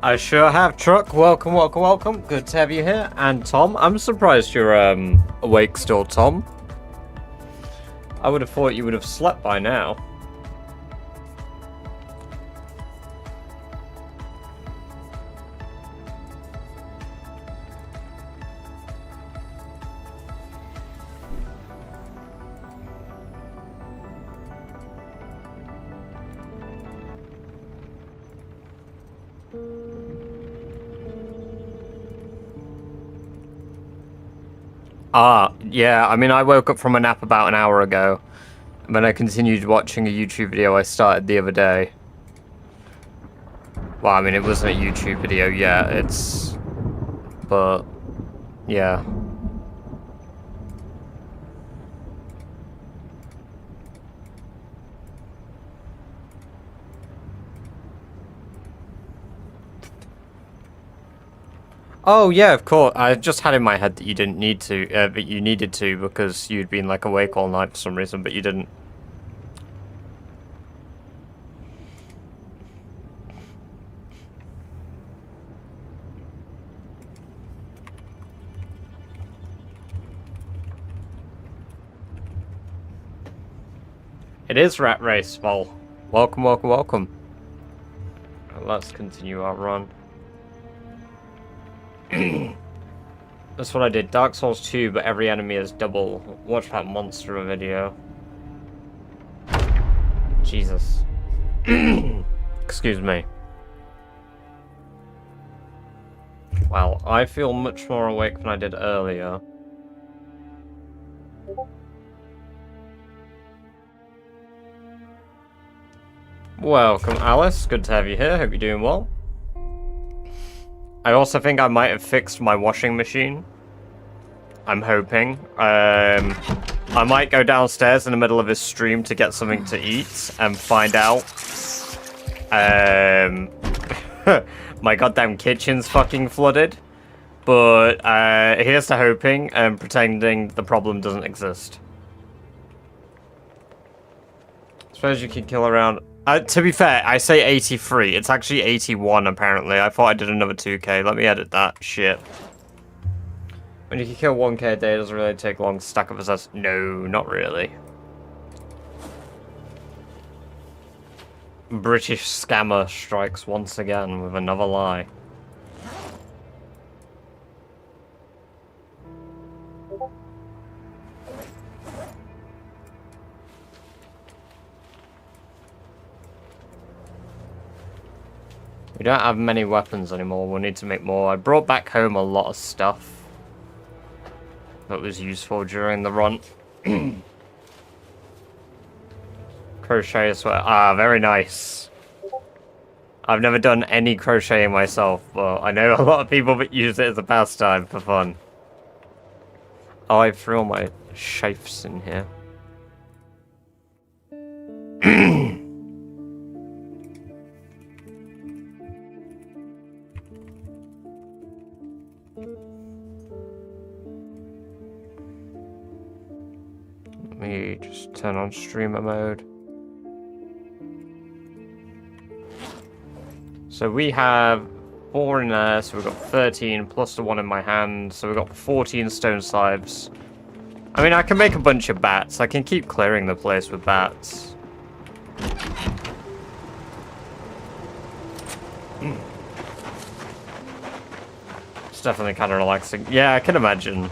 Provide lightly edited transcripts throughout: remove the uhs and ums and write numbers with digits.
I sure have, Truck. Welcome, welcome, welcome. Good to have you here. And Tom, I'm surprised you're awake still, Tom. I would have thought you would have slept by now. Yeah, I mean, I woke up from a nap about an hour ago, and then I continued watching a YouTube video I started the other day. Well, I mean, it wasn't a YouTube video yet, but, yeah. Oh yeah, of course. I just had in my head that you didn't need to, but you needed to because you'd been like awake all night for some reason, but you didn't. It is Rat Race, well, welcome, welcome, welcome. Let's continue our run. That's what I did. Dark Souls 2, but every enemy is double. Watch that monster video. Jesus. Excuse me. Well, I feel much more awake than I did earlier. Welcome, Alice. Good to have you here. Hope you're doing well. I also think I might have fixed my washing machine. I'm hoping. I might go downstairs in the middle of this stream to get something to eat and find out. My goddamn kitchen's fucking flooded. But here's to hoping and pretending the problem doesn't exist. Suppose you could kill around... to be fair, I say 83. It's actually 81, apparently. I thought I did another 2k. Let me edit that. Shit. When you can kill 1k a day, it doesn't really take long to stack up as... No, not really. British scammer strikes once again with another lie. We don't have many weapons anymore, we'll need to make more. I brought back home a lot of stuff that was useful during the run. Crochet as well. Ah, very nice. I've never done any crocheting myself, but I know a lot of people that use it as a pastime for fun. Oh, I threw all my shapes in here. Let me just turn on streamer mode. So we have 4 in there, so we've got 13 plus the 1 in my hand, so we've got 14 stone slabs. I mean, I can make a bunch of bats. I can keep clearing the place with bats. It's definitely kind of relaxing. Yeah, I can imagine.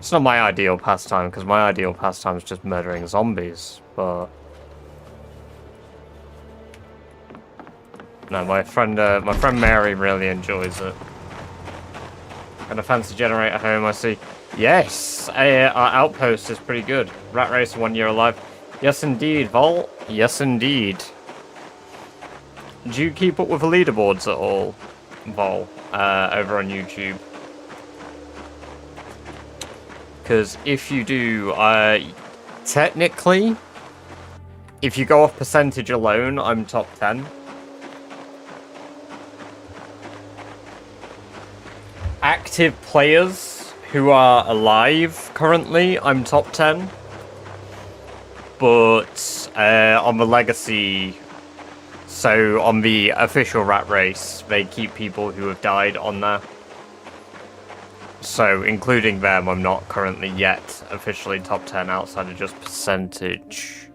It's not my ideal pastime, because my ideal pastime is just murdering zombies, but... No, my friend Mary really enjoys it. Got a fancy generator home, I see. Yes! Our Outpost is pretty good. Rat Race, 1 year alive. Yes, indeed, Vol. Yes, indeed. Do you keep up with the leaderboards at all, Vol, over on YouTube? Because if you do, technically, if you go off percentage alone, I'm top 10. Active players who are alive currently, I'm top 10. But on the legacy, so on the official Rat Race, they keep people who have died on there. So, including them, I'm not currently yet officially top 10 outside of just percentage.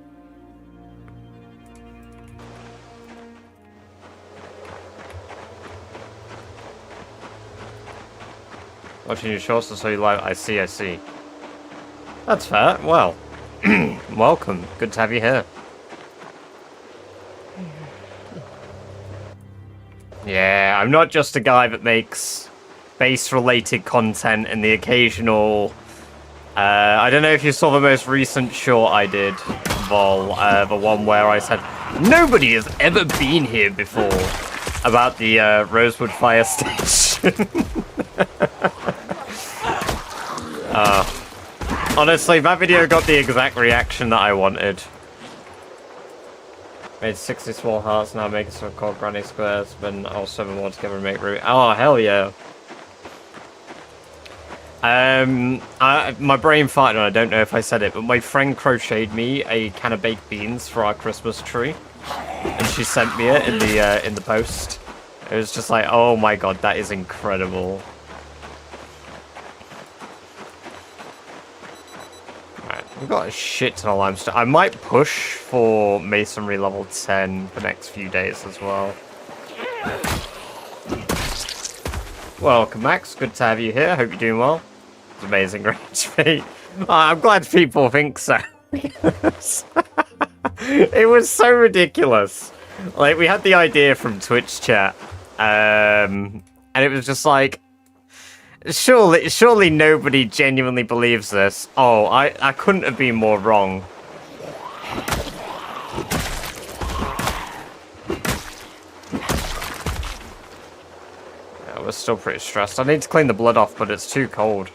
Watching your shorts, so you live. I see. That's fair. Well, welcome. Good to have you here. Yeah, I'm not just a guy that makes base-related content and the occasional... I don't know if you saw the most recent short I did, Vol, the one where I said, nobody has ever been here before, about the Rosewood Fire Station. Honestly, that video got the exact reaction that I wanted. Made 60 small hearts, now making some called granny squares, then I'll 7 more together and make root. Oh, hell yeah. My brain farted, and I don't know if I said it, but my friend crocheted me a can of baked beans for our Christmas tree, and she sent me it in the post. It was just like, oh my god, that is incredible. Alright, we've got a shit ton of limestone. I might push for masonry level 10 the next few days as well. Welcome, Max. Good to have you here. Hope you're doing well. It's amazing, great feat. I'm glad people think so. It was so ridiculous. Like, we had the idea from Twitch chat, and it was just like, surely nobody genuinely believes this. Oh, I couldn't have been more wrong. Yeah, we're still pretty stressed. I need to clean the blood off, but it's too cold.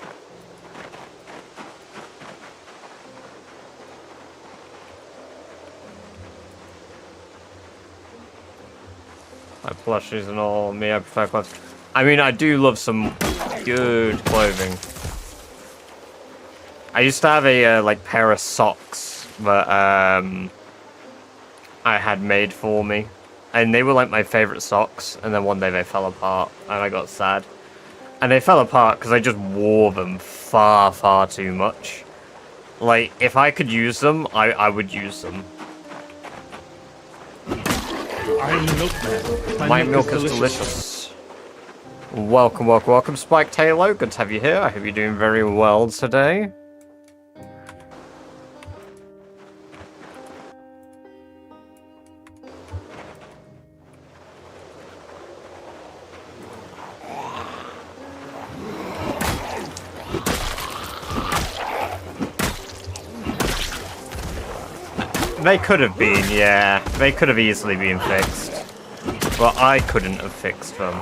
Like plushies and all. Me, I prefer clothes. I mean, I do love some good clothing. I used to have a like pair of socks that I had made for me, and they were like my favorite socks. And then one day they fell apart, and I got sad. And they fell apart because I just wore them far too much. Like, if I could use them, I would use them. My milk is delicious. Welcome, Spike Taylor. Good to have you here. I hope you're doing very well today. They could have been, yeah. They could have easily been fixed. But I couldn't have fixed them.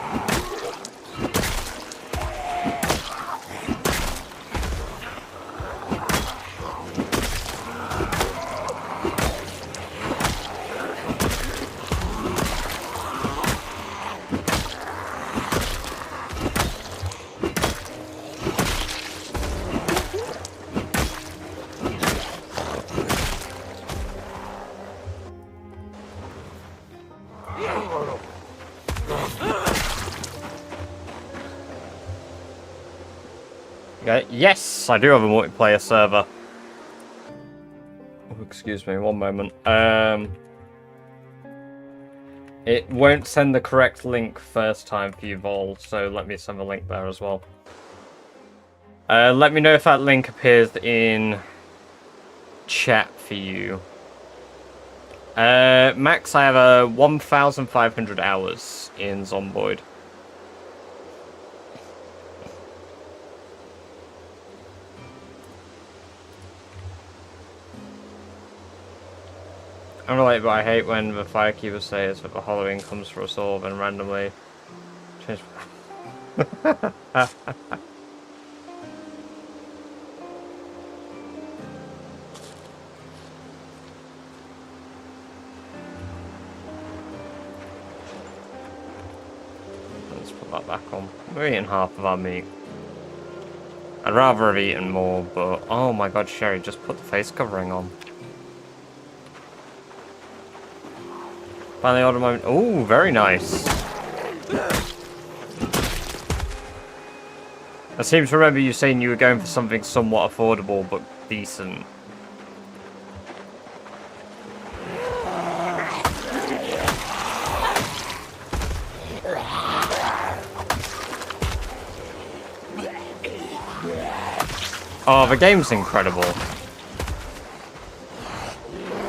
Yes, I do have a multiplayer server. Oh, excuse me, one moment. It won't send the correct link first time for you, Vol, so let me send the link there as well. Let me know if that link appears in chat for you. Max, I have 1,500 hours in Zomboid. I'm related, but I hate when the Firekeeper says that the Halloween comes for us all, then randomly change. Let's put that back on. We're eating half of our meat. I'd rather have eaten more, but oh my god, Sherry, just put the face covering on. Finally ordered my... Oh, very nice. I seem to remember you saying you were going for something somewhat affordable, but decent. Oh, the game's incredible.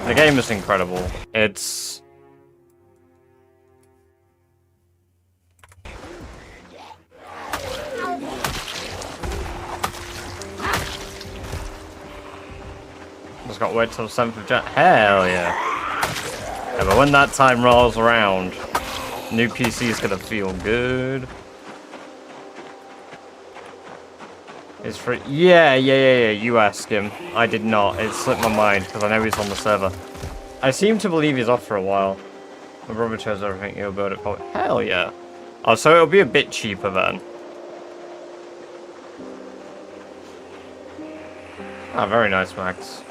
The game is incredible. It's... Just got to wait till the 7th of Jan. Hell yeah. Yeah, but when that time rolls around, new PC is gonna feel good. It's free. Yeah. You ask him. I did not. It slipped my mind because I know he's on the server. I seem to believe he's off for a while. My brother chose everything. He'll build it for. Hell yeah. Oh, so it'll be a bit cheaper then. Ah, very nice, Max.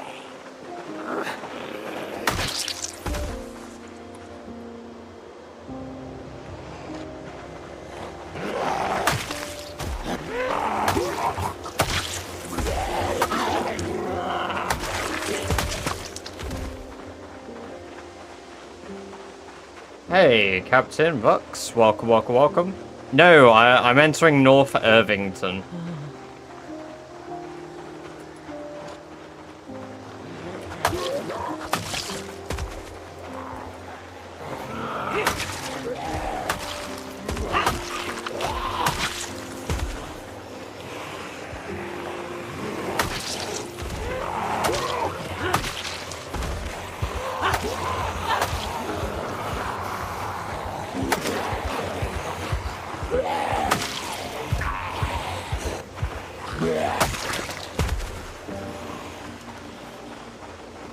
Hey, Captain Bucks. Welcome. No, I'm entering North Irvington.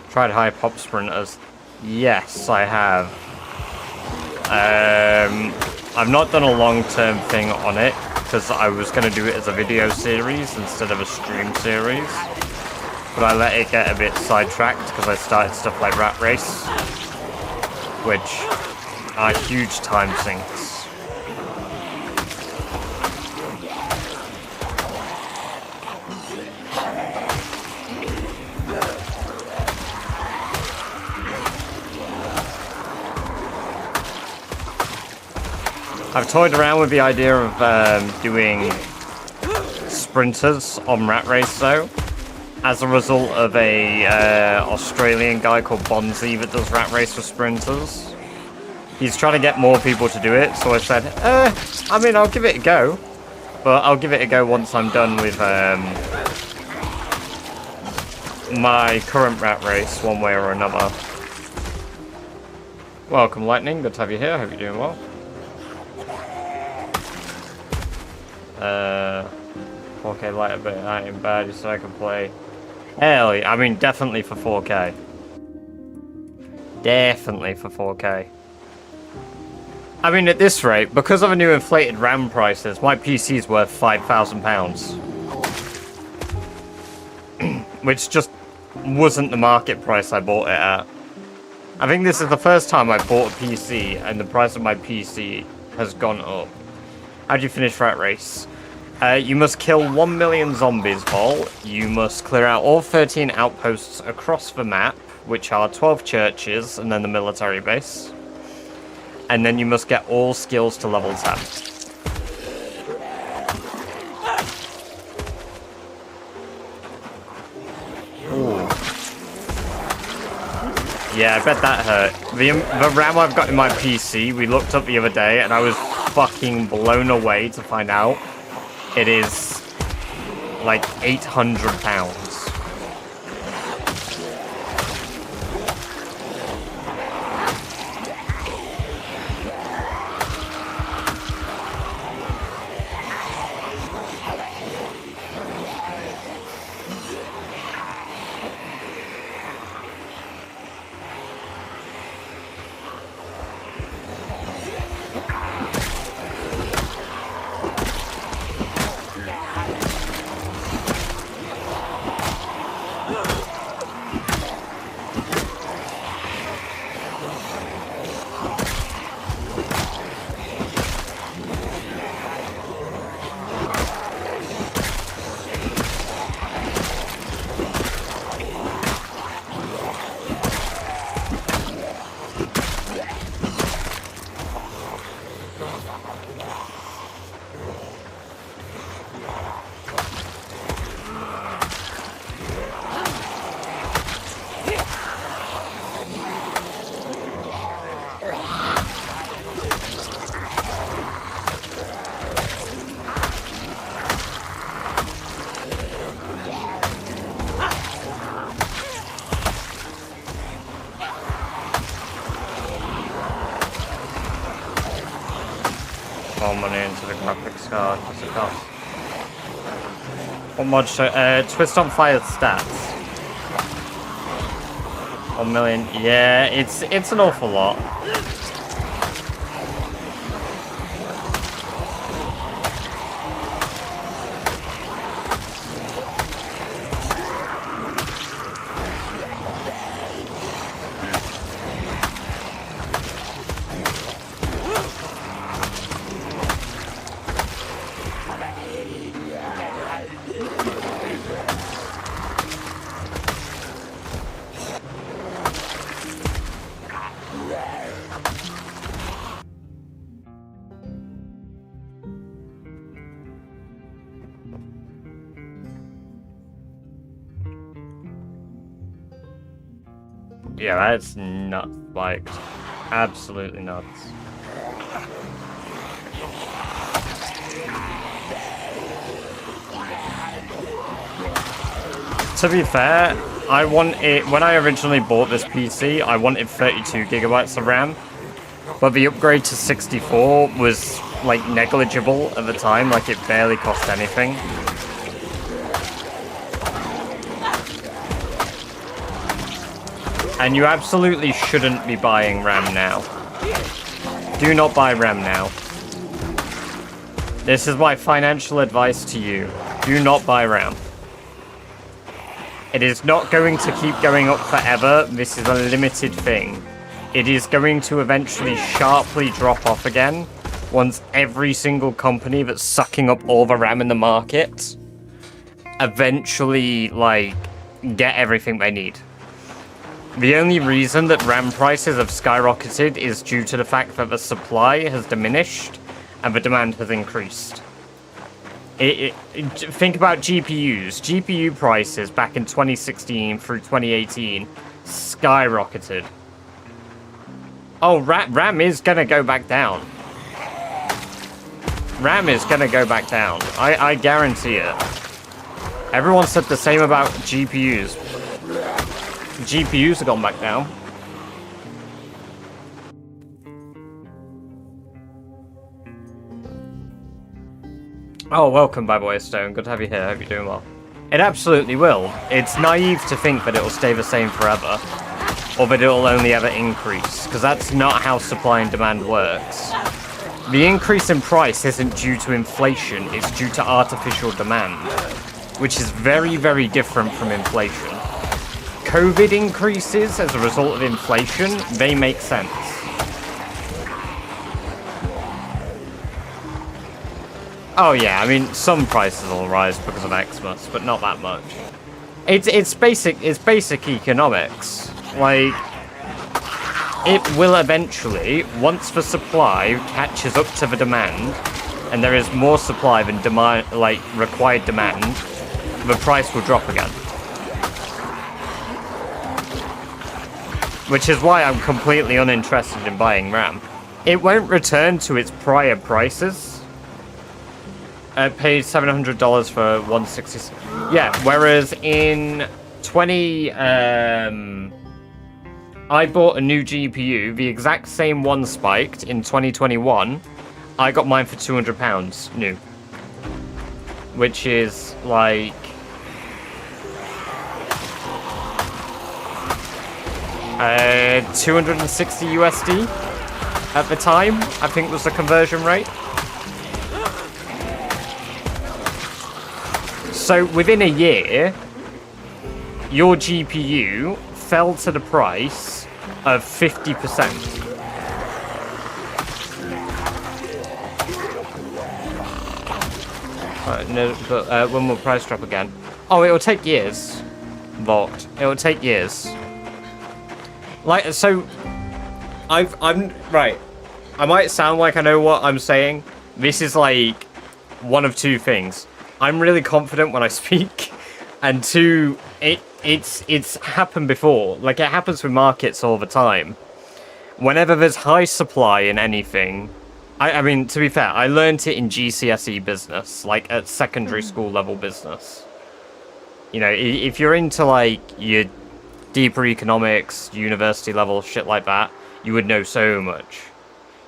Tried high pop sprinters. Yes, I have. I've not done a long-term thing on it because I was going to do it as a video series instead of a stream series. But I let it get a bit sidetracked because I started stuff like Rat Race, which are huge time sinks. I've toyed around with the idea of doing sprinters on Rat Race though, as a result of a Australian guy called Bonzi that does Rat Race for sprinters. He's trying to get more people to do it, so I said, I mean, I'll give it a go, but I'll give it a go once I'm done with my current Rat Race, one way or another. Welcome, Lightning. Good to have you here. Hope you're doing well. 4K lighter, but I ain't bad, just so I can play. Hell yeah, I mean, definitely for 4K. Definitely for 4K. I mean, at this rate, because of the new inflated RAM prices, my PC's worth £5,000. Which just wasn't the market price I bought it at. I think this is the first time I bought a PC and the price of my PC has gone up. How'd you finish Rat Race? You must kill 1 million zombies, Vol. You must clear out all 13 outposts across the map, which are 12 churches and then the military base. And then you must get all skills to level 10. Yeah, I bet that hurt. The RAM I've got in my PC, we looked up the other day, and I was fucking blown away to find out it is like £800. More money into the graphics card. What's it cost? What mod show? Twist on Fire stats. 1 million. Yeah, it's an awful lot. Yeah, that's nuts, like, absolutely nuts. To be fair, I want it, when I originally bought this PC, I wanted 32 gigabytes of RAM, but the upgrade to 64 was, like, negligible at the time, like, it barely cost anything. And you absolutely shouldn't be buying RAM now. Do not buy RAM now. This is my financial advice to you. Do not buy RAM. It is not going to keep going up forever. This is a limited thing. It is going to eventually sharply drop off again once every single company that's sucking up all the RAM in the market eventually, like, get everything they need. The only reason that RAM prices have skyrocketed is due to the fact that the supply has diminished and the demand has increased. Think about GPUs. GPU prices back in 2016 through 2018 skyrocketed. Oh, RAM is gonna go back down. RAM is gonna go back down. I guarantee it. Everyone said the same about GPUs. GPUs have gone back down. Oh, welcome, by the way, Stone. Good to have you here. Hope you're doing well. It absolutely will. It's naive to think that it'll stay the same forever, or that it'll only ever increase, because that's not how supply and demand works. The increase in price isn't due to inflation, it's due to artificial demand, which is very, very different from inflation. COVID increases as a result of inflation, they make sense. Oh yeah, I mean, some prices will rise because of Xmas, but not that much. It's basic economics. Like, it will eventually, once the supply catches up to the demand, and there is more supply than demand, like required demand, the price will drop again. which is why I'm completely uninterested in buying RAM. It won't return to its prior prices. I paid $700 for 166. Yeah, whereas in I bought a new GPU, the exact same one spiked in 2021. I got mine for £200 new, which is like 260 USD at the time, I think was the conversion rate. So within a year, your GPU fell to the price of 50%. No, but when will price drop again? Oh, it'll take years. Volked. It'll take years. Like, so, I'm, right. I might sound like I know what I'm saying. This is like one of two things. I'm really confident when I speak, and two, it's happened before. Like, it happens with markets all the time. Whenever there's high supply in anything, I mean, to be fair, I learned it in GCSE business, like at secondary school level business. You know, if you're into like your deeper economics, university level shit like that, you would know so much.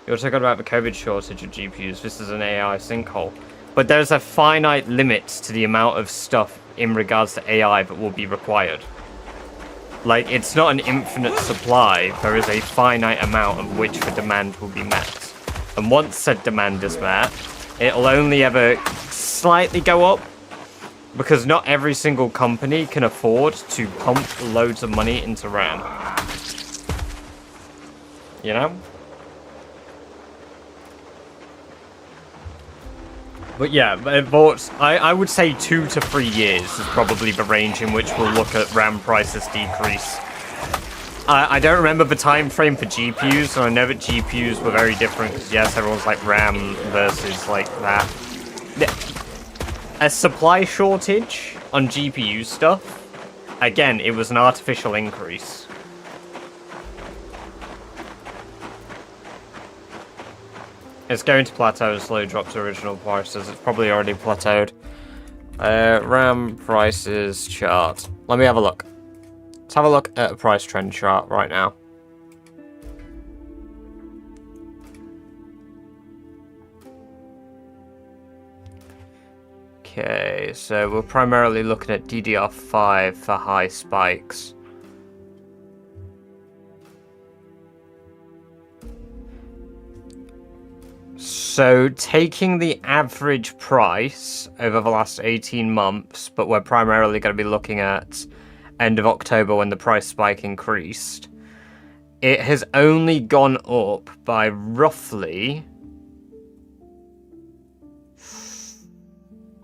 You also got about the COVID shortage of GPUs. This is an AI sinkhole. But there's a finite limit to the amount of stuff in regards to AI that will be required. Like, it's not an infinite supply. There is a finite amount of which the demand will be met. And once said demand is met, it'll only ever slightly go up, because not every single company can afford to pump loads of money into RAM. You know? But yeah, I would say 2 to 3 years is probably the range in which we'll look at RAM prices decrease. I don't remember the time frame for GPUs, and I know that GPUs were very different, because yes, everyone's like RAM versus like that. A supply shortage on GPU stuff, again, it was an artificial increase. It's going to plateau and slowly drop to original prices. It's probably already plateaued. RAM prices chart. Let me have a look. Let's have a look at a price trend chart right now. Okay, so we're primarily looking at DDR5 for high spikes. So, taking the average price over the last 18 months, but we're primarily going to be looking at end of October when the price spike increased, it has only gone up by roughly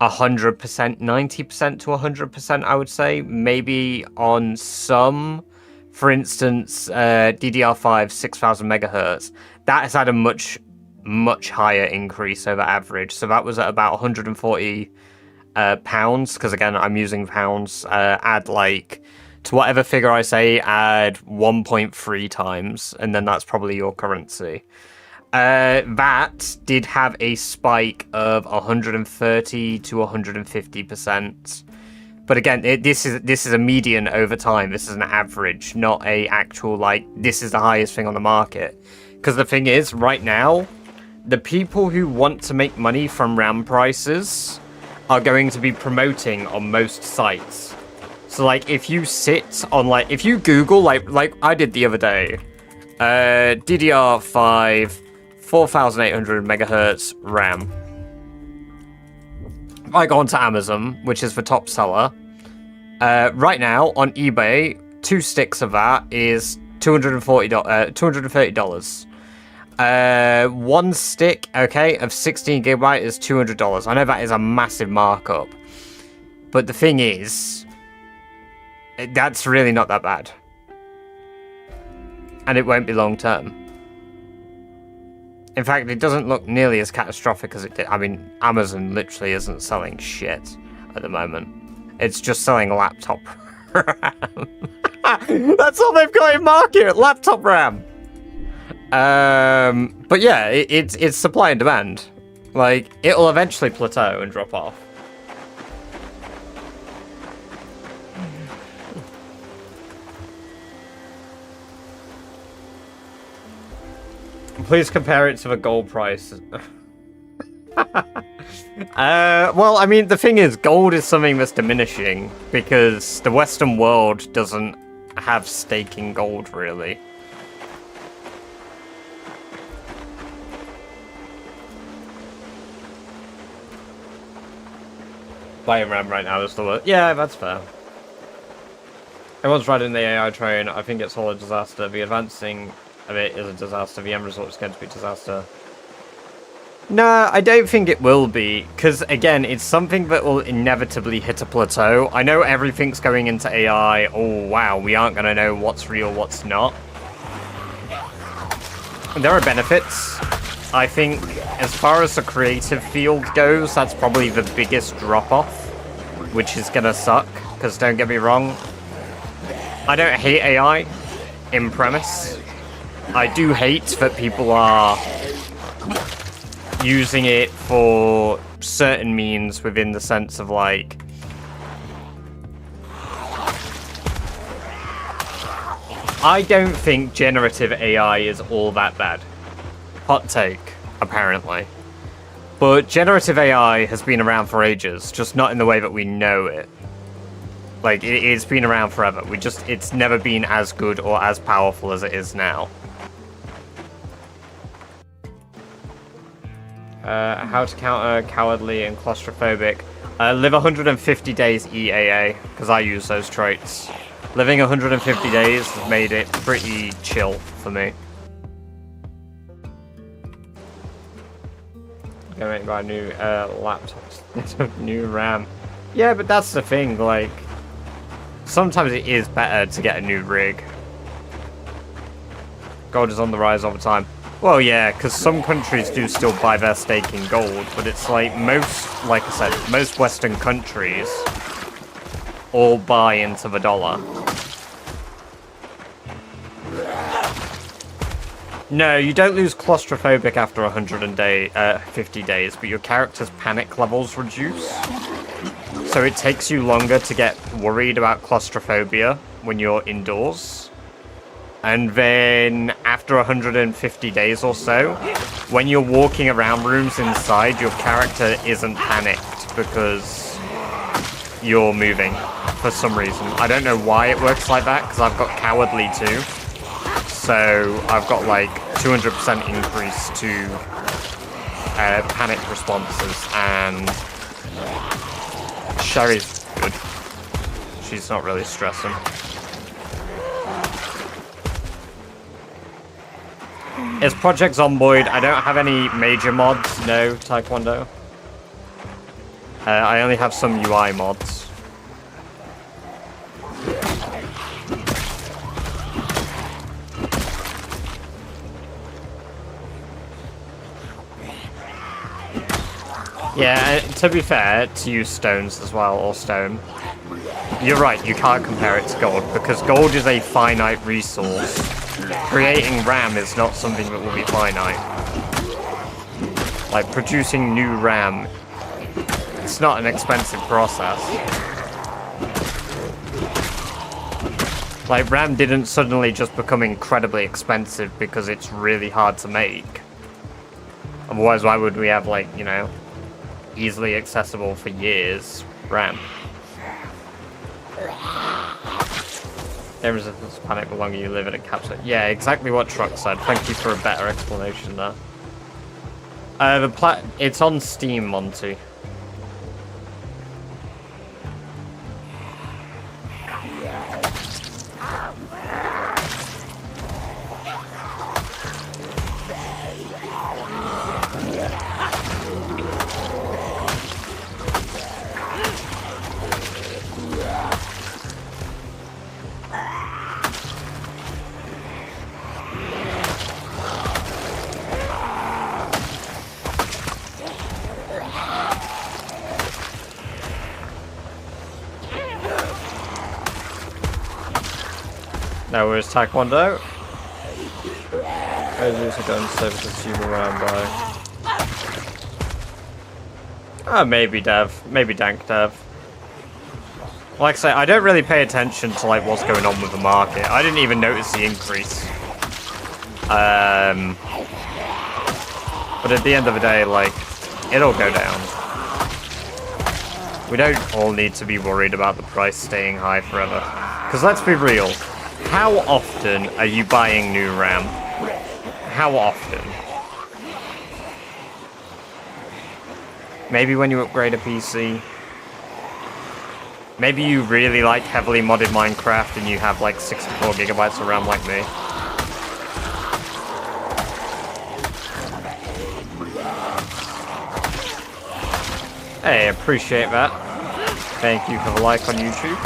100%, 90% to 100%, I would say. Maybe on some, for instance, DDR5 6000 megahertz, that has had a much higher increase over average. So that was at about 140 pounds, because again, I'm using pounds. Add like, to whatever figure I say, add 1.3 times, and then that's probably your currency. That did have a spike of 130 to 150%. But again, this is a median over time. This is an average, not a actual, like, this is the highest thing on the market. Because the thing is, right now, the people who want to make money from RAM prices are going to be promoting on most sites. So, like, if you sit on, like, if you Google, like I did the other day, DDR5, 4800 megahertz RAM. If I go onto Amazon, which is the top seller, right now on eBay, 2 sticks of that is $230. 1 stick, okay, of 16 gigabyte is $200. I know that is a massive markup, but the thing is, that's really not that bad, and it won't be long term. In fact, it doesn't look nearly as catastrophic as it did. I mean, Amazon literally isn't selling shit at the moment. It's just selling laptop RAM. That's all they've got in market, laptop RAM. But yeah, it's supply and demand. Like, it'll eventually plateau and drop off. Please compare it to the gold price. Well, I mean, the thing is, gold is something that's diminishing because the Western world doesn't have stake in gold, really. Buying RAM right now is the worst. Yeah, that's fair. Everyone's riding the AI train. I think it's all a disaster. The advancing of it is a disaster. The end result is going to be a disaster. No, I don't think it will be, because, again, it's something that will inevitably hit a plateau. I know everything's going into AI. Oh, wow, we aren't going to know what's real, what's not. There are benefits. I think, as far as the creative field goes, that's probably the biggest drop-off, which is going to suck, because don't get me wrong, I don't hate AI in premise. I do hate that people are using it for certain means within the sense of, like, I don't think generative AI is all that bad. Hot take, apparently. But generative AI has been around for ages, just not in the way that we know it. Like, it's been around forever. It's never been as good or as powerful as it is now. How to counter cowardly and claustrophobic. Live 150 days EAA, because I use those traits. Living 150 days has made it pretty chill for me. Gonna buy a new laptop, new RAM. Yeah, but that's the thing, like, sometimes it is better to get a new rig. Gold is on the rise all the time. Well, yeah, because some countries do still buy their stake in gold, but it's like like I said, most Western countries all buy into the dollar. No, you don't lose claustrophobic after 150 days, but your character's panic levels reduce. So it takes you longer to get worried about claustrophobia when you're indoors. And then, after 150 days or so, when you're walking around rooms inside, your character isn't panicked because you're moving for some reason. I don't know why it works like that, because I've got Cowardly too. So, I've got like 200% increase to panic responses, and Sherry's good. She's not really stressing. Is Project Zomboid? I don't have any major mods, no, Taekwondo. I only have some UI mods. Yeah, to be fair, to use stones as well, or stone. You're right, you can't compare it to gold, because gold is a finite resource. Creating RAM is not something that will be finite. Like, producing new RAM, it's not an expensive process. Like, RAM didn't suddenly just become incredibly expensive because it's really hard to make. Otherwise, why would we have, like, you know, easily accessible for years RAM? There is a panic the longer you live in a capsule. Yeah, exactly what Truck said. Thank you for a better explanation there. It's on Steam, Monty. No worries, Taekwondo. Those who don't serve as consumer around by. Maybe Dev. Maybe Dank Dev. Like I say, I don't really pay attention to like what's going on with the market. I didn't even notice the increase. But at the end of the day, like, it'll go down. We don't all need to be worried about the price staying high forever. Because let's be real, how often are you buying new RAM? How often? Maybe when you upgrade a PC. Maybe you really like heavily modded Minecraft and you have like 64 gigabytes of RAM like me. Hey, appreciate that. Thank you for the like on YouTube.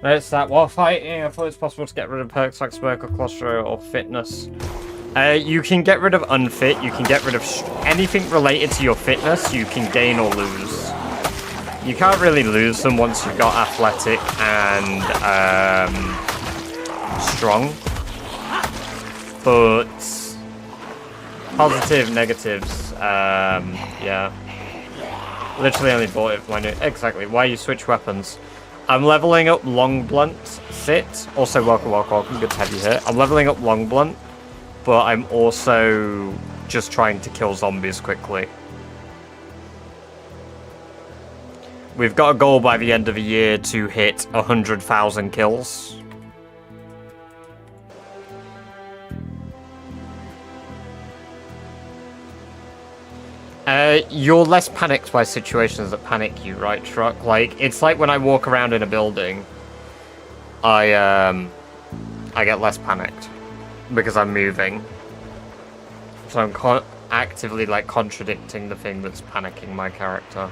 Notice that while fighting, I thought it's possible to get rid of perks like Smirk or Claustro or Fitness. You can get rid of Unfit, you can get rid of anything related to your fitness, you can gain or lose. You can't really lose them once you've got Athletic and Strong. But positive, negatives, yeah. Literally only bought it when it... Exactly, why you switch weapons. I'm leveling up Long Blunt, Sit. Also, welcome, good to have you here. I'm leveling up Long Blunt, but I'm also just trying to kill zombies quickly. We've got a goal by the end of the year to hit 100,000 kills. You're less panicked by situations that panic you, right, Truck? Like, it's like when I walk around in a building, I get less panicked because I'm moving. So I'm actively, like, contradicting the thing that's panicking my character.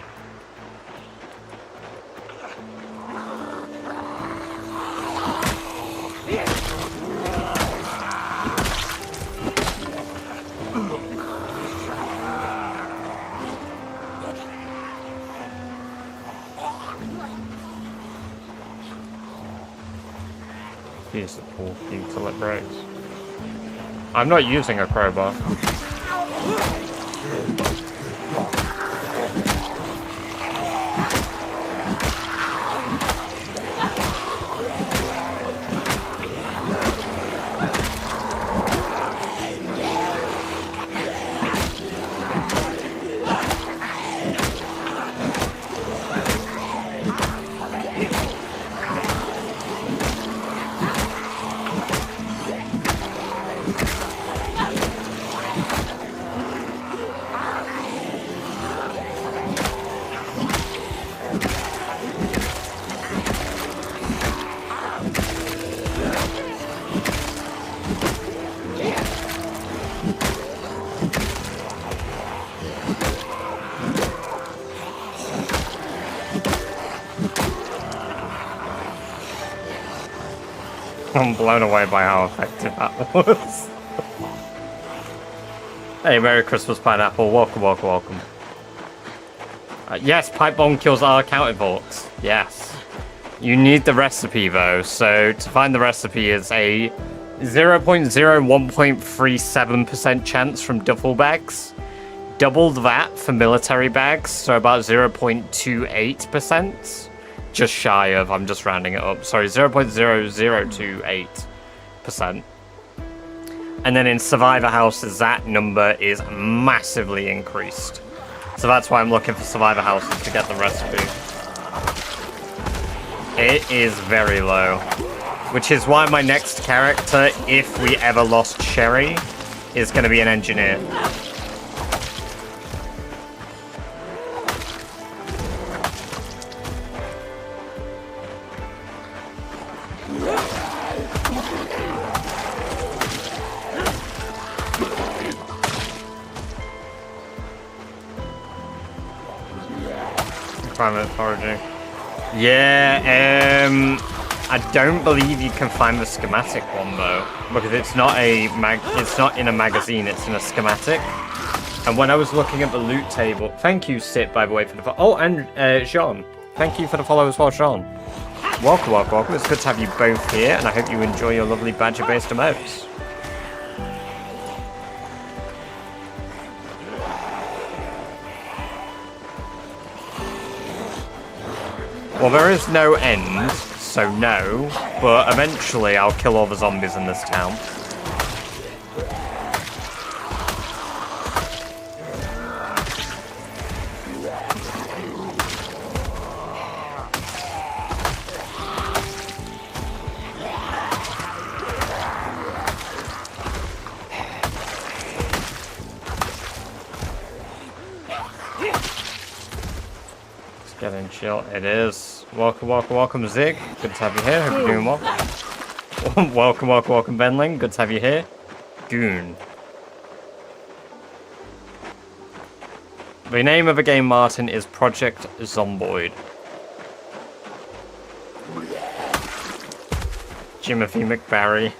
Use the pool until it breaks. I'm not using a crowbar. I'm blown away by how effective that was. Hey, Merry Christmas, Pineapple. Welcome. Yes, Pipe Bomb kills are counted volts. Yes. You need the recipe, though. So, to find the recipe is a 0.0137% chance from duffel bags. Doubled that for military bags, so about 0.28%. Just shy of, I'm just rounding it up, sorry, 0.0028%. And then in Survivor houses, that number is massively increased. So that's why I'm looking for Survivor houses to get the recipe. It is very low. Which is why my next character, if we ever lost Sherry, is going to be an engineer. Climate foraging. Yeah, I don't believe you can find the schematic one though, because it's not in a magazine, it's in a schematic. And when I was looking at the loot table, thank you, Sit, by the way, for the follow. Oh, and Jean, thank you for the follow as well, Jean. Welcome, welcome, welcome. It's good to have you both here, and I hope you enjoy your lovely badger-based emotes. Well, there is no end, so no, but eventually I'll kill all the zombies in this town. Getting chill. It is. Welcome, welcome, welcome, Zig. Good to have you here. Hope you're doing well. Welcome, welcome, welcome, Benling. Good to have you here. Goon. The name of the game, Martin, is Project Zomboid. Jimothy McBarry.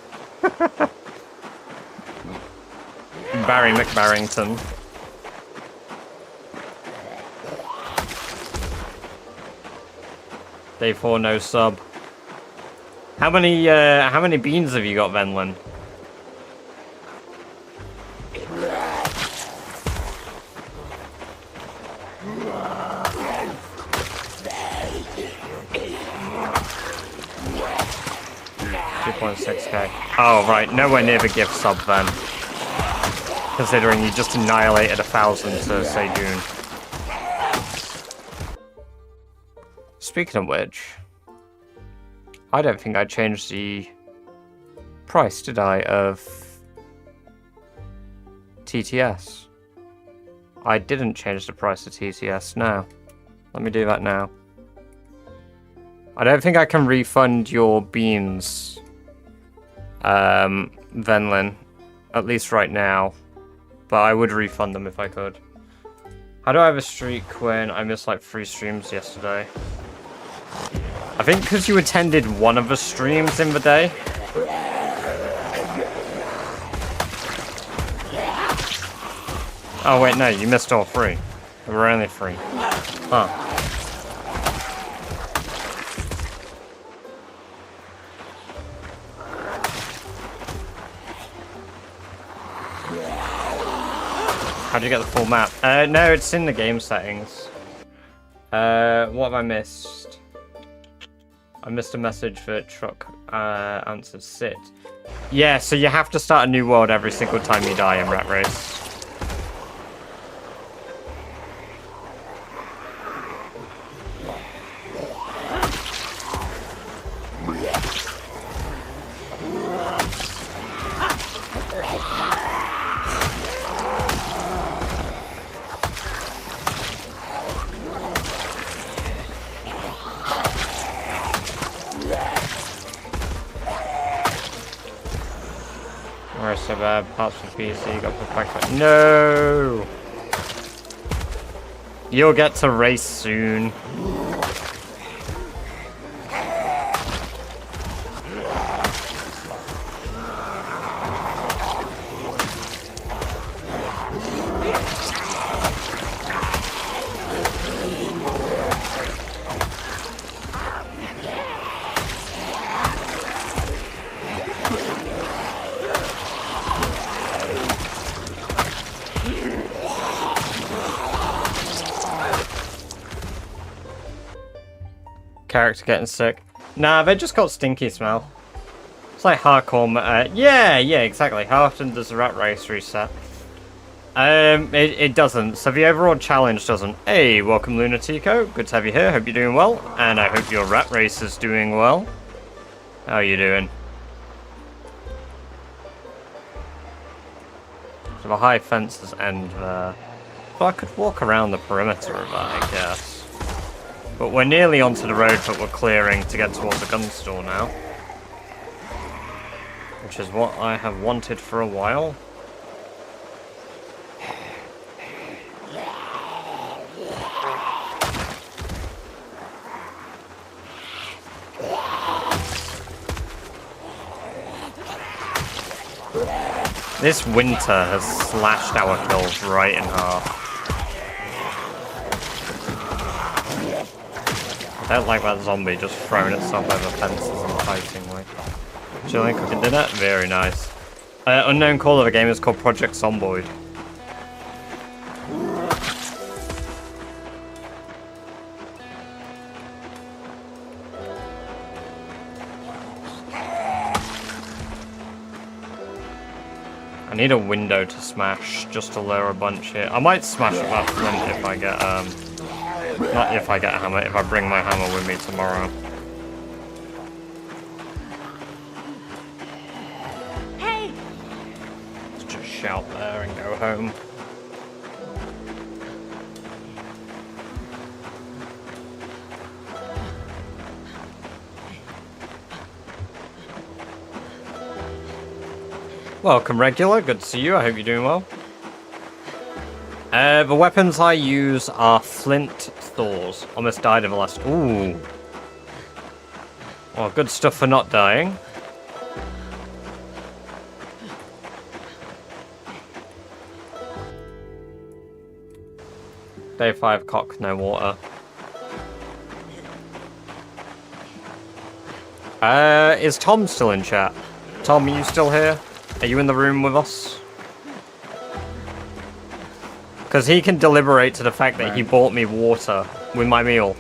Barry McBarrington. Day 4, no sub. How many beans have you got, Venlin? $2.6k. Oh, right. Nowhere near the gift sub, then. Considering you just annihilated 1,000 to say June. Speaking of which, I don't think I changed the price, did I, of TTS? I didn't change the price of TTS, no. Let me do that now. I don't think I can refund your beans, Venlin, at least right now, but I would refund them if I could. How do I have a streak when I missed like 3 streams yesterday? I think because you attended one of the streams in the day. Oh wait, no, you missed all 3. There were only 3. Huh. How do you get the full map? No, it's in the game settings. What have I missed? I missed a message that Truck answered Sit. Yeah, so you have to start a new world every single time you die in Rat Race. So bad, parts for PC got put back. No! You'll get to race soon. Character getting sick. Nah, they just got stinky smell. It's like hardcore. Yeah, exactly. How often does the Rat Race reset? It doesn't. So the overall challenge doesn't. Hey, welcome Lunatico. Good to have you here. Hope you're doing well. And I hope your Rat Race is doing well. How are you doing? So the high fences end there. But I could walk around the perimeter of that, I guess. But we're nearly onto the road that we're clearing to get towards the gun store now. Which is what I have wanted for a while. This winter has slashed our kills right in half. I don't like that zombie just throwing itself over fences and fighting like. Chilling, cooking dinner? Very nice. Unknown call of a game is called Project Zomboid. I need a window to smash just to lure a bunch here. I might smash it that flint if I get not if I get a hammer, if I bring my hammer with me tomorrow. Hey! Let's just shout there and go home. Welcome, regular. Good to see you. I hope you're doing well. The weapons I use are flint Thors. Almost died of the last... Ooh. Well, good stuff for not dying. Day 5 cock, no water. Is Tom still in chat? Tom, are you still here? Are you in the room with us? Because he can deliberate to the fact that he bought me water with my meal.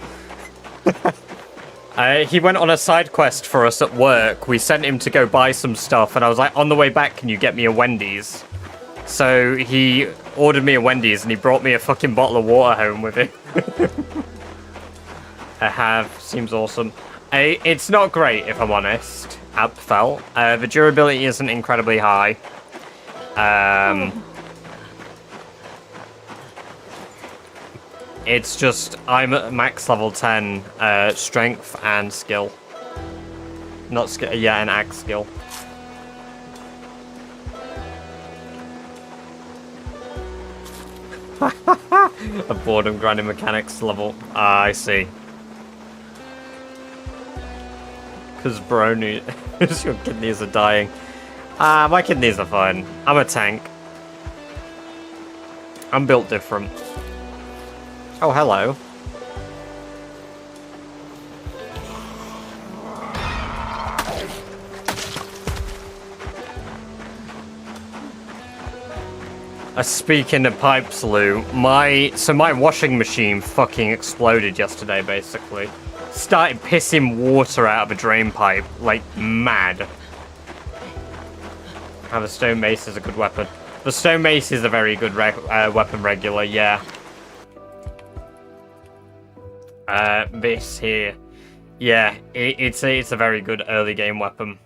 He went on a side quest for us at work. We sent him to go buy some stuff, and I was like, on the way back, can you get me a Wendy's? So he ordered me a Wendy's, and he brought me a fucking bottle of water home with him. I have. Seems awesome. It's not great, if I'm honest. App fell. The durability isn't incredibly high. It's just, I'm at max level 10 strength and skill. Not skill, yeah, and axe skill. A boredom grinding mechanics level. Ah, I see. Because brony, your kidneys are dying. Ah, my kidneys are fine. I'm a tank. I'm built different. Oh, hello. Speaking of pipes, Lou, my washing machine fucking exploded yesterday, basically. Started pissing water out of a drain pipe, like mad. How the stone mace is a good weapon. The stone mace is a very good weapon regular, yeah. This here. Yeah, it's a very good early game weapon.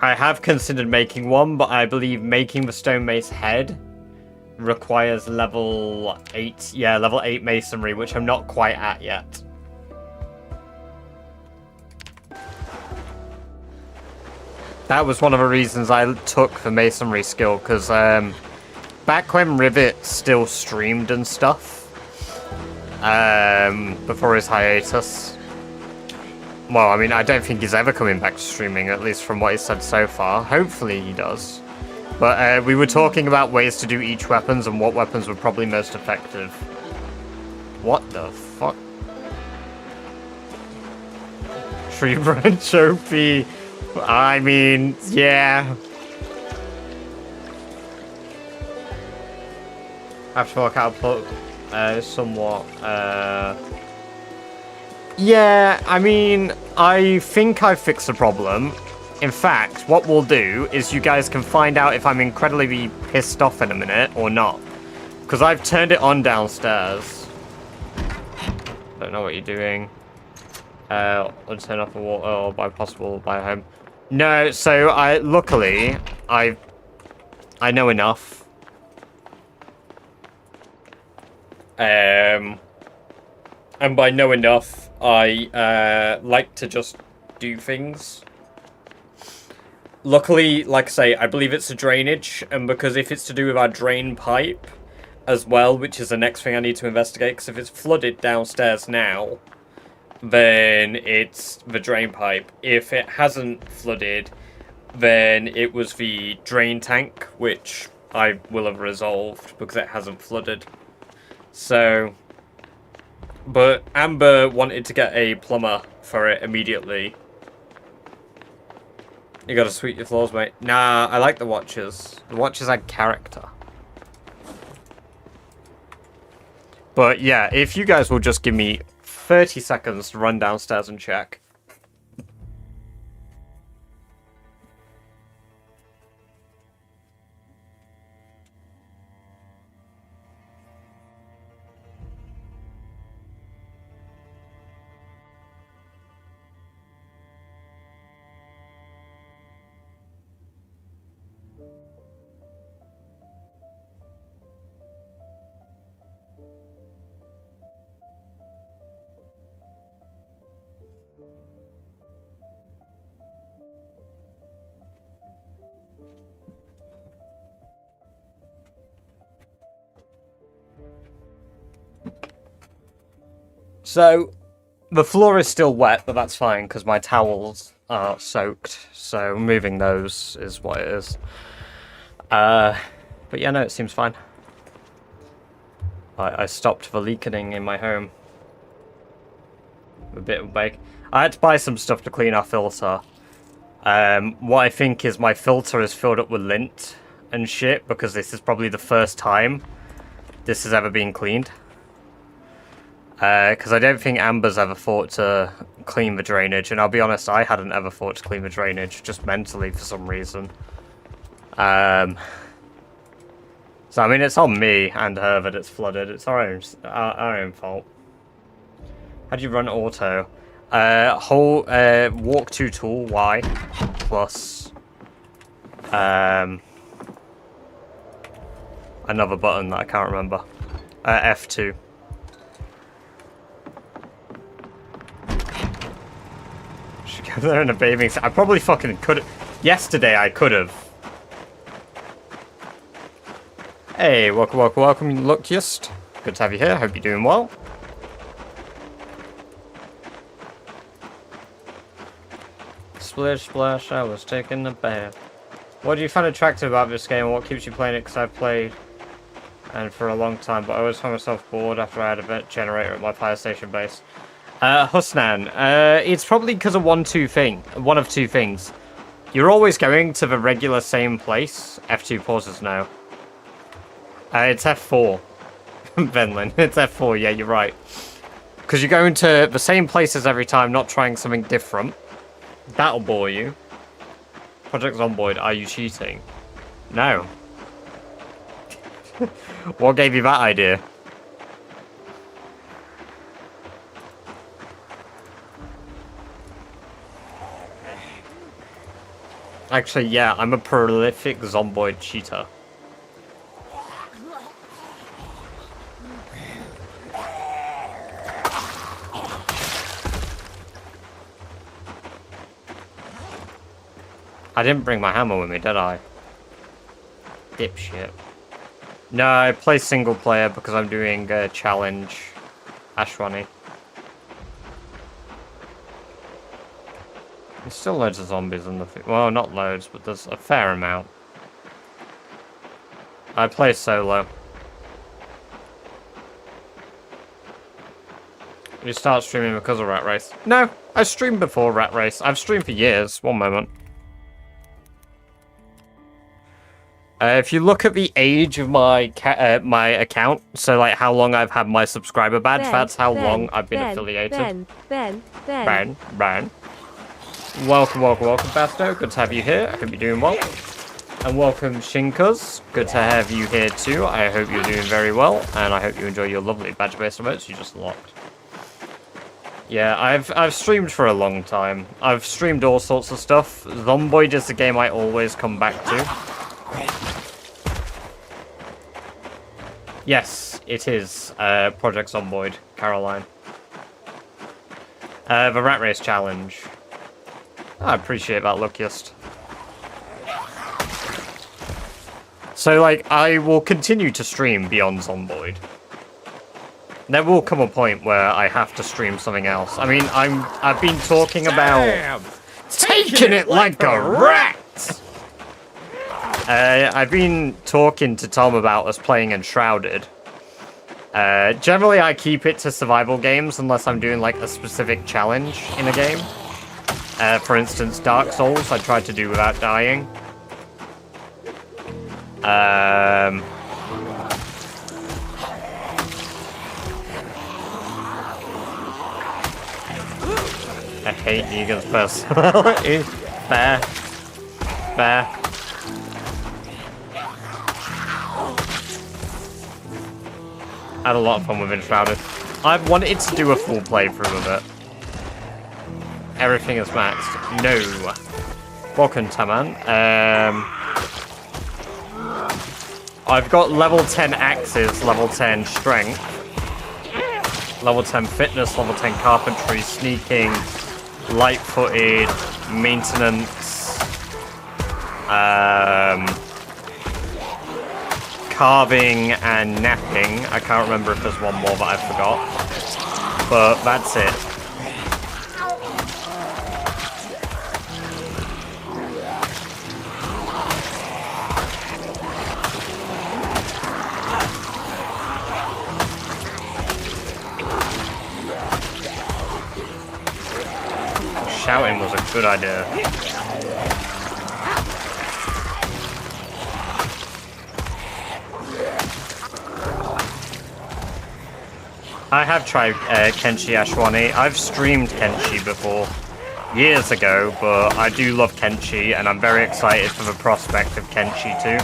I have considered making one, but I believe making the stone mace head requires level 8. Yeah, level 8 masonry, which I'm not quite at yet. That was one of the reasons I took the masonry skill, because back when Rivet still streamed and stuff, before his hiatus. Well, I mean, I don't think he's ever coming back to streaming, at least from what he's said so far. Hopefully he does. But we were talking about ways to do each weapons and what weapons were probably most effective. What the fuck? Tree branch OP. I mean, yeah. Aftermarket output, somewhat, yeah, I mean, I think I fixed the problem. In fact, what we'll do is you guys can find out if I'm incredibly pissed off in a minute or not. Because I've turned it on downstairs. Don't know what you're doing. I'll turn off the water or by possible by home. No, so luckily, I know enough. And by know enough, I like to just do things. Luckily, like I say, I believe it's a drainage, and because if it's to do with our drain pipe as well, which is the next thing I need to investigate, because if it's flooded downstairs now, then it's the drain pipe. If it hasn't flooded, Then it was the drain tank, which I will have resolved because it hasn't flooded. So, but Amber wanted to get a plumber for it immediately. You gotta sweep your floors, mate. Nah, I like the watches. The watches add character. But yeah, if you guys will just give me 30 seconds to run downstairs and check. So, the floor is still wet, but that's fine because my towels are soaked. So, moving those is what it is. But yeah, no, it seems fine. I stopped the leaking in my home. A bit of bake. I had to buy some stuff to clean our filter. What I think is my filter is filled up with lint and shit because this is probably the first time this has ever been cleaned. Because I don't think Amber's ever thought to clean the drainage, and I'll be honest, I hadn't ever thought to clean the drainage, just mentally for some reason. So I mean, it's on me and her that it's flooded. It's our own fault. How do you run auto? Hold walk to tool Y plus another button that I can't remember. F2. Should go there in a bathing suit. I probably fucking could. Yesterday I could have. Hey, welcome, Luckiest. Good to have you here. Hope you're doing well. Splish splash, I was taking a bath. What do you find attractive about this game? What keeps you playing it? Because I've played and for a long time, but I always found myself bored after I had a vent generator at my fire station base. Husnan, it's probably because of one of two things. You're always going to the regular same place. F2 pauses now. It's F4. Venlin, it's F4, yeah, you're right. Because you're going to the same places every time, not trying something different. That'll bore you. Project Zomboid, are you cheating? No. What gave you that idea? Actually, yeah, I'm a prolific Zomboid cheater. I didn't bring my hammer with me, did I? Dipshit. No, I play single player because I'm doing a challenge. Ashwani. There's still loads of zombies in the... Well, not loads, but there's a fair amount. I play solo. You start streaming because of Rat Race? No, I streamed before Rat Race. I've streamed for years. One moment. If you look at the age of my my account, so like how long I've had my subscriber badge, that's how long I've been affiliated. Ben. Welcome, Basto. Good to have you here. I hope you're doing well. And welcome, Shinkers. Good to have you here too. I hope you're doing very well, and I hope you enjoy your lovely badge-based emotes you just locked. Yeah, I've streamed for a long time. I've streamed all sorts of stuff. Zomboid is the game I always come back to. Yes, it is Project Zomboid, Caroline. The Rat Race Challenge. I appreciate that, Luckiest. So, like, I will continue to stream beyond Zomboid. There will come a point where I have to stream something else. I mean, I've been talking about taking it like a rat! I've been talking to Tom about us playing Enshrouded. Generally, I keep it to survival games unless I'm doing like a specific challenge in a game. For instance, Dark Souls, I tried to do without dying. I hate Negan's personality. Fair. Fair. I had a lot of fun with Enshrouded. I've wanted to do a full playthrough of it. Everything is maxed. No. Welcome, Taman. I've got level 10 axes, level 10 strength, level 10 fitness, level 10 carpentry, sneaking, light-footed, maintenance, carving, and napping. I can't remember if there's one more that I forgot, but that's it. Shouting was a good idea. I have tried Kenshi Ashwani. I've streamed Kenshi before, years ago, but I do love Kenshi, and I'm very excited for the prospect of Kenshi too.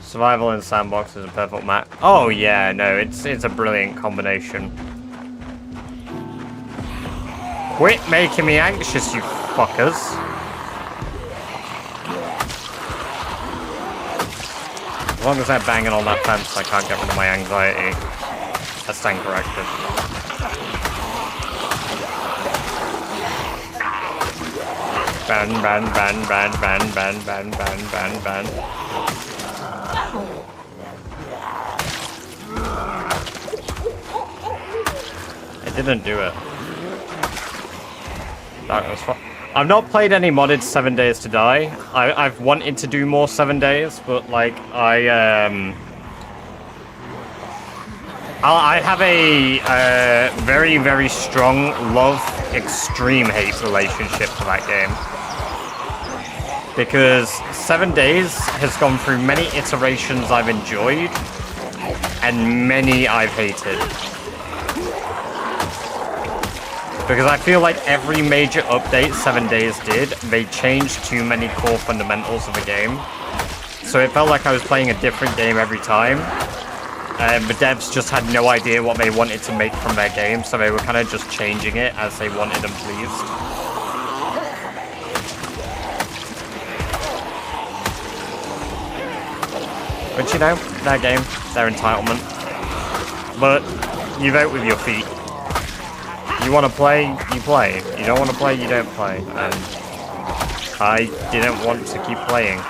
Survival in Sandbox is a perfect match. Oh yeah, no, it's a brilliant combination. Quit making me anxious, you fuckers. As long as they're banging on that fence, I can't get rid of my anxiety. I stand corrected. Ban, ban, ban, ban, ban, ban, ban, ban, ban, ban. It didn't do it. That was fun. I've not played any modded 7 Days to Die. I've wanted to do more 7 Days, but like I have a very, very strong love, extreme hate relationship to that game. Because 7 Days has gone through many iterations I've enjoyed, and many I've hated. Because I feel like every major update 7 Days did, they changed too many core fundamentals of the game. So it felt like I was playing a different game every time. The devs just had no idea what they wanted to make from their game, so they were kind of just changing it as they wanted and pleased. But you know, their game, their entitlement. But you vote with your feet. You want to play, you play. You don't want to play, you don't play. And I didn't want to keep playing.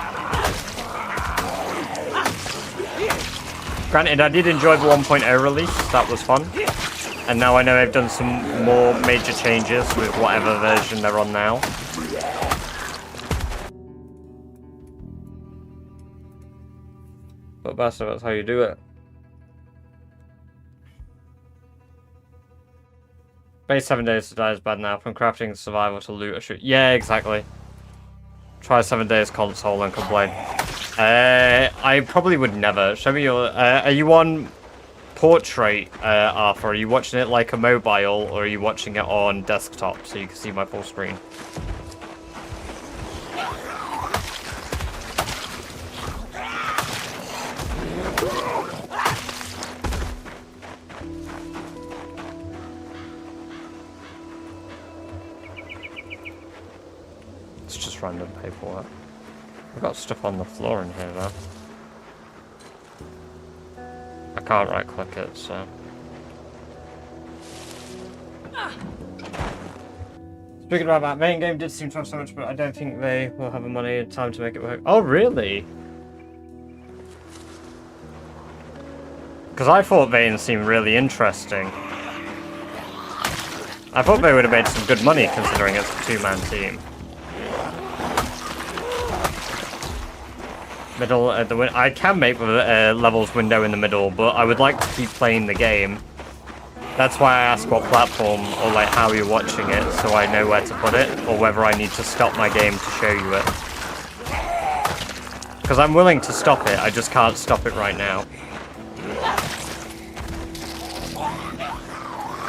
Granted, I did enjoy the 1.0 release. That was fun. And now I know they've done some more major changes with whatever version they're on now. But that's how you do it. Base 7 Days to Die is bad now. From crafting survival to loot or shoot. Yeah, exactly. Try 7 Days console and complain. I probably would never. Show me your... are you on portrait, Arthur? Are you watching it like a mobile, or are you watching it on desktop so you can see my full screen? It's just random paperwork. I've got stuff on the floor in here though. I can't right click it, so. Speaking about that, main game did seem to have so much, but I don't think they will have the money and time to make it work. Oh, really? Because I thought Vane seemed really interesting. I thought they would have made some good money considering it's a two-man team. Middle at the I can make the levels window in the middle, but I would like to keep playing the game. That's why I ask what platform or like how you're watching it, so I know where to put it, or whether I need to stop my game to show you it. Because I'm willing to stop it, I just can't stop it right now.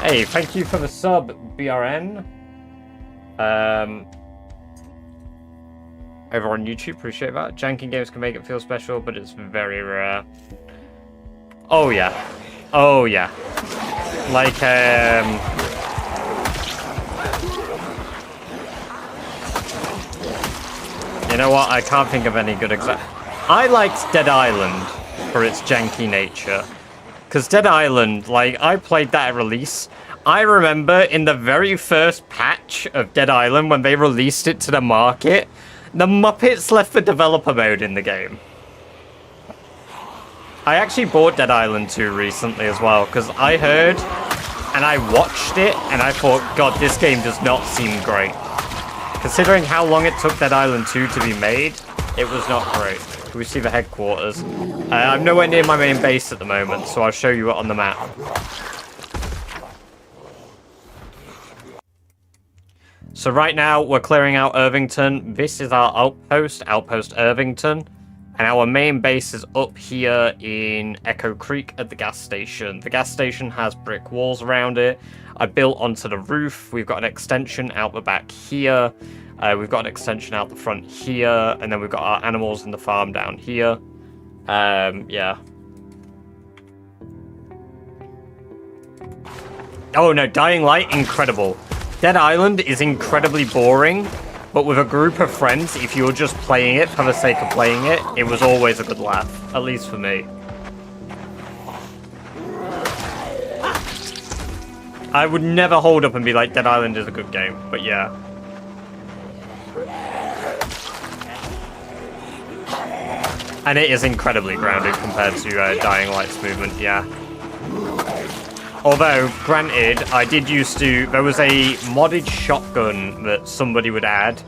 Hey, thank you for the sub, BRN. Over on YouTube, appreciate that. Janking games can make it feel special, but it's very rare. Oh yeah. Oh yeah. Like, you know what? I can't think of any good example. I liked Dead Island for its janky nature. Because Dead Island, like, I played that at release. I remember in the very first patch of Dead Island, when they released it to the market, the Muppets left the developer mode in the game. I actually bought Dead Island 2 recently as well, because I heard and I watched it, and I thought, God, this game does not seem great. Considering how long it took Dead Island 2 to be made, it was not great. Can we see the headquarters? I'm nowhere near my main base at the moment, so I'll show you it on the map. So right now, we're clearing out Irvington. This is our outpost, Outpost Irvington. And our main base is up here in Echo Creek at the gas station. The gas station has brick walls around it. I built onto the roof. We've got an extension out the back here. We've got an extension out the front here. And then we've got our animals in the farm down here. Yeah. Oh no, Dying Light, incredible. Dead Island is incredibly boring. But with a group of friends, if you're just playing it for the sake of playing it, it was always a good laugh. At least for me. I would never hold up and be like, Dead Island is a good game. But yeah. And it is incredibly grounded compared to Dying Light's movement, yeah. Although, granted, I did used to... There was a modded shotgun that somebody would add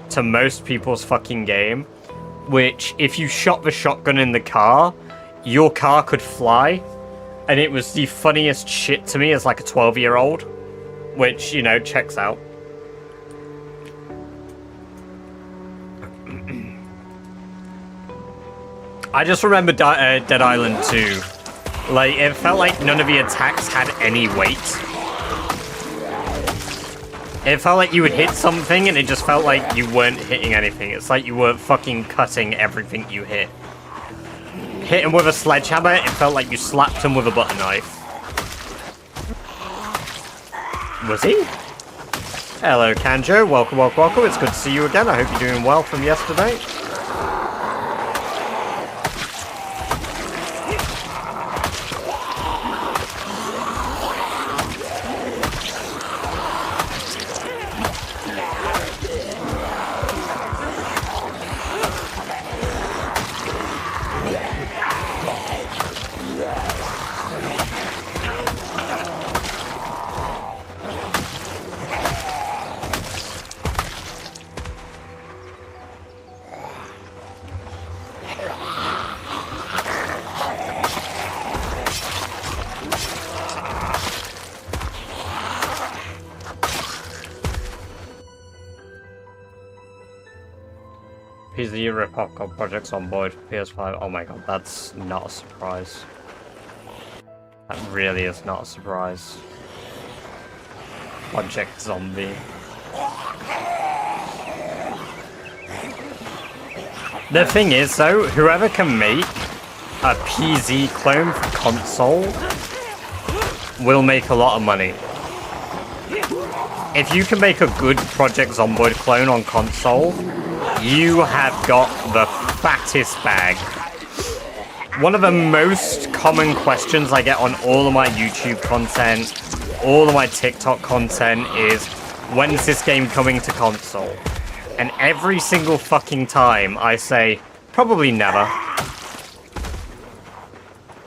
to most people's fucking game, which, if you shot the shotgun in the car, your car could fly, and it was the funniest shit to me as, like, a 12-year-old, which, you know, checks out. I just remember Dead Island 2. Like, it felt like none of the attacks had any weight. It felt like you would hit something and it just felt like you weren't hitting anything. It's like you were fucking cutting everything you hit. Hit him with a sledgehammer, it felt like you slapped him with a butter knife. Was he? Hello, Kanjo. Welcome, welcome, welcome. It's good to see you again. I hope you're doing well from yesterday. He's the Euro Popcorn projects on board for PS5. Oh my god, that's not a surprise. That really is not a surprise. Project Zombie. The thing is though, whoever can make a PZ clone for console will make a lot of money. If you can make a good Project Zomboid clone on console, you have got the fattest bag. One of the most common questions I get on all of my YouTube content, all of my TikTok content is, when's this game coming to console? And every single fucking time I say, probably never.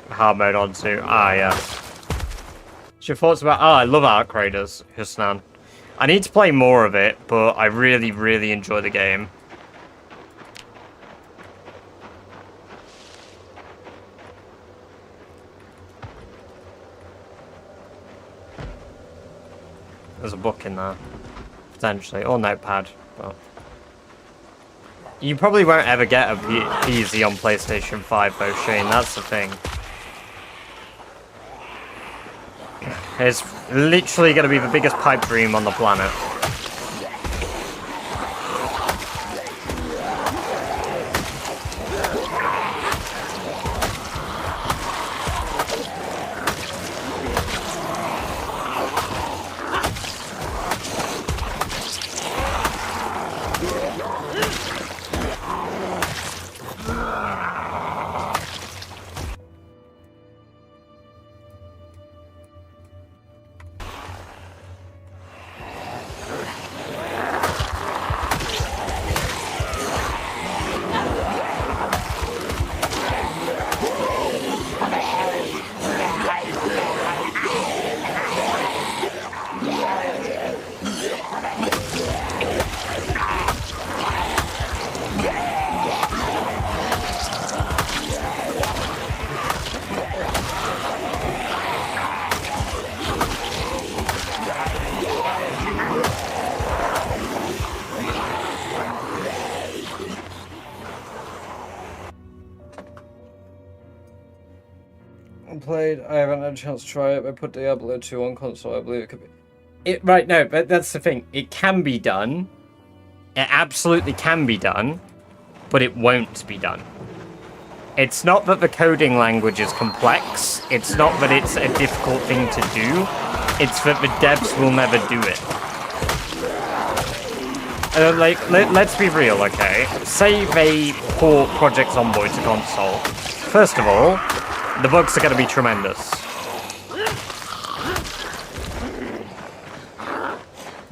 Hard mode on too. Ah, yeah. What's your thoughts about... I love Arc Raiders, Husnan. I need to play more of it, but I really, really enjoy the game. There's a book in there. Potentially. Or notepad. But you probably won't ever get a PZ on PlayStation 5 though, Shane. That's the thing. It's literally going to be the biggest pipe dream on the planet. I haven't had a chance to try it. I put Diablo 2 on console. I believe it could be. Right, no, but that's the thing. It can be done. It absolutely can be done, but it won't be done. It's not that the coding language is complex. It's not that it's a difficult thing to do. It's that the devs will never do it. Let's be real, okay? Say they port Project Zomboid to console. First of all, the bugs are going to be tremendous.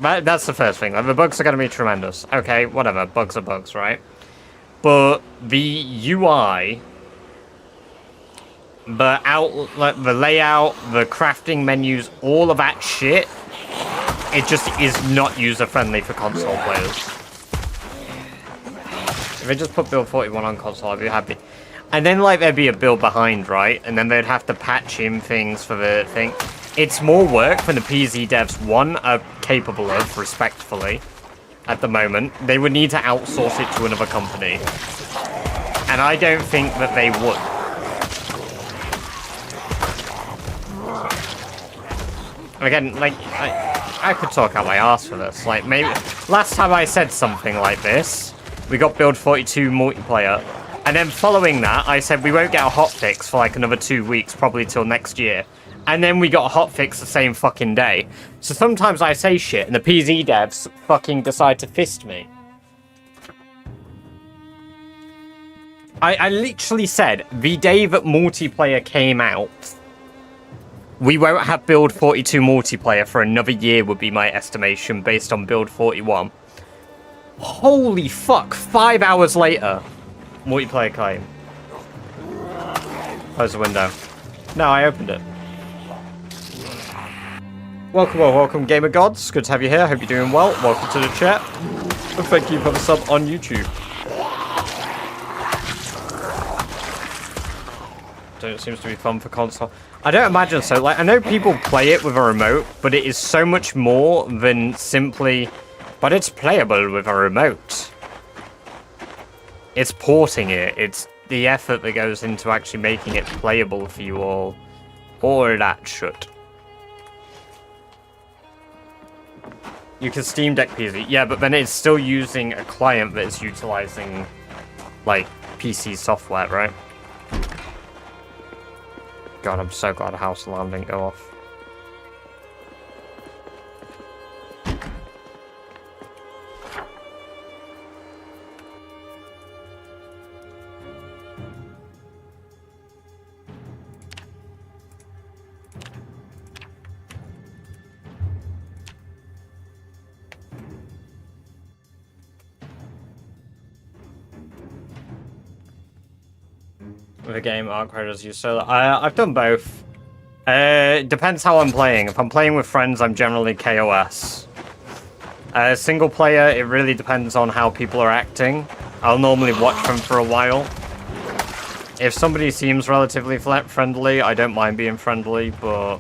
That's the first thing. Like, the bugs are going to be tremendous. Okay, whatever. Bugs are bugs, right? But the UI, the layout, the crafting menus, all of that shit, it just is not user-friendly for console players. If they just put build 41 on console, I'd be happy. And then, like, there'd be a build behind, right? And then they'd have to patch in things for the thing. It's more work than the PZ devs, one, are capable of, respectfully, at the moment. They would need to outsource it to another company. And I don't think that they would. Again, like, I could talk out my ass for this. Like, maybe... Last time I said something like this, we got build 42 multiplayer. And then following that, I said we won't get a hotfix for like another 2 weeks, probably till next year. And then we got a hotfix the same fucking day. So sometimes I say shit and the PZ devs fucking decide to fist me. I literally said the day that multiplayer came out, we won't have build 42 multiplayer for another year would be my estimation based on build 41. Holy fuck, 5 hours later. Multiplayer claim. Close the window. No, I opened it. Welcome, Gamer Gods. Good to have you here. Hope you're doing well. Welcome to the chat. And thank you for the sub on YouTube. So it seems to be fun for console. I don't imagine so. Like, I know people play it with a remote, but it is so much more than simply... But it's playable with a remote. It's porting it. It's the effort that goes into actually making it playable for you all. All that shit. You can Steam Deck PZ. Yeah, but then it's still using a client that is utilizing, like, PC software, right? God, I'm so glad House Alarm didn't go off. The game Arc Raiders use solo. I've done both. Depends how I'm playing. If I'm playing with friends, I'm generally KOS. Single player, it really depends on how people are acting. I'll normally watch them for a while. If somebody seems relatively friendly, I don't mind being friendly, but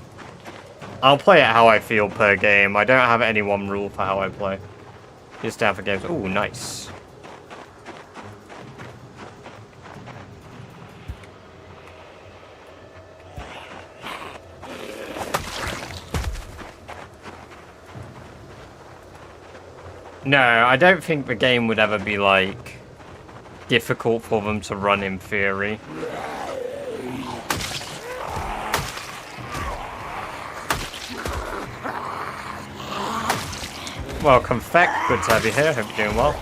I'll play it how I feel per game. I don't have any one rule for how I play. Just down for games. Ooh, nice. No, I don't think the game would ever be, like, difficult for them to run in theory. Welcome, Feck. Good to have you here. Hope you're doing well.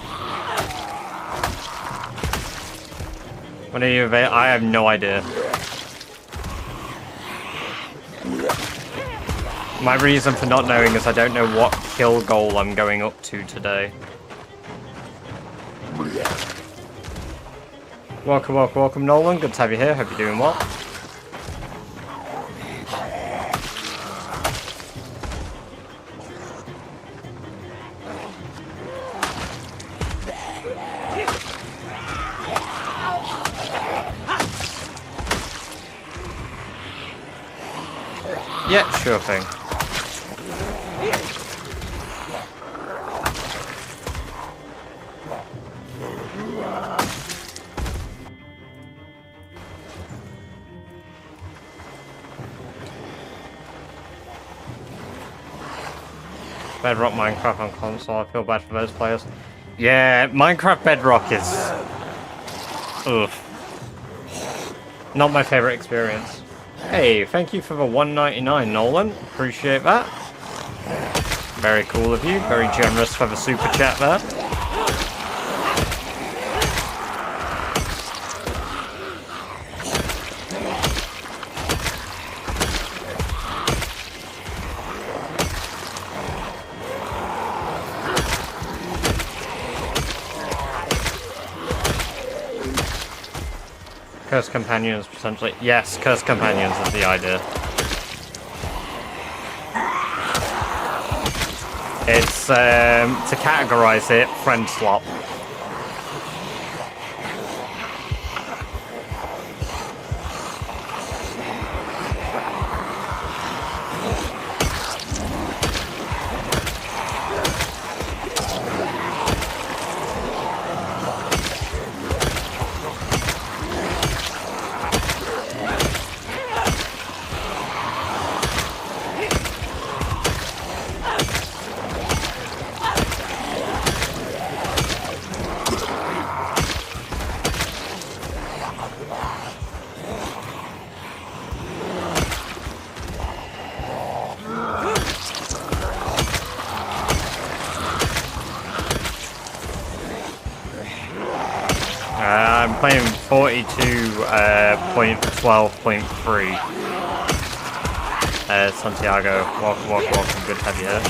When are you available? I have no idea. My reason for not knowing is I don't know what kill goal I'm going up to today. Welcome, welcome, welcome, Nolan. Good to have you here. Hope you're doing well. Yeah, sure thing. Bedrock Minecraft on console, I feel bad for those players. Yeah, Minecraft Bedrock is... ugh. Not my favorite experience. Hey, thank you for the $1.99, Nolan. Appreciate that. Very cool of you. Very generous for the super chat there. Cursed Companions, potentially. Yes, Cursed Companions is the idea. It's, to categorize it, friend swap. I'm playing 42.12.3. Santiago, welcome, welcome, welcome. Good to have you here.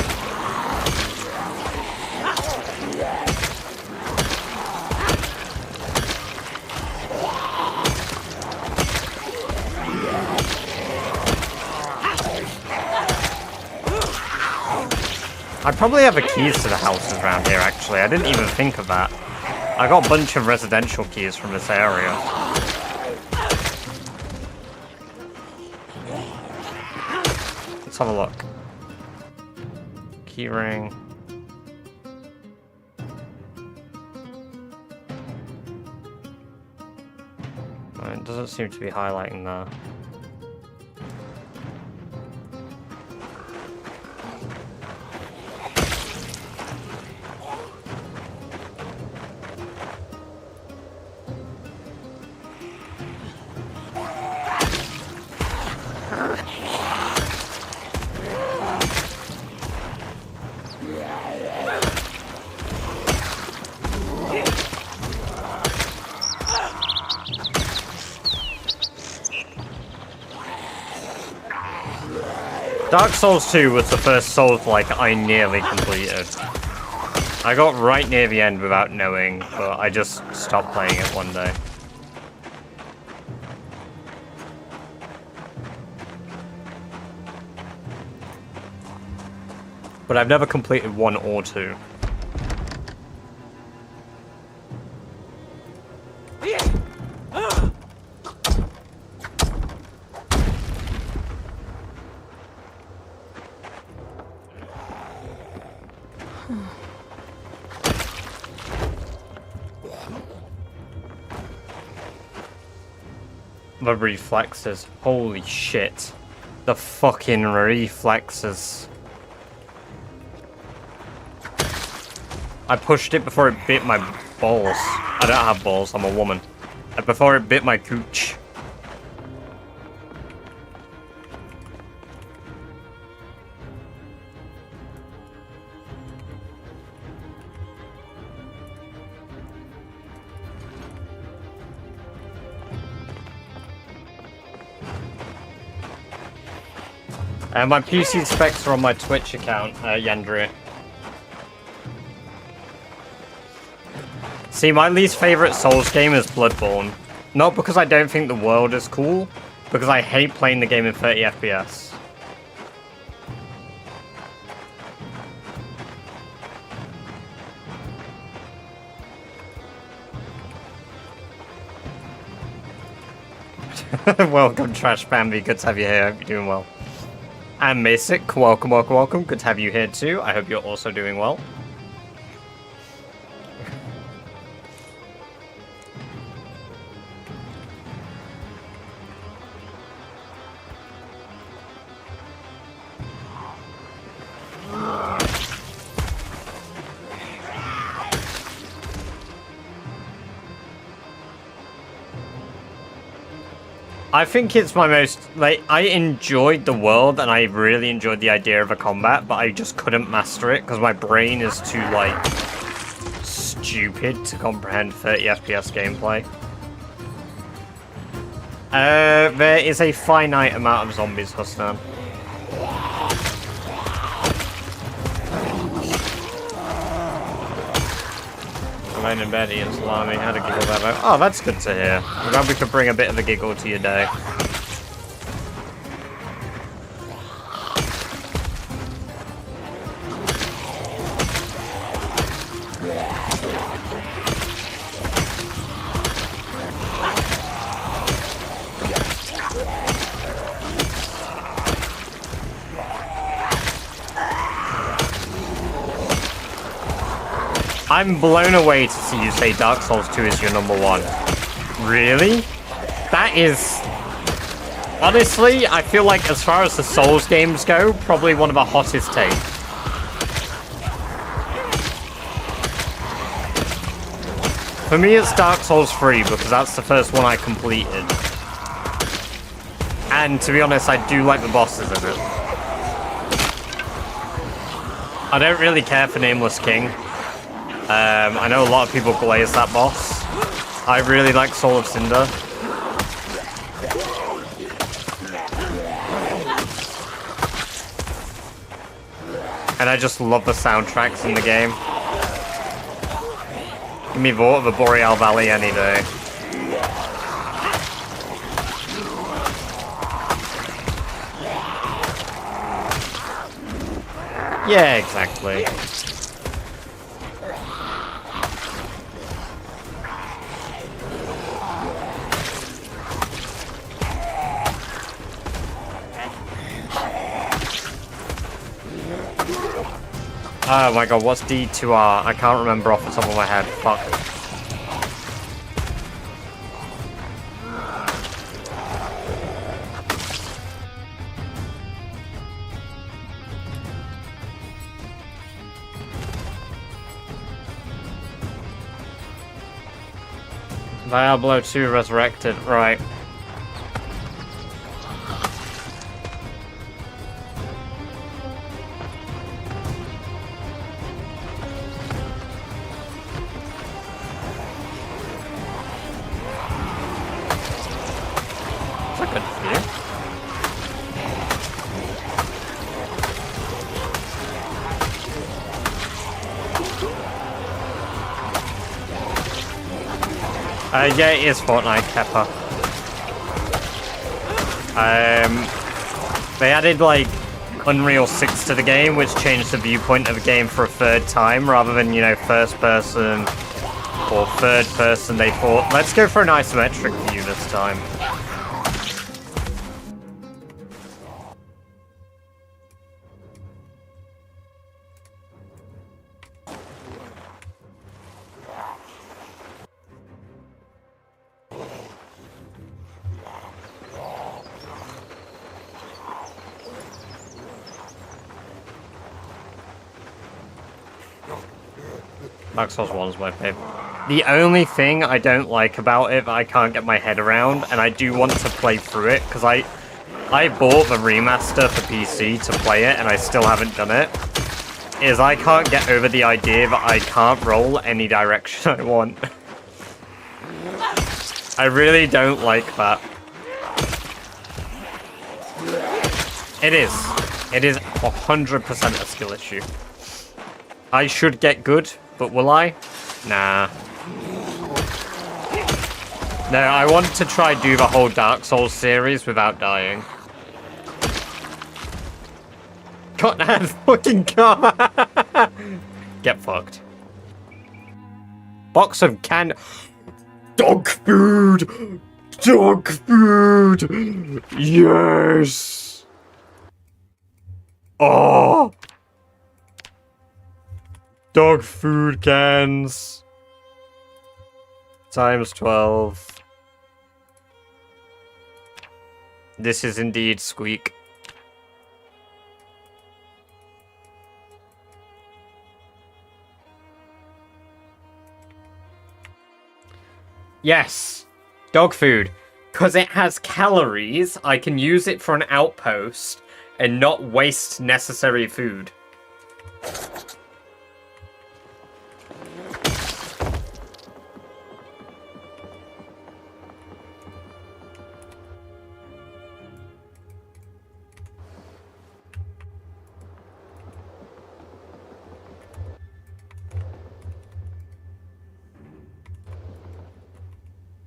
I probably have the keys to the houses around here, actually. I didn't even think of that. I got a bunch of residential keys from this area. Let's have a look. Keyring. It doesn't seem to be highlighting there. Dark Souls 2 was the first Souls-like I nearly completed. I got right near the end without knowing, but I just stopped playing it one day. But I've never completed 1 or 2. The reflexes. Holy shit. The fucking reflexes. I pushed it before it bit my balls. I don't have balls, I'm a woman. Before it bit my cooch. My PC specs are on my Twitch account, Yandri. See, my least favorite Souls game is Bloodborne. Not because I don't think the world is cool, because I hate playing the game in 30 FPS. Welcome, Trash Bambi. Good to have you here. Hope you're doing well. And Masic, welcome, welcome, welcome. Good to have you here too. I hope you're also doing well. I think it's my most, like, I enjoyed the world and I really enjoyed the idea of a combat, but I just couldn't master it because my brain is too, like, stupid to comprehend 30 FPS gameplay. There is a finite amount of zombies, Hustan. Alone in bed eating salami, had a giggle about. Oh, that's good to hear. I'm glad we could bring a bit of a giggle to your day. I'm blown away to see you say Dark Souls 2 is your #1. Really? That is... Honestly, I feel like as far as the Souls games go, probably one of the hottest takes. For me, it's Dark Souls 3 because that's the first one I completed. And to be honest, I do like the bosses in it. I don't really care for Nameless King. I know a lot of people glaze that boss. I really like Soul of Cinder. And I just love the soundtracks in the game. Give me Vault of the Boreal Valley any day. Yeah, exactly. Oh my god, what's D2R? I can't remember off the top of my head. Fuck. Diablo 2 Resurrected, right. Yeah, it is Fortnite, Kepper. They added, like, Unreal 6 to the game, which changed the viewpoint of the game for a third time, rather than, you know, first person or third person. They thought, let's go for an isometric view this time. Dark Souls 1 is my favorite. The only thing I don't like about it that I can't get my head around, and I do want to play through it, because I bought the remaster for PC to play it, and I still haven't done it, is I can't get over the idea that I can't roll any direction I want. I really don't like that. It is. It is 100% a skill issue. I should get good, but will I? Nah. No, I want to try do the whole Dark Souls series without dying. God, that fucking car! Get fucked. Box of canned... Dog food! Dog food! Yes! Oh! Dog food cans. Times 12. This is indeed Squeak. Yes! Dog food. Because it has calories, I can use it for an outpost and not waste necessary food.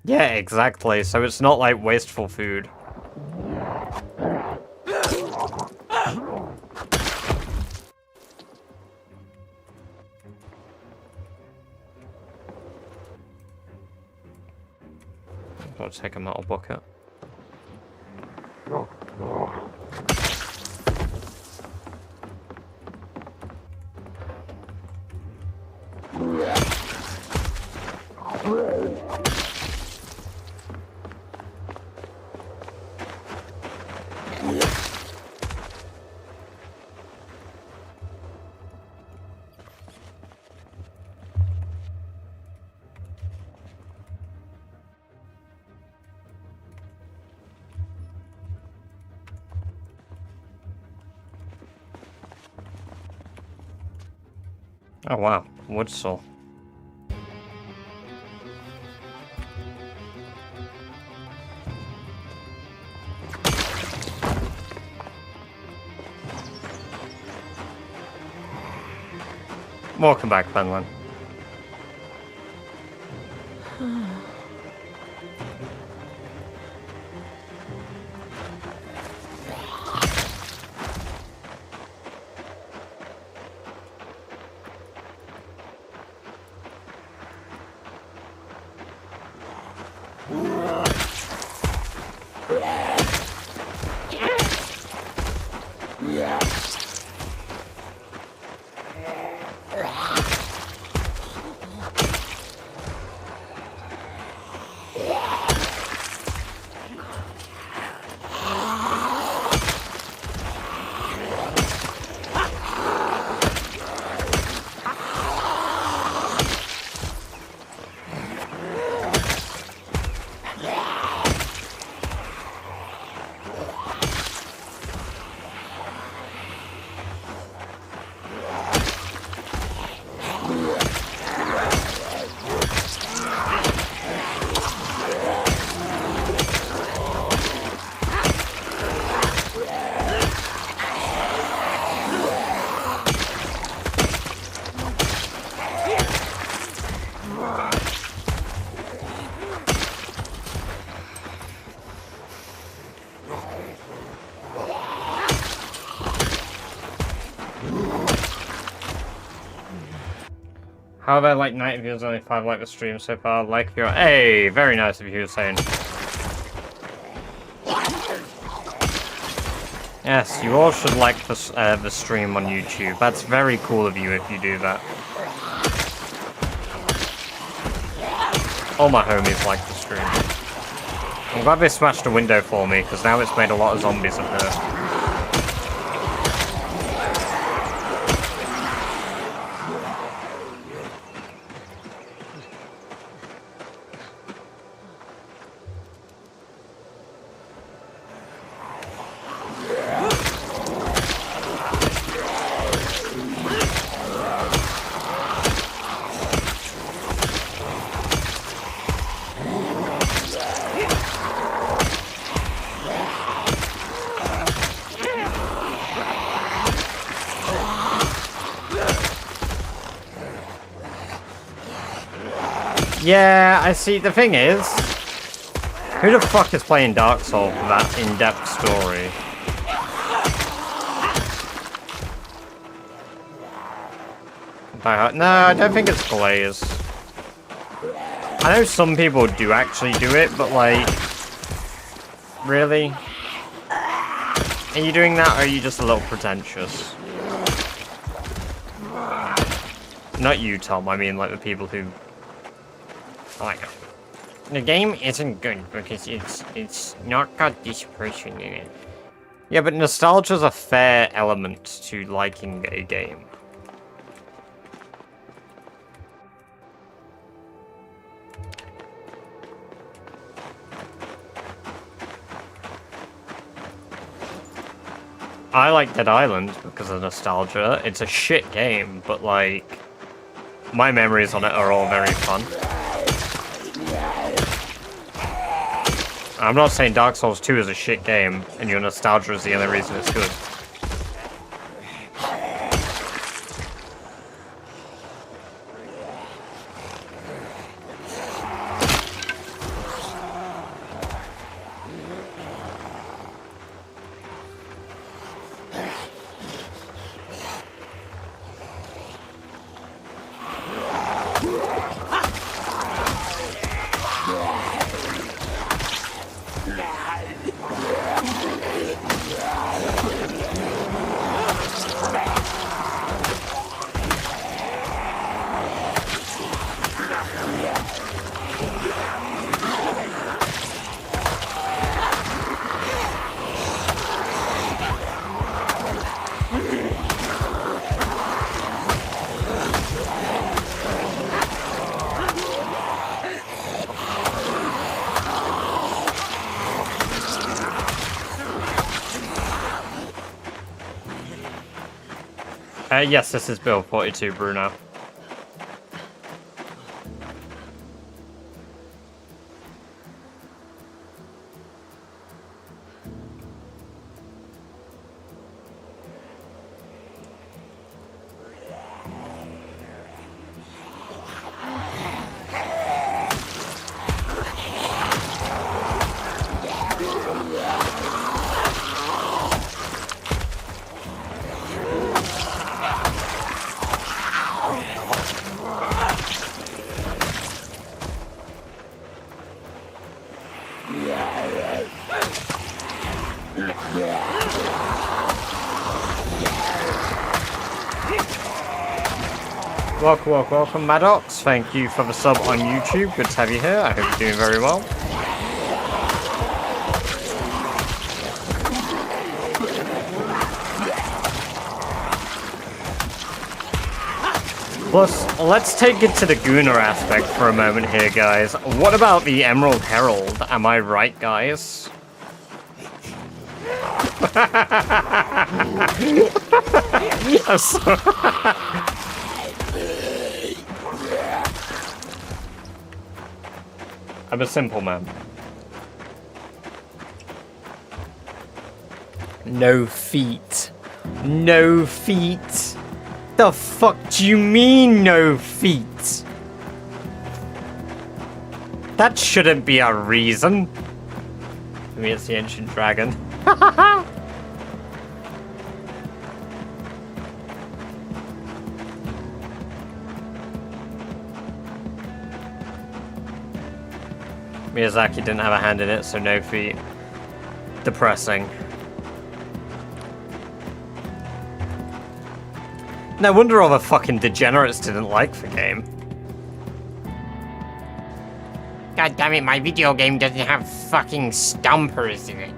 Yeah, exactly. So it's not like wasteful food. I'll take a metal bucket. Oh wow, wood saw. Welcome back, Penland. How about like 90 views, only 5 like the stream so far? Like your... Hey, very nice of you, Hussein. Yes, you all should like the stream on YouTube. That's very cool of you if you do that. All my homies like the stream. I'm glad they smashed a window for me, because now it's made a lot of zombies appear. Yeah, I see. The thing is, who the fuck is playing Dark Souls with that in-depth story? No, I don't think it's Glaze. I know some people do actually do it, but like, really? Are you doing that, or are you just a little pretentious? Not you, Tom. I mean, like the people who. Like, the game isn't good because it's not got this person in it. Yeah, but nostalgia's a fair element to liking a game. I like Dead Island because of nostalgia. It's a shit game, but like, my memories on it are all very fun. I'm not saying Dark Souls 2 is a shit game, and your nostalgia is the only reason it's good. Yes, this is Bill 42, Bruno. Welcome, Maddox. Thank you for the sub on YouTube. Good to have you here. I hope you're doing very well. Plus, let's take it to the Gooner aspect for a moment here, guys. What about the Emerald Herald? Am I right, guys? I'm sorry. I'm a simple man. No feet. No feet. The fuck do you mean, no feet? That shouldn't be a reason. Maybe it's the ancient dragon. Miyazaki didn't have a hand in it, so no feet. Depressing. No wonder all the fucking degenerates didn't like the game. God damn it, my video game doesn't have fucking stompers in it.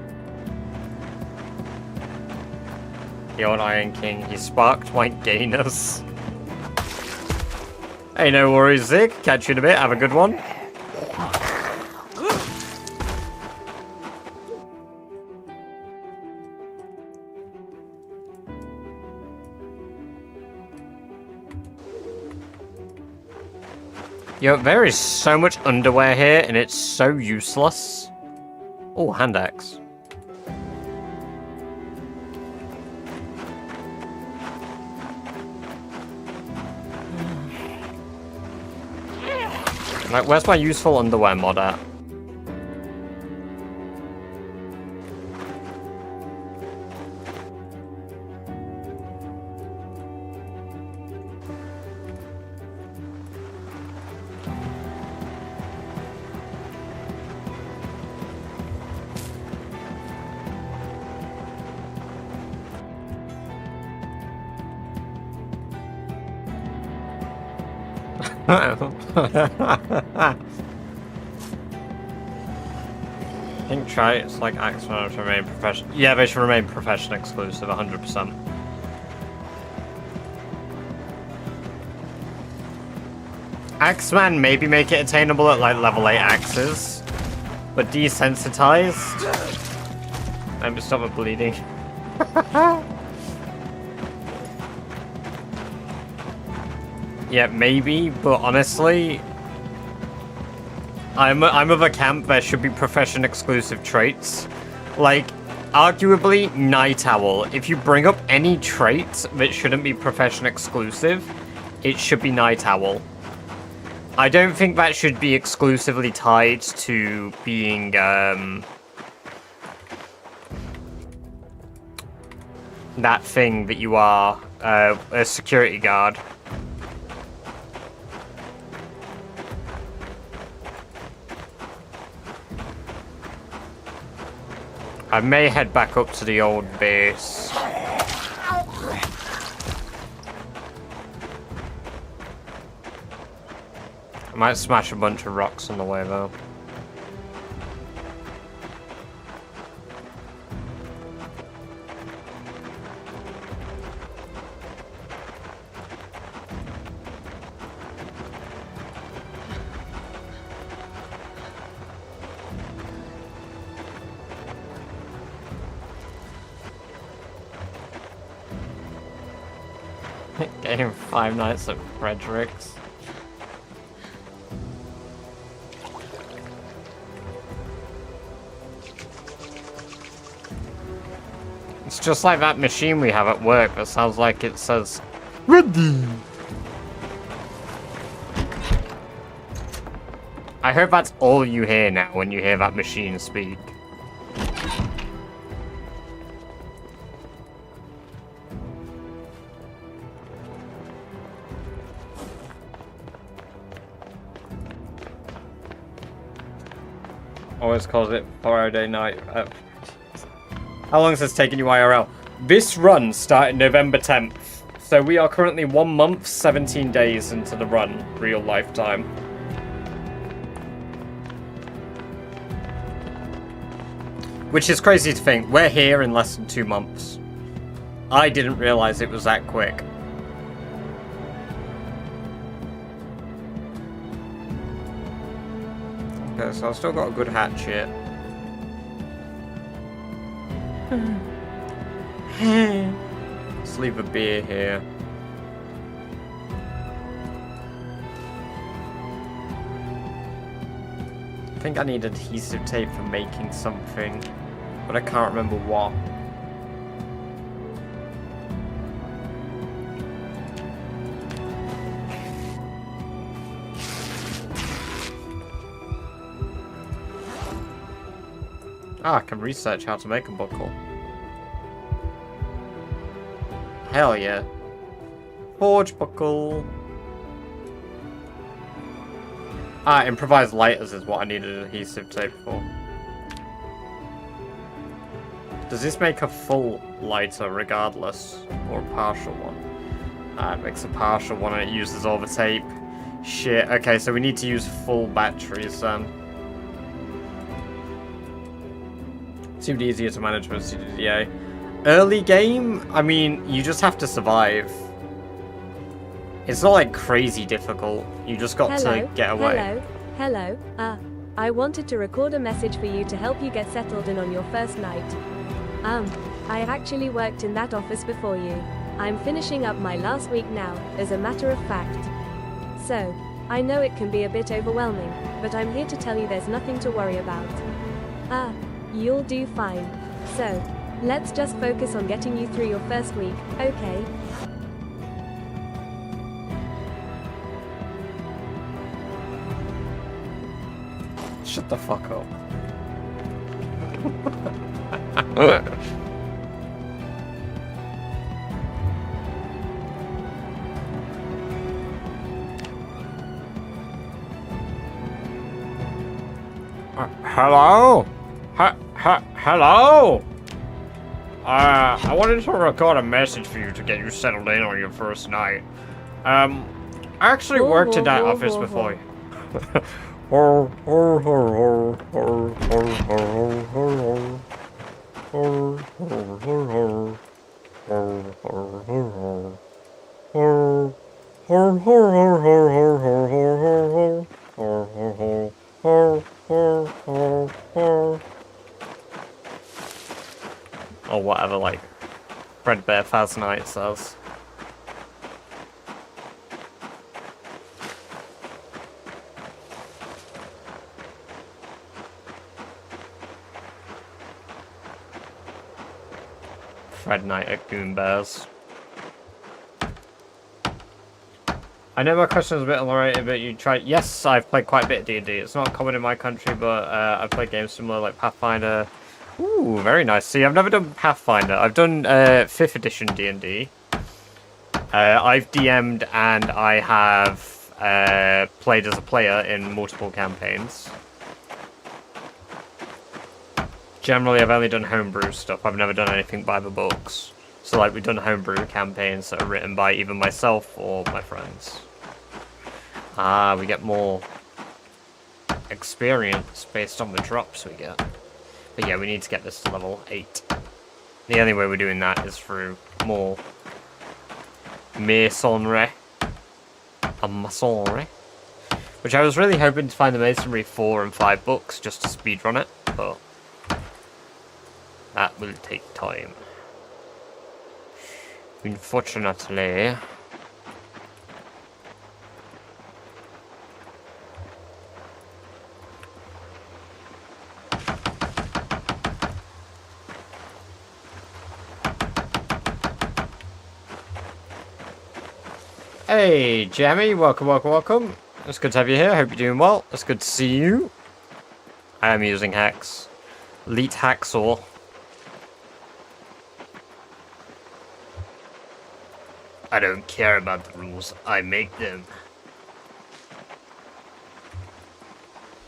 The old Iron King, he sparked my gayness. Hey, no worries, Zig. Catch you in a bit. Have a good one. Yo, there is so much underwear here, and it's so useless. Oh, hand axe. Like, where's my useful underwear mod at? I think traits like Axeman should remain professional. Yeah, they should remain profession exclusive, 100%. Axeman maybe make it attainable at like level 8 axes, but desensitized. Maybe stop it bleeding. Yeah, maybe, but honestly, I'm of a camp there should be profession exclusive traits. Like, arguably, Night Owl. If you bring up any traits that shouldn't be profession exclusive, it should be Night Owl. I don't think that should be exclusively tied to being, that thing that you are, a security guard. I may head back up to the old base. I might smash a bunch of rocks on the way though. Getting 5 nights at Frederick's. It's just like that machine we have at work that sounds like it says ready. I hope that's all you hear now when you hear that machine speak. Always calls it Friday night. How long has this taken you IRL? This run started November 10th. So we are currently 1 month, 17 days into the run, real lifetime. Which is crazy to think. We're here in less than 2 months. I didn't realize it was that quick. Okay, so I've still got a good hatchet. Let's leave a beer here. I think I need adhesive tape for making something, but I can't remember what. Ah, I can research how to make a buckle. Hell yeah. Forge buckle. Ah, improvised lighters is what I needed adhesive tape for. Does this make a full lighter regardless? Or a partial one? Ah, it makes a partial one and it uses all the tape. Shit, okay, so we need to use full batteries then. Seemed easier to manage with CDDA. Early game, I mean, you just have to survive. It's not like crazy difficult. You just got to get away. Hello. I wanted to record a message for you to help you get settled in on your first night. I actually worked in that office before you. I'm finishing up my last week now, as a matter of fact. So, I know it can be a bit overwhelming, but I'm here to tell you there's nothing to worry about. You'll do fine. So, let's just focus on getting you through your first week, okay? Shut the fuck up. Hello? Hello? I wanted to record a message for you to get you settled in on your first night. I actually worked in that office before. Or whatever, like, Fredbear Phasnite says. Fred Knight at Goonbears. I know my question is a bit unrelated, but you tried. Yes, I've played quite a bit of D&D. It's not common in my country, but I've played games similar like Pathfinder. Ooh, very nice. See, I've never done Pathfinder. I've done 5th edition D&D. I've DM'd and I have played as a player in multiple campaigns. Generally, I've only done homebrew stuff. I've never done anything by the books. So, like, we've done homebrew campaigns that are written by either myself or my friends. Ah, we get more experience based on the drops we get. But yeah, we need to get this to level 8. The only way we're doing that is through more masonry. A masonry. Which I was really hoping to find the Masonry 4 and 5 books just to speedrun it, but that will take time. Unfortunately. Hey, Jammy, welcome. It's good to have you here. Hope you're doing well. It's good to see you. I am using Hex. Elite Hacksaw. I don't care about the rules. I make them.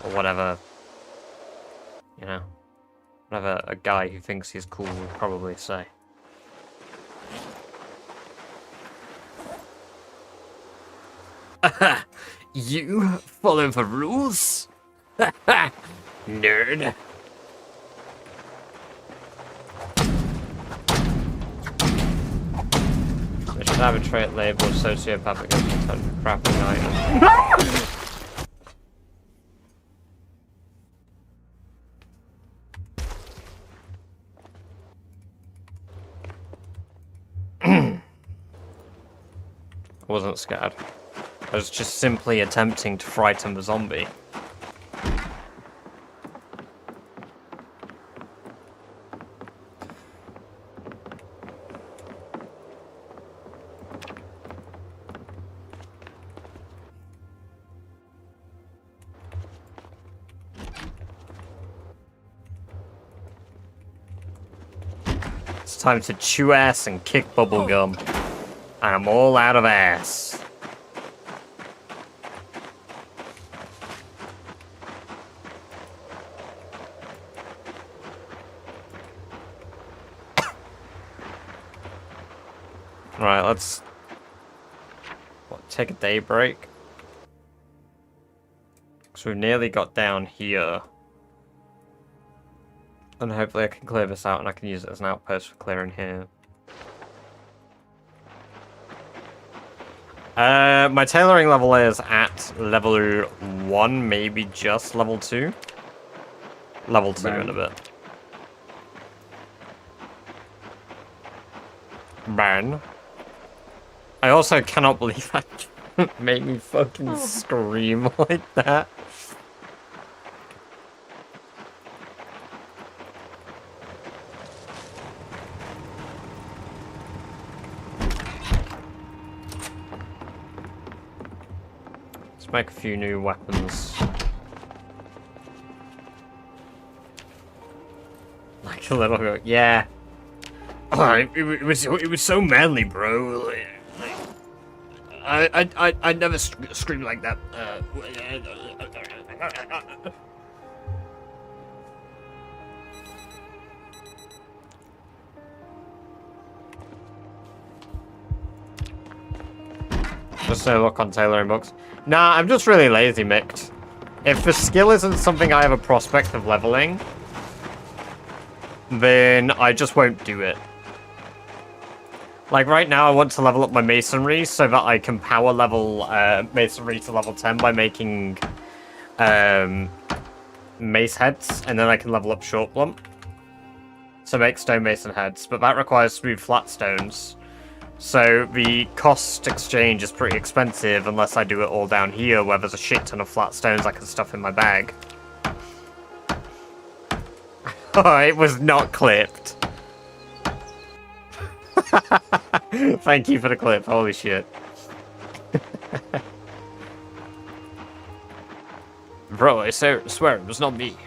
Or whatever. You know. Whatever a guy who thinks he's cool would probably say. You follow the rules? Nerd. I should have a trait labeled sociopath against a crappy item. I wasn't scared. I was just simply attempting to frighten the zombie. It's time to chew ass and kick bubblegum. And I'm all out of ass. Right, let's take a day break. So we've nearly got down here. And hopefully I can clear this out and I can use it as an outpost for clearing here. My tailoring level is at level 1, maybe just level 2. Level 2 in a bit. Burn. I also cannot believe that made me fucking scream like that. Let's make a few new weapons. a little bit. Yeah. It was so manly, bro. I never screamed like that. Just no look on tailoring books. Nah, I'm just really lazy, Mick. If the skill isn't something I have a prospect of leveling, then I just won't do it. Like right now, I want to level up my masonry so that I can power level masonry to level 10 by making mace heads, and then I can level up short blunt to make stonemason heads, but that requires smooth flat stones. So the cost exchange is pretty expensive unless I do it all down here where there's a shit ton of flat stones I can stuff in my bag. Oh, it was not clipped. Thank you for the clip, holy shit. Bro, I swear it was not me.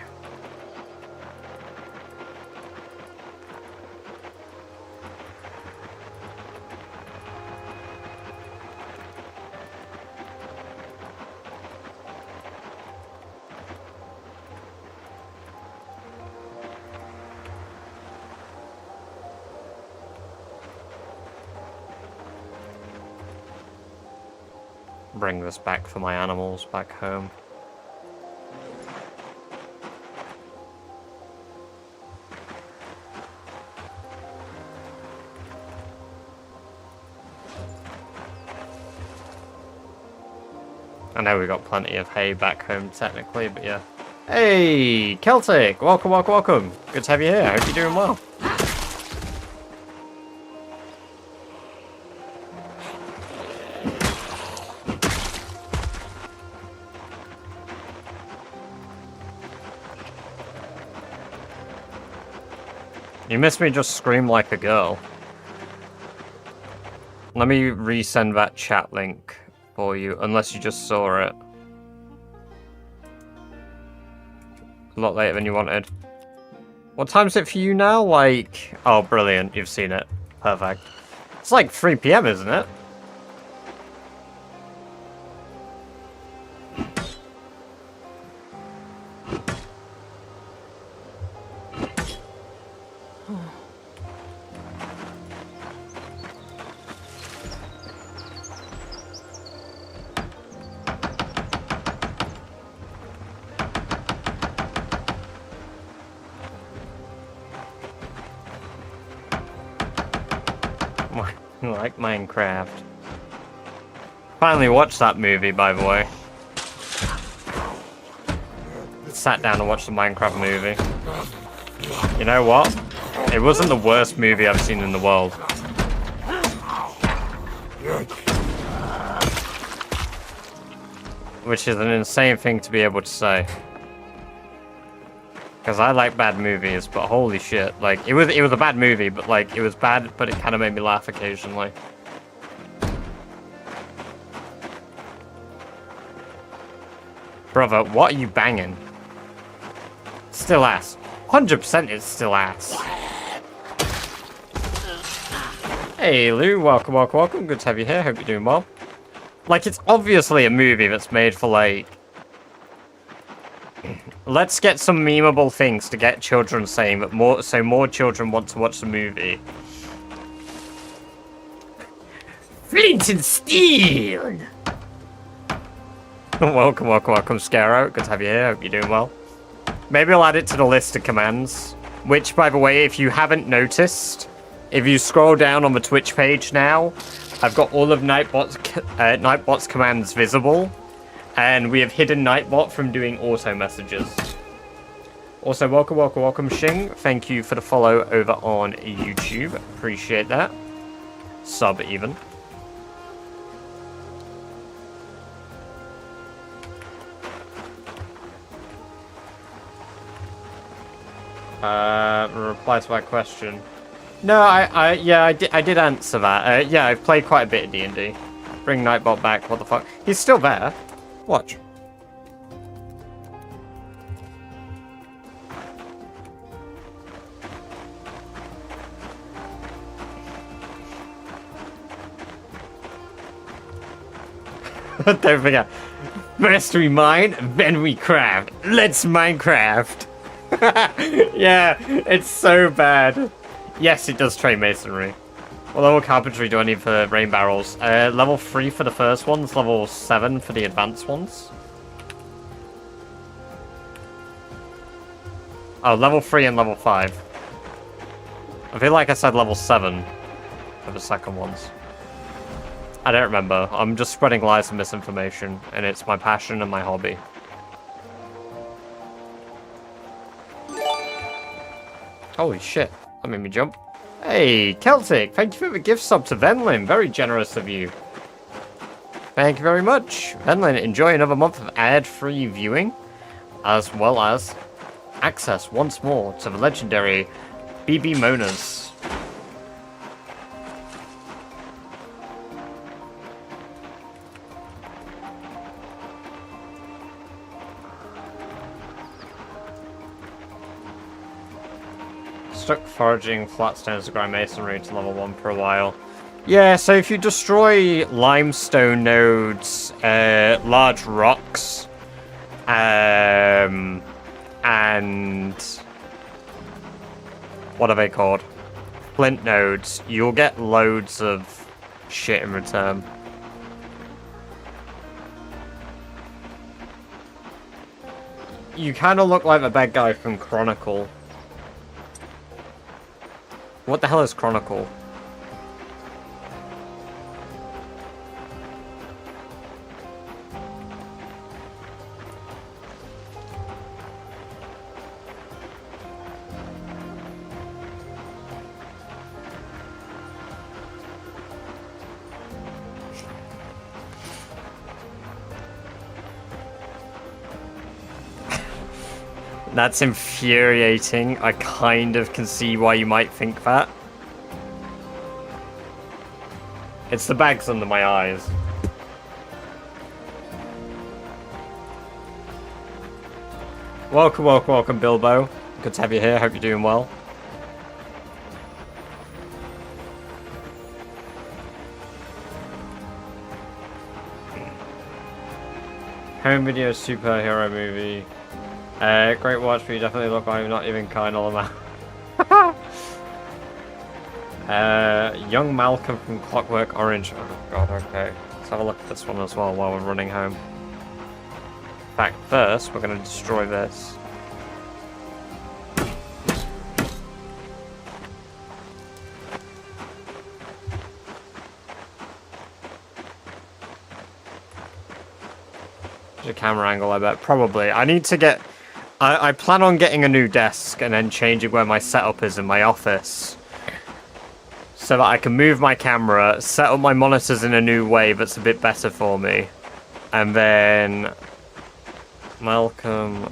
Bring this back for my animals back home. I know we got plenty of hay back home technically, but yeah. Hey, Celtic! Welcome, welcome, welcome. Good to have you here. Hope you're doing well. You missed me just scream like a girl. Let me resend that chat link for you, unless you just saw it. A lot later than you wanted. What time's it for you now? Like... Oh, brilliant. You've seen it. Perfect. It's like 3 PM, isn't it? Like Minecraft. Finally watched that movie, by the way. Sat down and watched the Minecraft movie. You know what? It wasn't the worst movie I've seen in the world. Which is an insane thing to be able to say. Because I like bad movies, but holy shit, like, it was a bad movie, but like, it was bad, but it kind of made me laugh occasionally. Brother, what are you banging? Still ass. 100% it's still ass. Hey Lou, welcome, welcome, welcome. Good to have you here, hope you're doing well. Like, it's obviously a movie that's made for, like... Let's get some memeable things to get children saying that more children want to watch the movie. Flint and Steel! Welcome, welcome, welcome, Scarrow. Good to have you here. Hope you're doing well. Maybe I'll add it to the list of commands. Which, by the way, if you haven't noticed, if you scroll down on the Twitch page now, I've got all of Nightbot's commands visible. And we have hidden Nightbot from doing auto messages. Also, welcome, welcome, welcome, Shing. Thank you for the follow over on YouTube. Appreciate that. Sub, even. Reply to my question. No, I did answer that. Yeah, I've played quite a bit of D&D. Bring Nightbot back, what the fuck? He's still there. Watch. Don't forget. First we mine, then we craft. Let's Minecraft. Yeah, it's so bad. Yes, it does trade masonry. What level carpentry do I need for rain barrels? Level 3 for the first ones, level 7 for the advanced ones. Oh, level 3 and level 5. I feel like I said level 7 for the second ones. I don't remember. I'm just spreading lies and misinformation, and it's my passion and my hobby. Holy shit, that made me jump. Hey, Celtic, thank you for the gift sub to Venlin. Very generous of you. Thank you very much. Venlin, enjoy another month of ad-free viewing, as well as access once more to the legendary BB Monas. Stuck foraging flat stones to grind masonry to level 1 for a while. Yeah, so if you destroy limestone nodes, large rocks, and what are they called? Flint nodes, you'll get loads of shit in return. You kind of look like the bad guy from Chronicle. What the hell is Chronicle? That's infuriating. I kind of can see why you might think that. It's the bags under my eyes. Welcome, welcome, welcome, Bilbo. Good to have you here. Hope you're doing well. Home video superhero movie. Great watch, but you definitely look like you're not even kind of amount. Young Malcolm from Clockwork Orange. Oh god, okay. Let's have a look at this one as well while we're running home. In fact, first, we're going to destroy this. There's a camera angle, I bet. Probably. I need to get... I plan on getting a new desk and then changing where my setup is in my office. So that I can move my camera, set up my monitors in a new way that's a bit better for me. And then... Malcolm...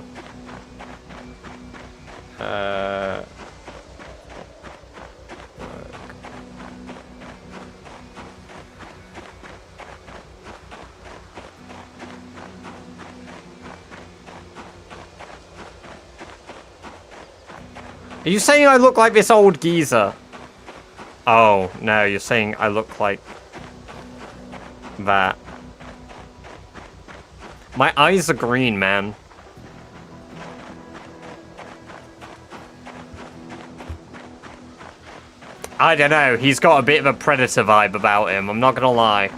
Are you saying I look like this old geezer? Oh, no, you're saying I look like that. My eyes are green, man. I don't know, he's got a bit of a Predator vibe about him, I'm not gonna lie.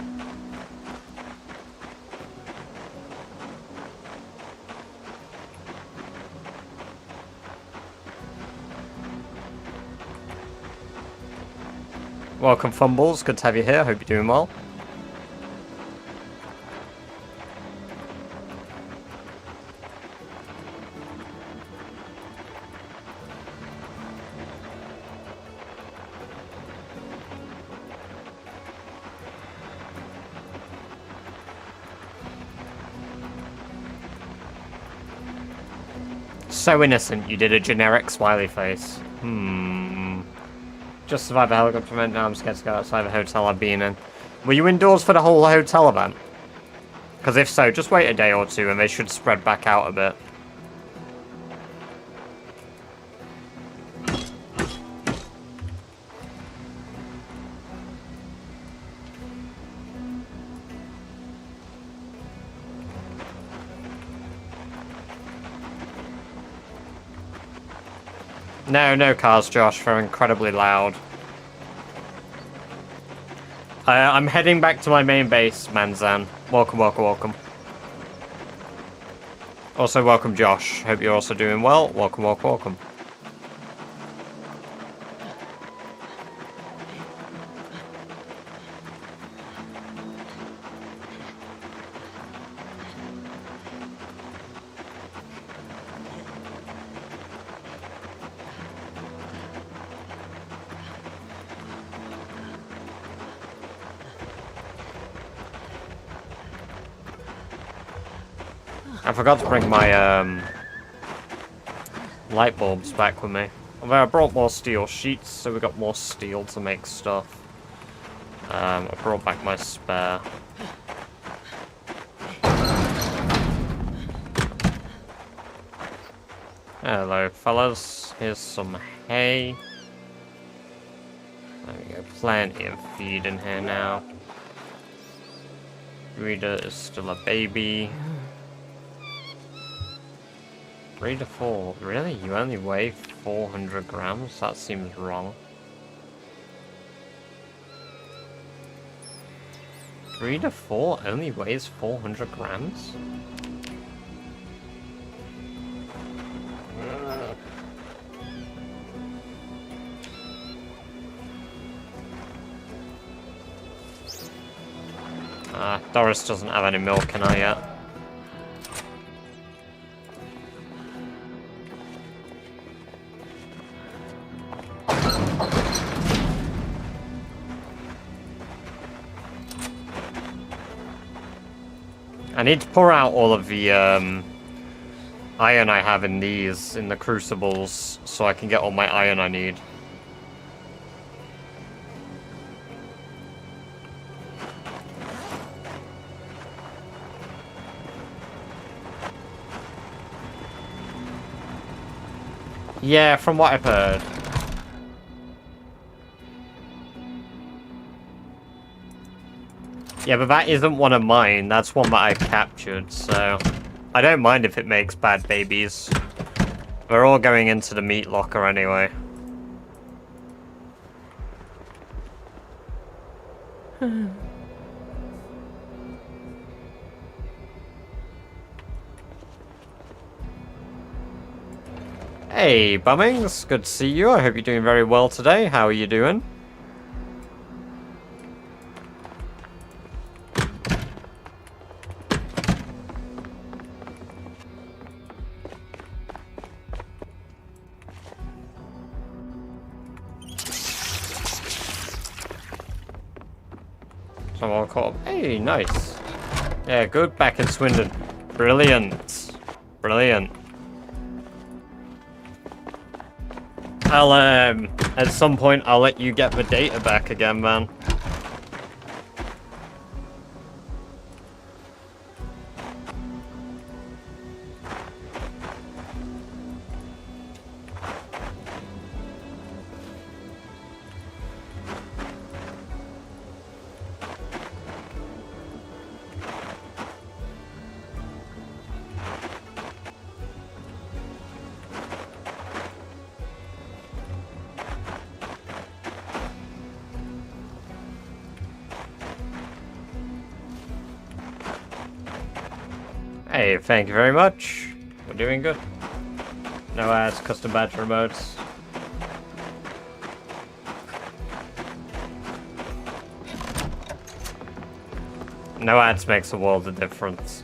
Welcome, Fumbles. Good to have you here. Hope you're doing well. So innocent, you did a generic smiley face. Just survived a helicopter event, now I'm scared to go outside the hotel I've been in. Were you indoors for the whole hotel event? Because if so, just wait a day or two and they should spread back out a bit. No cars, Josh. They're incredibly loud. I'm heading back to my main base, Manzan. Welcome. Also, welcome, Josh. Hope you're also doing well. Welcome. I forgot to bring my light bulbs back with me. Although I brought more steel sheets, so we got more steel to make stuff. I brought back my spare. Hello, fellas. Here's some hay. There we go. Plenty of feed in here now. Rita is still a baby. 3 to 4. Really? You only weigh 400 grams? That seems wrong. 3 to 4 only weighs 400 grams? Doris doesn't have any milk in her yet. I need to pour out all of the iron I have in the crucibles, so I can get all my iron I need. Yeah, from what I've heard. Yeah, but that isn't one of mine. That's one that I captured, so I don't mind if it makes bad babies. We're all going into the meat locker anyway. Hey, Bummings. Good to see you. I hope you're doing very well today. How are you doing? Someone called. Hey, nice. Yeah, good. Back in Swindon. Brilliant. Brilliant. I'll, at some point, I'll let you get the data back again, man. Hey, thank you very much. We're doing good. No ads, custom badge remotes. No ads makes a world of difference.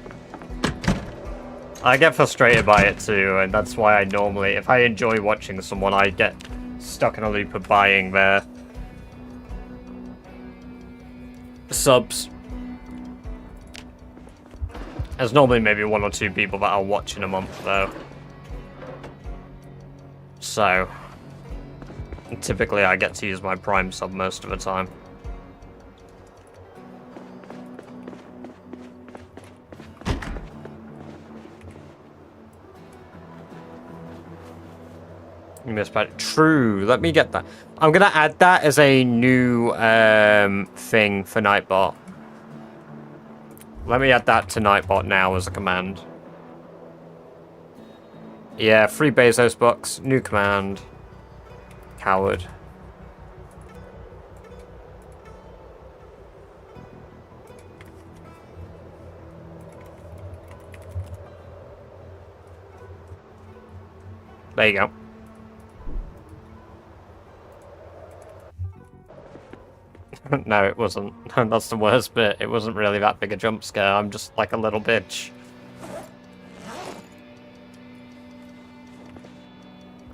I get frustrated by it too, and that's why I normally, if I enjoy watching someone, I get stuck in a loop of buying their subs. There's normally maybe 1 or 2 people that I'll watch in a month, though. So, typically I get to use my Prime sub most of the time. You missed by true. Let me get that. I'm gonna add that as a new thing for Nightbot. Let me add that to Nightbot now as a command. Yeah, free Bezos bucks, new command. coward. There you go. No, it wasn't. That's the worst bit. It wasn't really that big a jump scare. I'm just like a little bitch.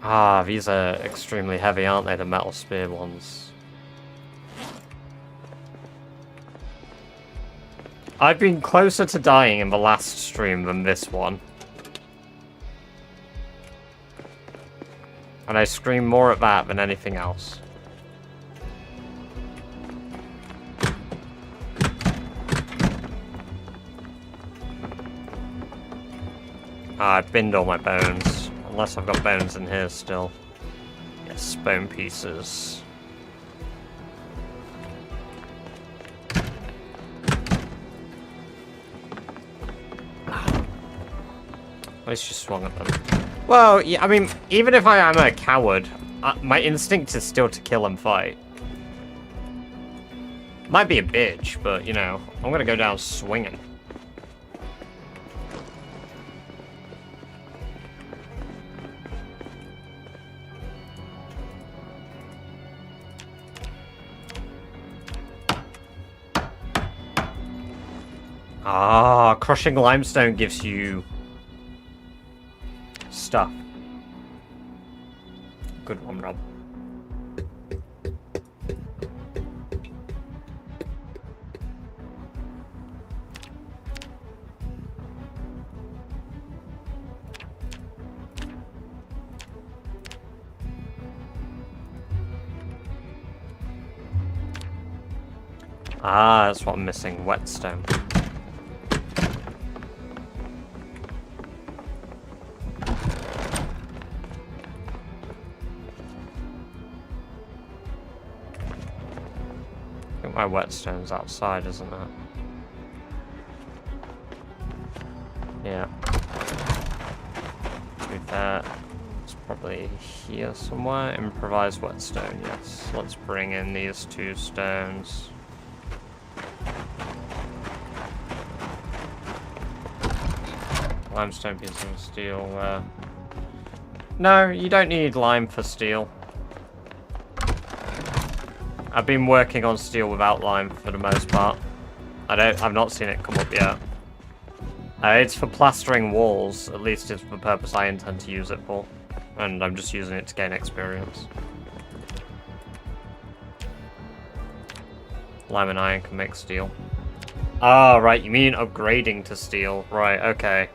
Ah, these are extremely heavy, aren't they? The metal spear ones. I've been closer to dying in the last stream than this one. And I scream more at that than anything else. Ah, I've binned all my bones. Unless I've got bones in here still. Yes, bone pieces. At least you swung at them. Well, yeah, I mean, even if I am a coward, my instinct is still to kill and fight. Might be a bitch, but, you know, I'm gonna go down swinging. Ah, crushing limestone gives you stuff. Good one, Rob. Ah, that's what I'm missing. Whetstone. I think my whetstone's outside, isn't it? Yeah. Do that. It's probably here somewhere. Improvised whetstone, yes. Let's bring in these 2 stones. Limestone piece of steel. No, you don't need lime for steel. I've been working on steel without lime for the most part. I've not seen it come up yet. It's for plastering walls, at least it's the purpose I intend to use it for. And I'm just using it to gain experience. Lime and iron can make steel. Ah, right, you mean upgrading to steel. Right, okay.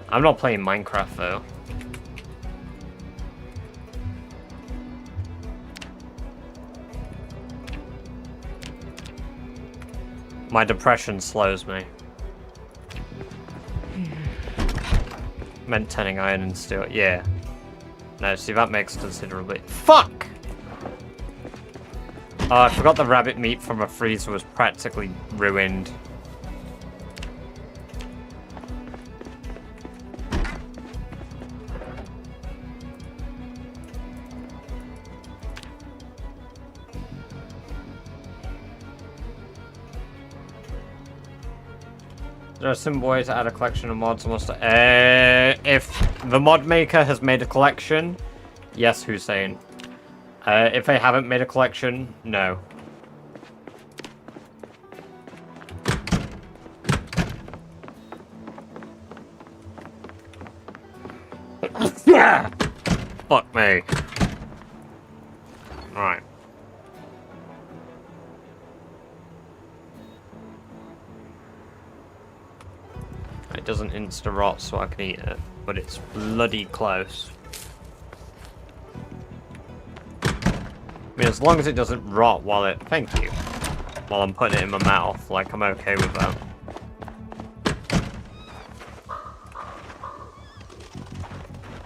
I'm not playing Minecraft though. My depression slows me. Meant turning iron and steel. Yeah. No, see, that makes considerably. Fuck! Oh, I forgot the rabbit meat from a freezer was practically ruined. Is there a simple way to add a collection of mods? If the mod maker has made a collection, yes, Hussein. If they haven't made a collection, no. Fuck me. Alright. It doesn't insta-rot so I can eat it, but it's bloody close. I mean, as long as it doesn't rot while it... Thank you. While I'm putting it in my mouth, like, I'm okay with that.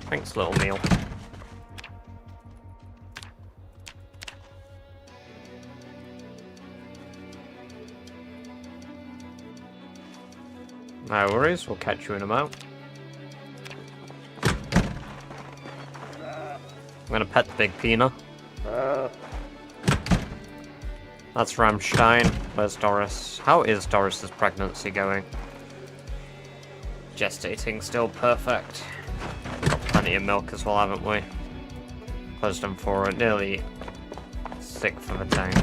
Thanks, little meal. No worries, we'll catch you in a moment. gonna pet the big Pina. That's Rammstein. Where's Doris? How is Doris's pregnancy going? Gestating still perfect. Got plenty of milk as well, haven't we? Closed them for nearly 6th of a tank.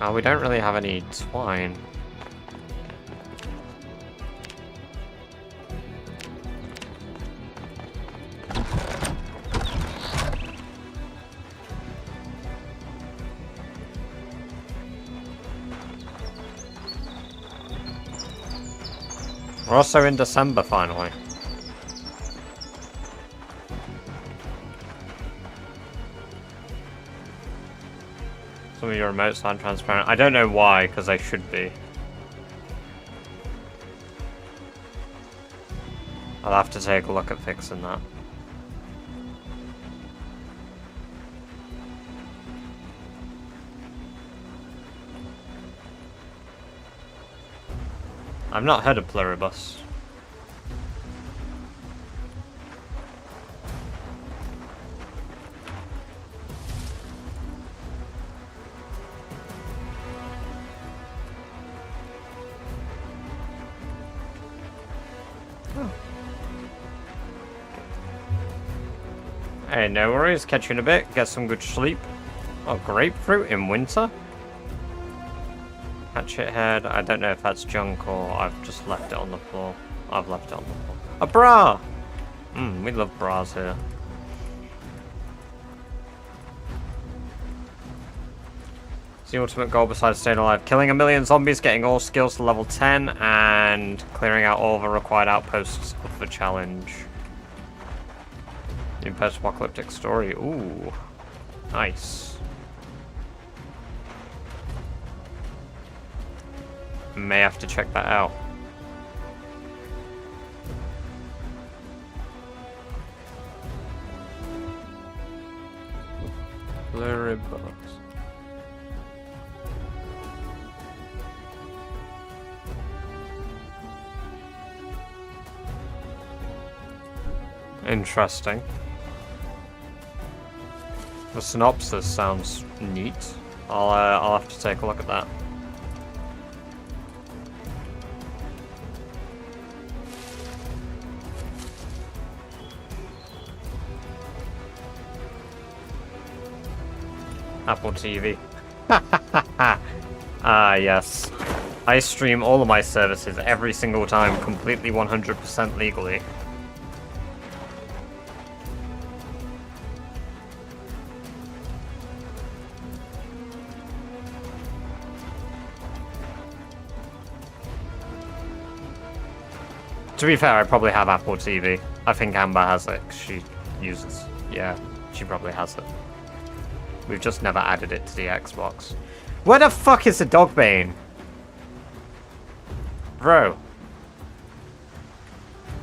Oh, we don't really have any swine. We're also in December, finally. Some of your remotes aren't transparent. I don't know why, because they should be. I'll have to take a look at fixing that. I've not heard of Pluribus. Oh. Hey, no worries. Catch you in a bit. Get some good sleep. Oh, grapefruit in winter? Hatchet head. I don't know if that's junk or I've just left it on the floor. I've left it on the floor. A bra! We love bras here. It's the ultimate goal besides staying alive. Killing 1,000,000 zombies, getting all skills to level 10, and clearing out all the required outposts of the challenge. New post-apocalyptic story. Ooh. Nice. May have to check that out. Blurry box. Interesting. The synopsis sounds neat. I'll have to take a look at that. Apple TV. Ah, yes. I stream all of my services every single time, completely 100% legally. To be fair, I probably have Apple TV. I think Amber has it, 'cause she uses... Yeah, she probably has it. We've just never added it to the Xbox. Where the fuck is the dog bane? Bro.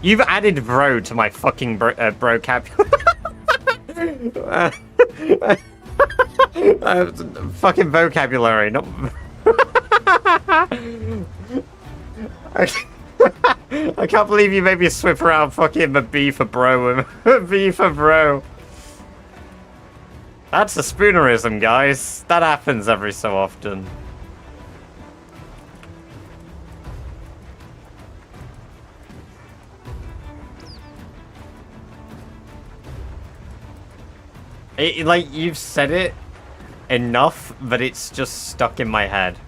You've added bro to my fucking bro cap. Fucking vocabulary, not... I can't believe you made me swip around fucking the B for bro and B for bro. That's a spoonerism, guys. That happens every so often. Like, you've said it enough that it's just stuck in my head.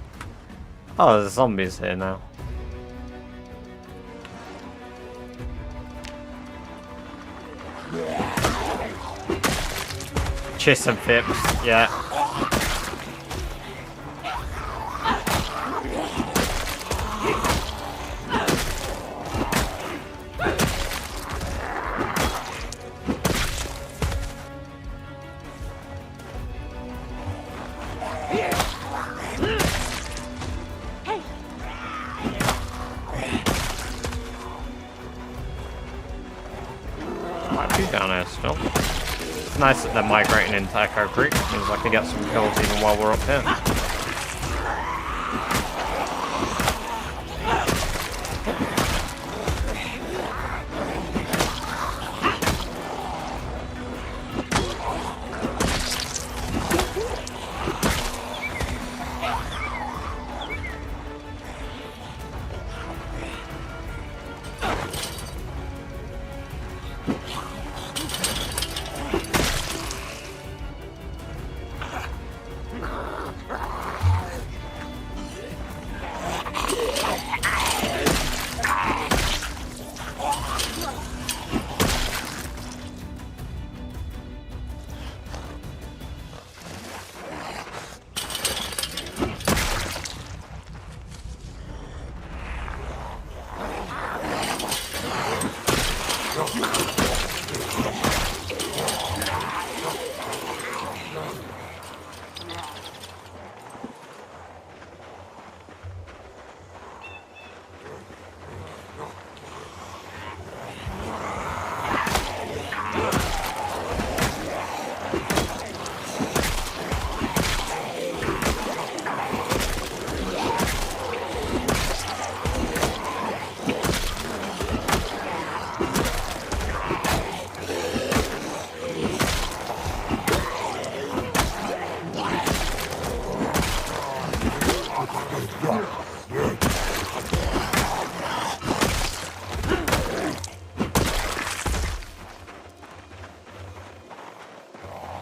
Oh, there's zombies here now. Chiss and Pip, yeah. Might be down here still. It's nice that they're migrating into Echo Creek. Means I can get some kills even while we're up here.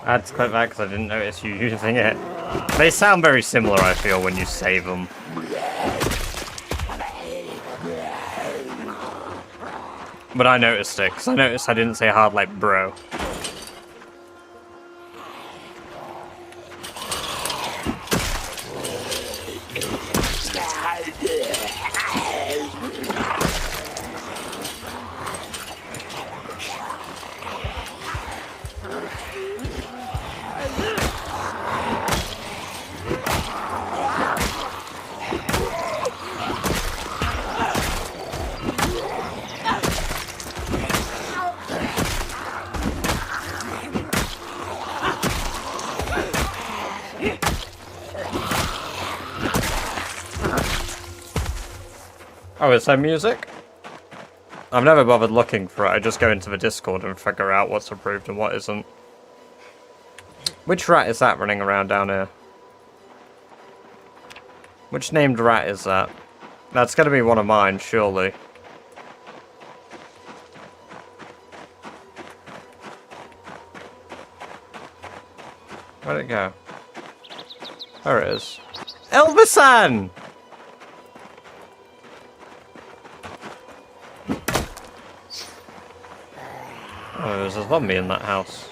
I had to click that because I didn't notice you using it. They sound very similar, I feel, when you save them. But I noticed it, because I noticed I didn't say hard like bro. Oh, is there music? I've never bothered looking for it. I just go into the Discord and figure out what's approved and what isn't. Which rat is that running around down here? Which named rat is that? That's gonna be one of mine, surely. Where'd it go? There it is. Elvisan! Oh, there's a zombie in that house.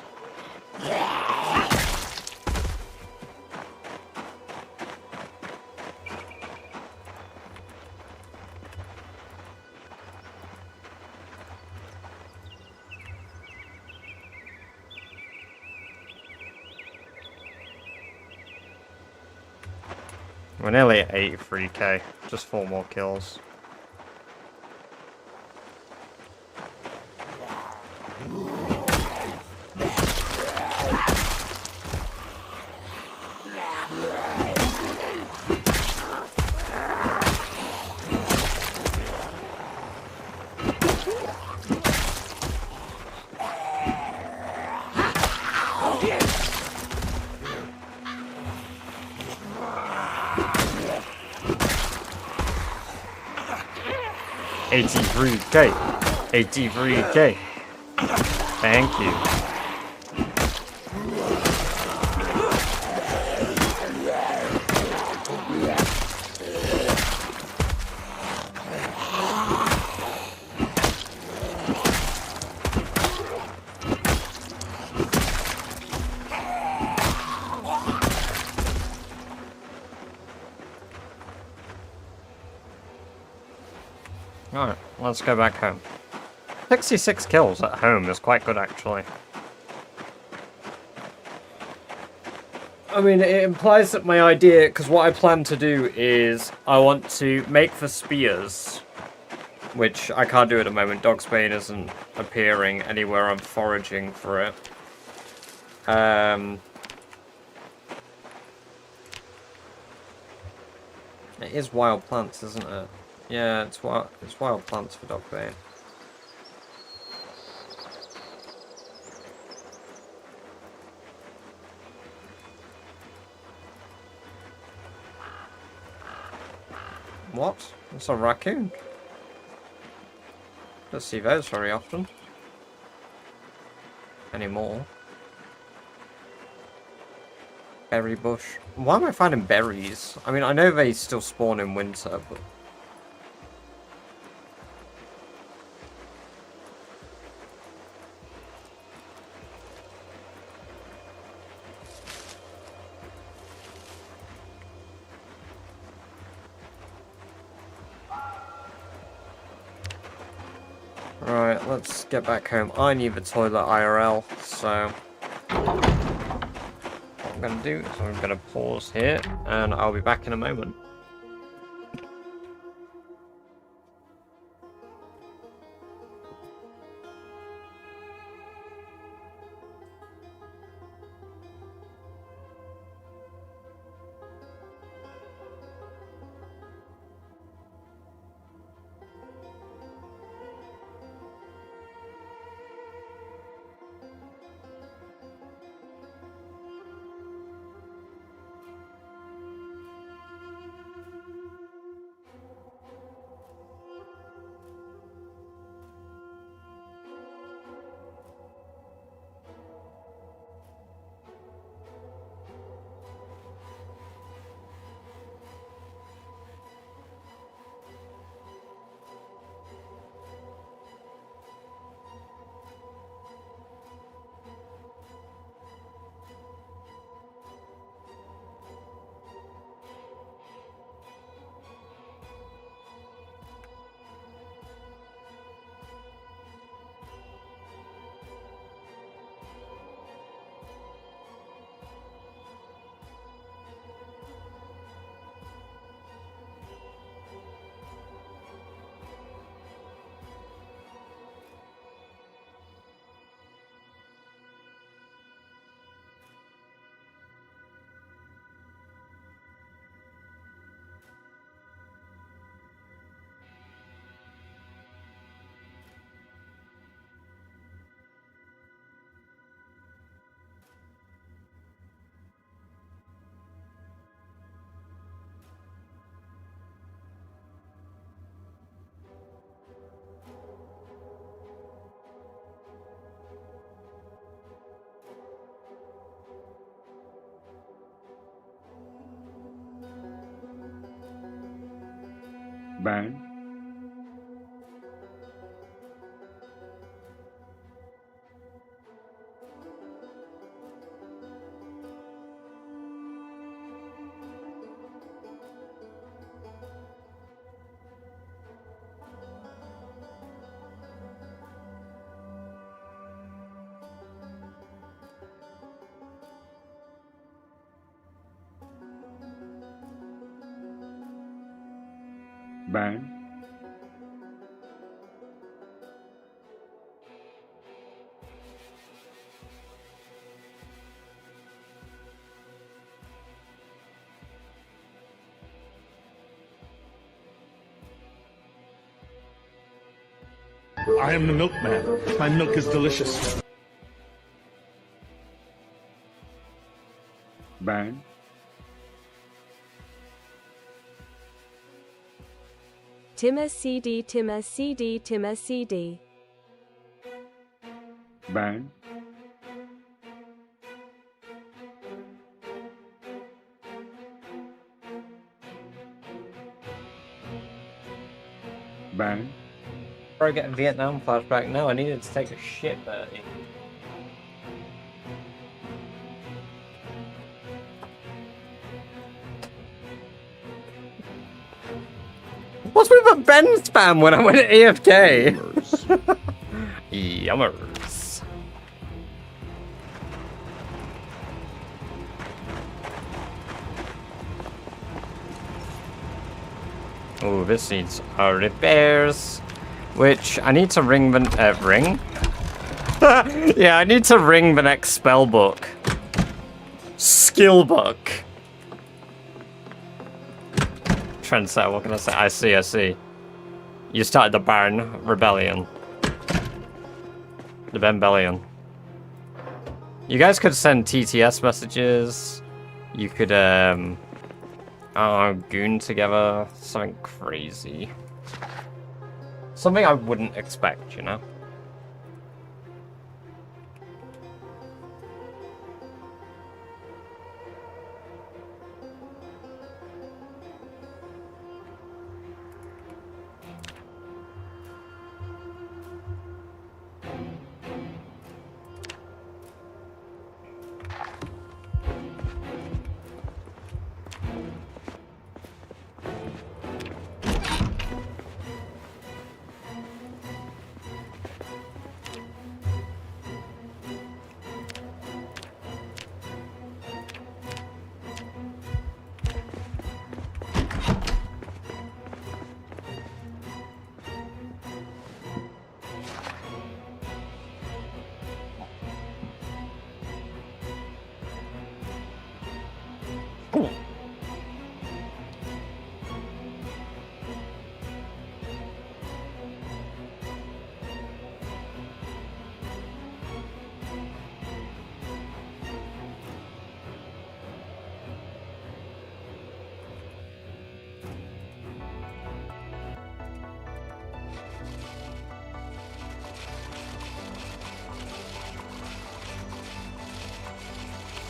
We're nearly at 83k. Just 4 more kills. $83k. $83k. Thank you. Alright, let's go back home. 66 kills at home is quite good, actually. I mean, it implies that my idea, because what I plan to do is I want to make the spears, which I can't do at the moment. Dogsbane isn't appearing anywhere I'm foraging for it. It is wild plants, isn't it? Yeah, it's wild plants for Dogbane. What? It's a raccoon. Don't see those very often. Anymore. Berry bush. Why am I finding berries? I mean, I know they still spawn in winter, but... Right, let's get back home. I need the toilet IRL, so... What I'm gonna do is I'm gonna pause here, and I'll be back in a moment. Burn. Burn. I am the milkman. My milk is delicious. Burn. Timmer CD, Timmer CD, Timmer CD. Burn. Burn. Before I get a Vietnam flashback, no, I needed to take a shit, Bertie. What's with the Ben spam when I went AFK? Yummers. Oh, this needs repairs. Which I need to ring the ring. Yeah, I need to ring the next spell book. Skill book. Trendsetter, what can I say? I see. You started the Baron Rebellion. The Benbellion. You guys could send TTS messages. You could, goon together. Something crazy. Something I wouldn't expect, you know?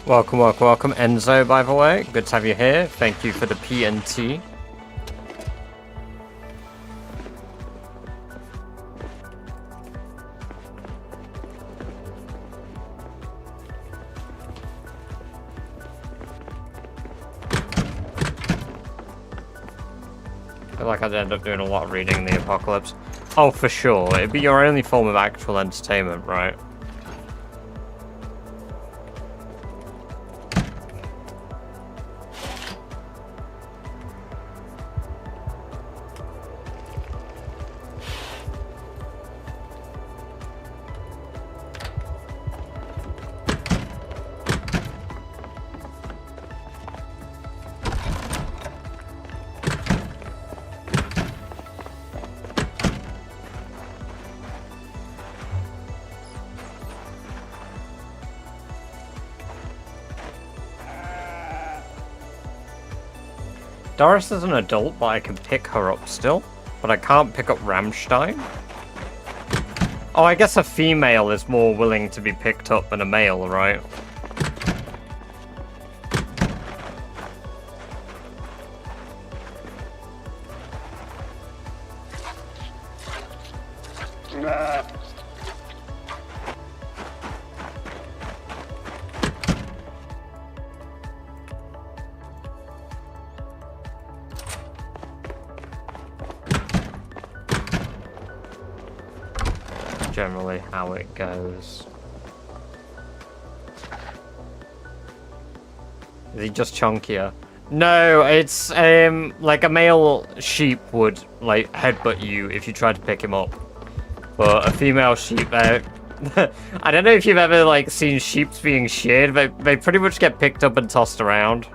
Welcome, welcome, welcome, Enzo, by the way. Good to have you here. Thank you for the PNT. I feel like I'd end up doing a lot of reading in the apocalypse. Oh, for sure. It'd be your only form of actual entertainment, right? Doris is an adult, but I can pick her up still. But I can't pick up Rammstein. Oh, I guess a female is more willing to be picked up than a male, right? generally how it goes. Is he just chunkier? No, it's like a male sheep would like headbutt you if you tried to pick him up, but a female sheep, I don't know if you've ever like seen sheep being sheared. They pretty much get picked up and tossed around.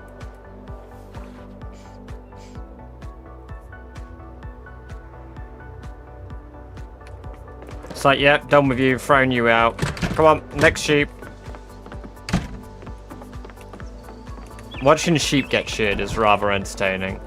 It's like, yeah, done with you, throwing you out. Come on, next sheep. Watching sheep get sheared is rather entertaining.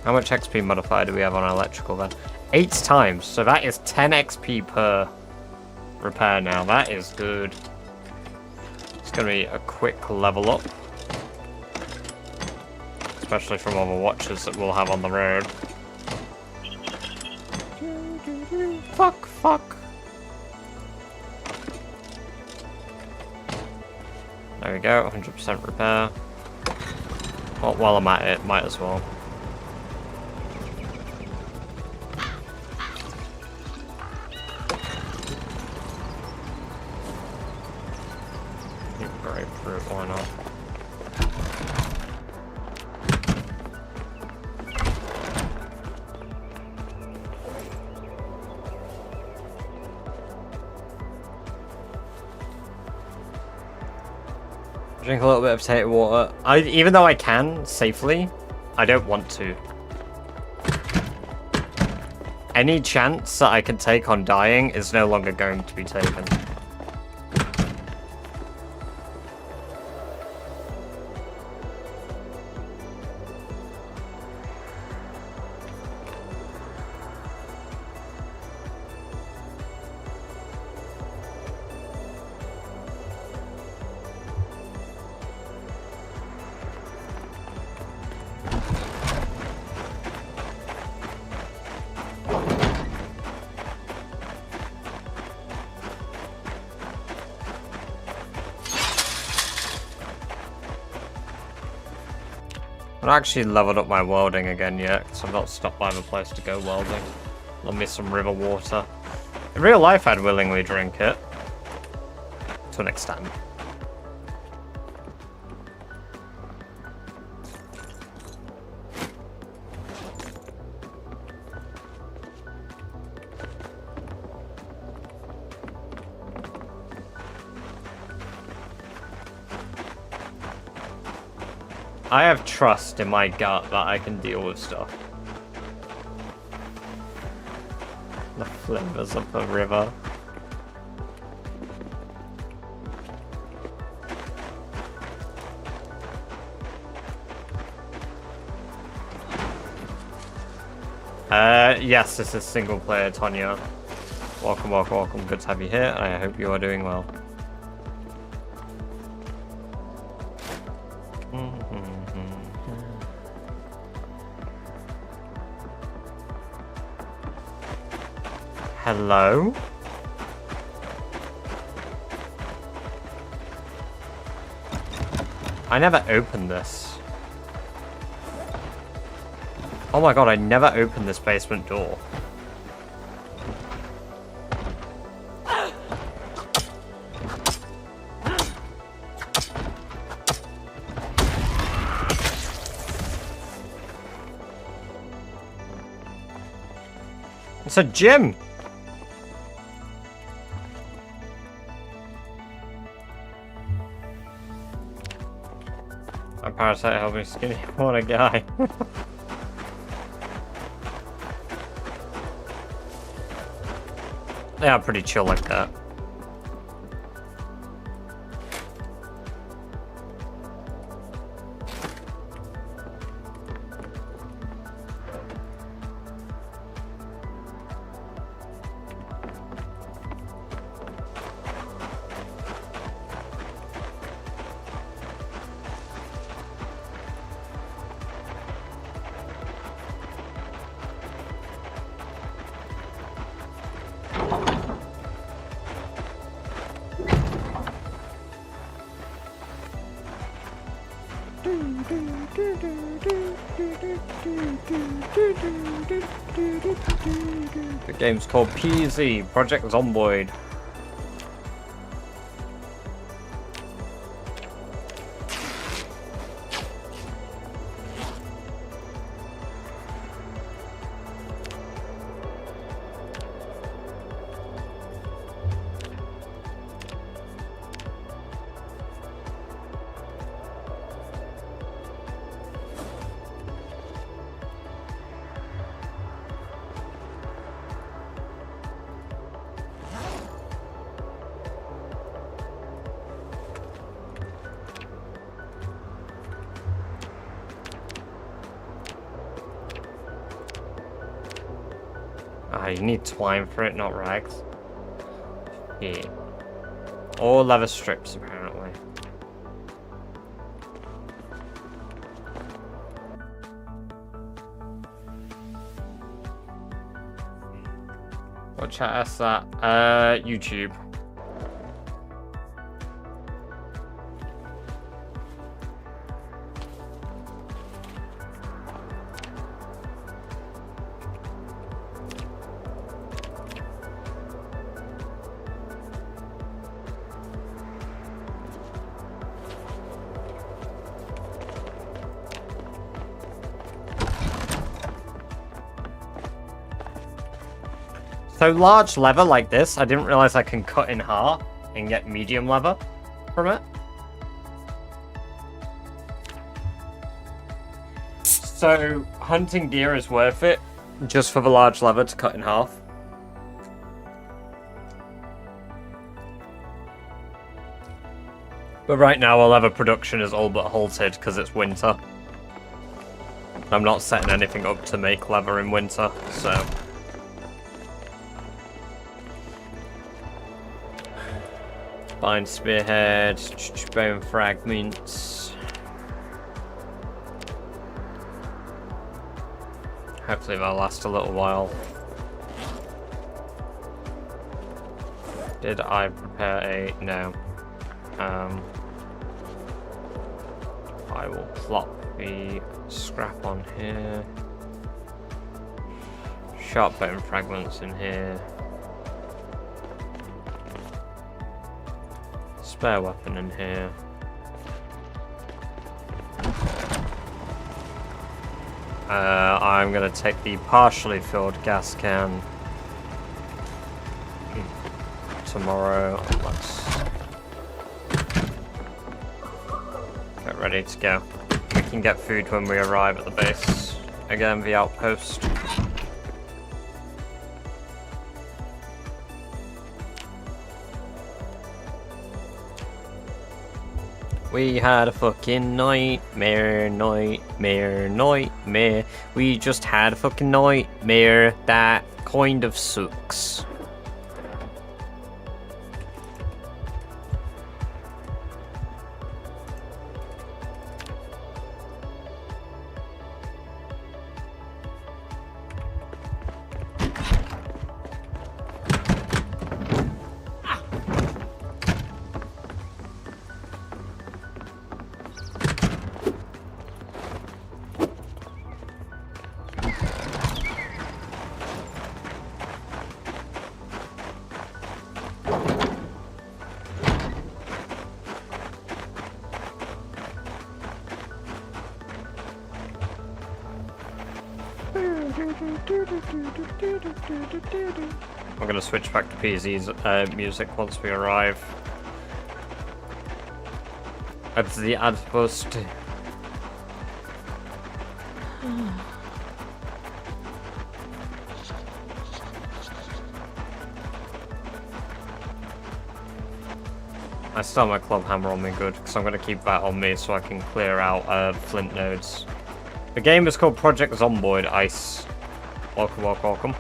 How much XP modifier do we have on our electrical then? 8 times, so that is 10 XP per repair now. That is good. It's going to be a quick level up. Especially from all the watches that we'll have on the road. Fuck, fuck. There we go, 100% repair. Well, while I'm at it, might as well. Grapefruit, why not? Drink a little bit of potato water. Even though I can safely, I don't want to. Any chance that I can take on dying is no longer going to be taken. I've not actually leveled up my welding again yet, because I've not stopped by the place to go welding. Love me some river water. In real life, I'd willingly drink it. To an extent. I have trust in my gut that I can deal with stuff. The flavors of the river. Yes, this is single player, Tonya. Welcome, welcome, welcome. Good to have you here, and I hope you are doing well. Hello? I never opened this. Oh my god, I never opened this basement door. It's a gym! My parasite helped me skinny. What a guy. They are pretty chill like that. The game's called PZ, Project Zomboid. Ah, you need twine for it, not rags. Yeah. Or leather strips, apparently. What chat is that? YouTube. So large leather like this, I didn't realize I can cut in half and get medium leather from it. So hunting deer is worth it just for the large leather to cut in half. But right now our leather production is all but halted because it's winter. I'm not setting anything up to make leather in winter, so... Fine spearhead, bone fragments. Hopefully they'll last a little while. Did I prepare a... no. I will plop the scrap on here. Sharp bone fragments in here. Spare weapon in here. I'm gonna take the partially filled gas can tomorrow. Let's get ready to go. We can get food when we arrive at the base. Again, the outpost. We had a fucking nightmare. We just had a fucking nightmare. That kind of sucks. I'm gonna switch back to PZ's music once we arrive at the Outpost. I still have my club hammer on me, good, because I'm gonna keep that on me so I can clear out flint nodes. The game is called Project Zomboid Ice. Welcome, welcome, welcome.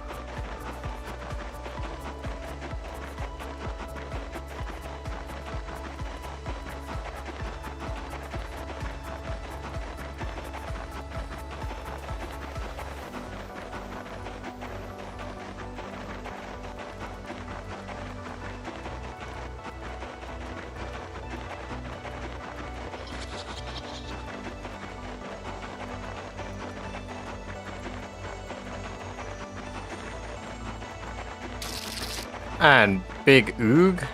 And Big Oog.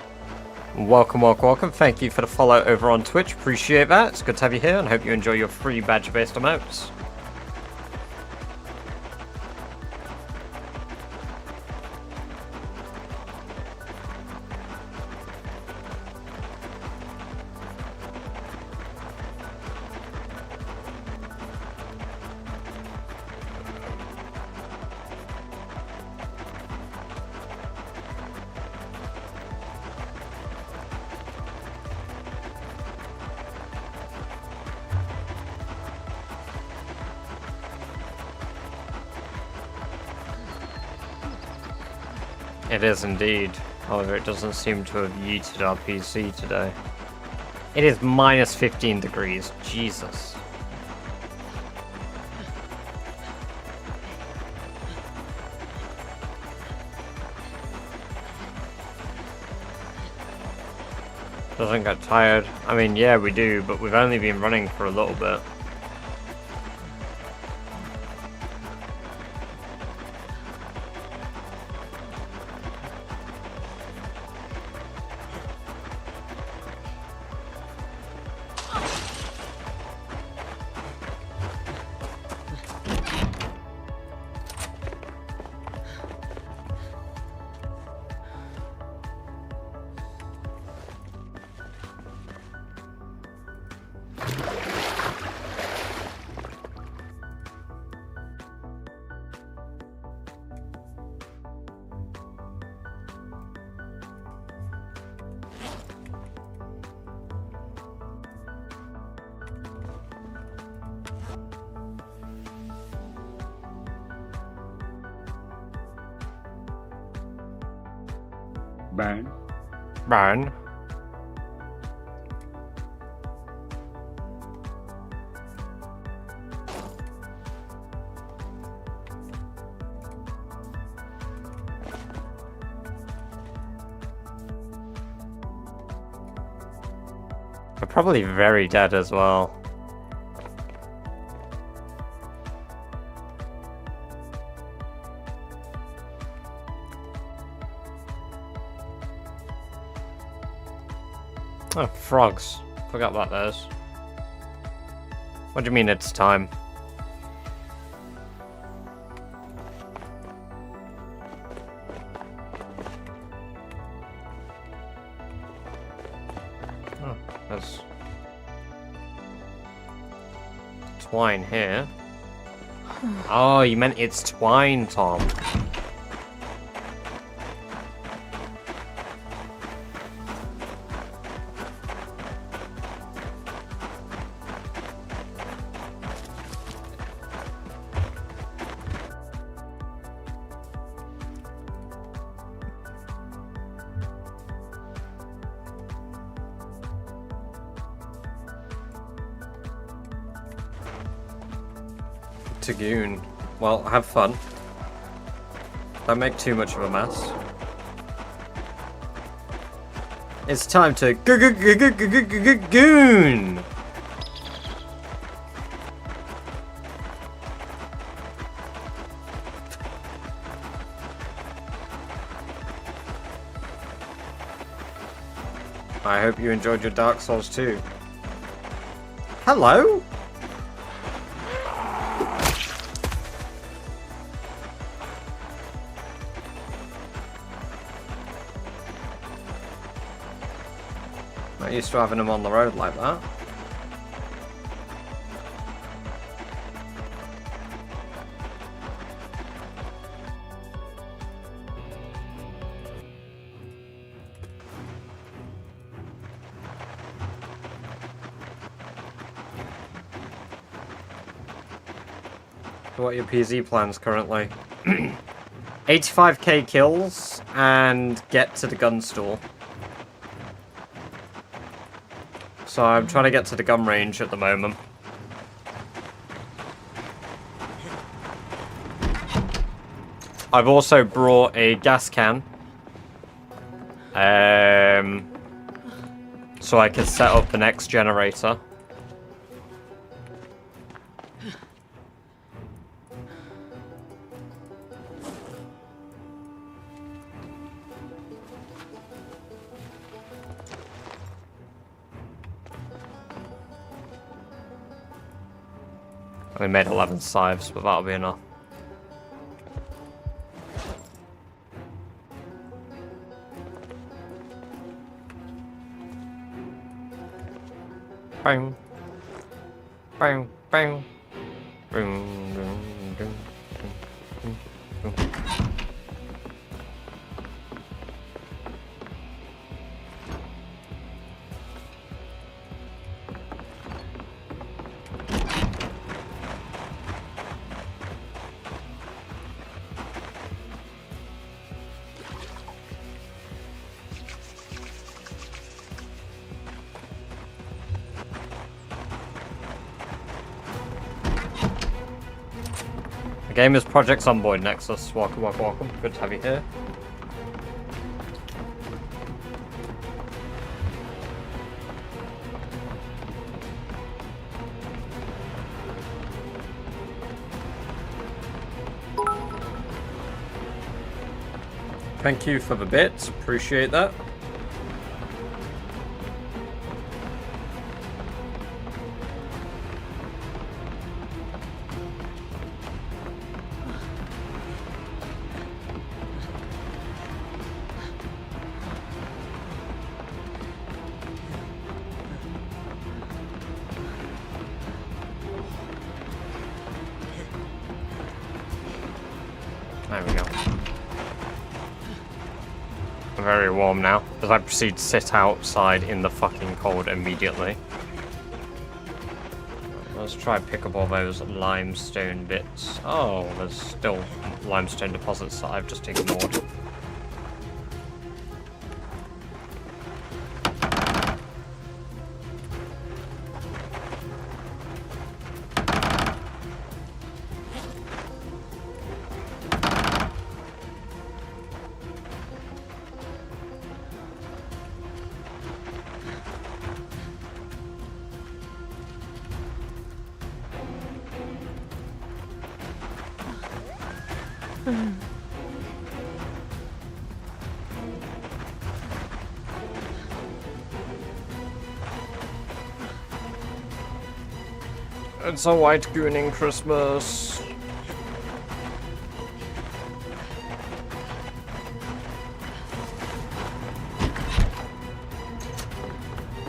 Welcome, welcome, welcome. Thank you for the follow over on Twitch. Appreciate that. It's good to have you here and hope you enjoy your free badge-based emotes. It is indeed. However, it doesn't seem to have yeeted our PC today. It is minus 15 degrees. Jesus. Doesn't get tired. I mean, yeah, we do, but we've only been running for a little bit. Burn. Burn. They're probably very dead as well. Oh, frogs. Forgot about those. What do you mean it's time? Oh, there's twine here. Oh, you meant it's twine, Tom. Goon. Well, have fun. Don't make too much of a mess. It's time to goon. I hope you enjoyed your Dark Souls too. Hello? Not used to having them on the road like that. So what are your PZ plans currently? 85k kills and get to the gun store. So I'm trying to get to the gun range at the moment. I've also brought a gas can. So I can set up the next generator. We made 11 scythes, but that'll be enough. Bang. Bang, bang. Boom, boom, boom, boom, boom, boom. Gamers Projects on board, Nexus. Welcome, welcome, welcome. Good to have you here. Thank you for the bits, appreciate that. There we go. Very warm now, as I proceed to sit outside in the fucking cold immediately. Let's try and pick up all those limestone bits. Oh, there's still limestone deposits that I've just ignored. It's a white gooning Christmas.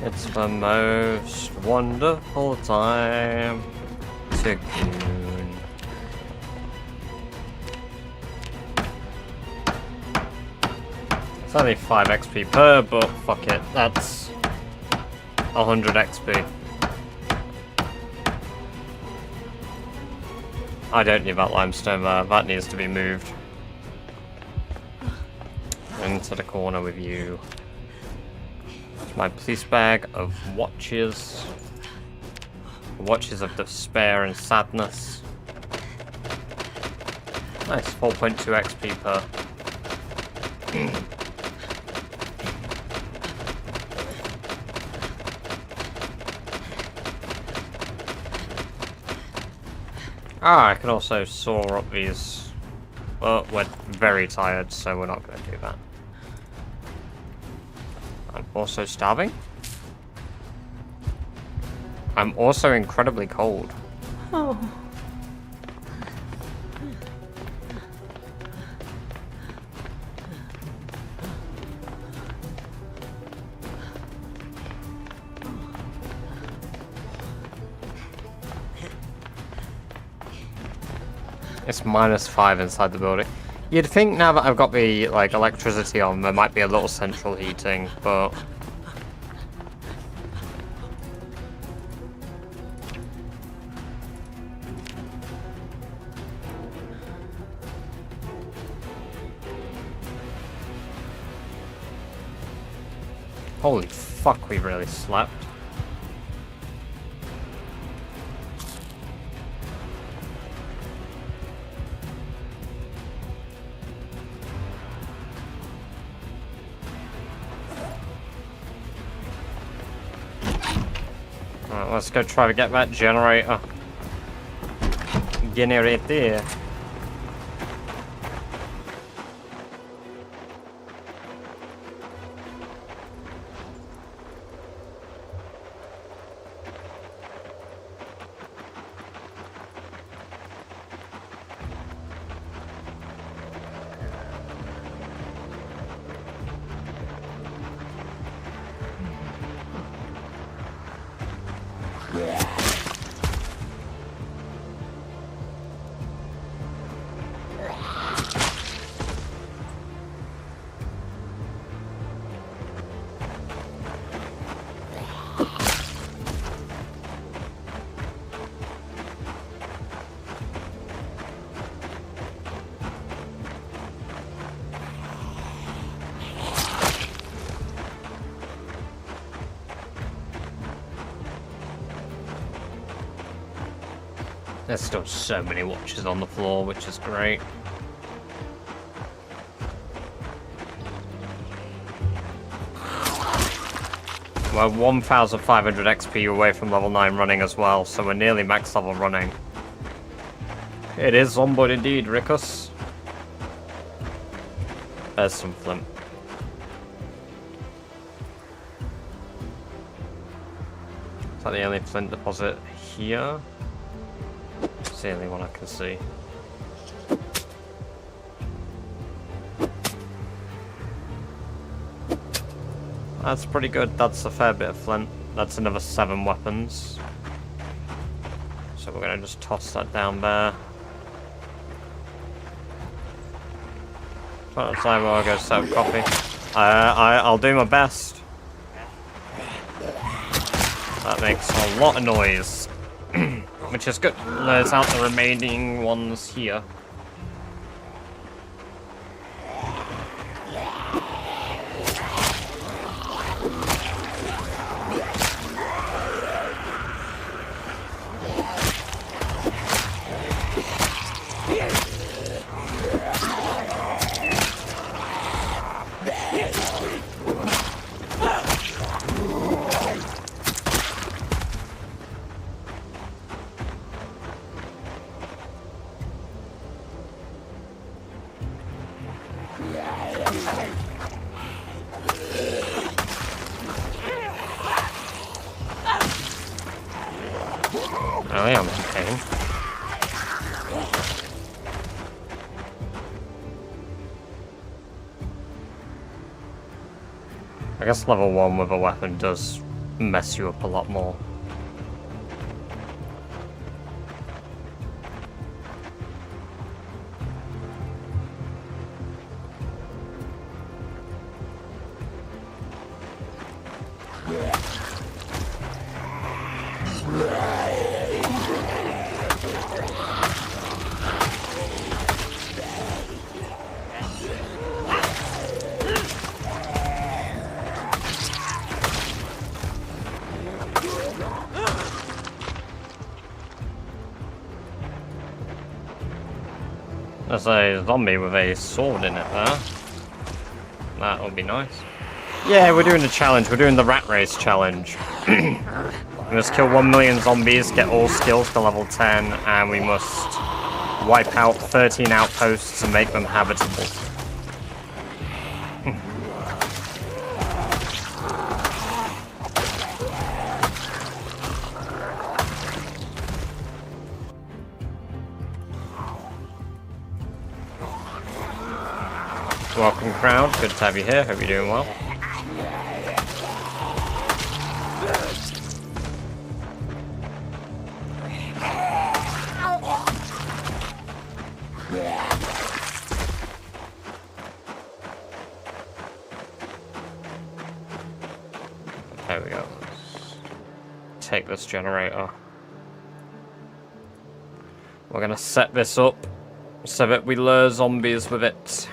It's the most wonderful time to goon. It's only 5 XP per, but fuck it, that's 100 XP. I don't need that limestone there, that needs to be moved. Into the corner with you. It's my police bag of watches. Watches of despair and sadness. Nice, 4.2 XP per. I can also saw up these. Well, we're very tired, so we're not going to do that. I'm also starving. I'm also incredibly cold. Oh. It's -5 inside the building. You'd think now that I've got the like electricity on, there might be a little central heating, but holy fuck, we really slept. Alright, let's go try to get that generator. Generator. There's still so many watches on the floor, which is great. We're 1,500 XP away from level 9 running as well, so we're nearly max level running. It is on board indeed, Rickus. There's some flint. Is that the only flint deposit here? It's the only one I can see. That's pretty good. That's a fair bit of flint. That's another 7 weapons. So we're going to just toss that down there. Well, time while I go set up coffee. I'll do my best. That makes a lot of noise. Which is good. There's out the remaining ones here. I am in pain. I guess level 1 with a weapon does mess you up a lot more. There's a zombie with a sword in it there. That would be nice. Yeah, we're doing the challenge. We're doing the Rat Race challenge. We must kill 1 million zombies, get all skills to level 10, and we must wipe out 13 outposts and make them habitable. Welcome, crowd. Good to have you here. Hope you're doing well. There we go. Take this generator. We're gonna set this up so that we lure zombies with it.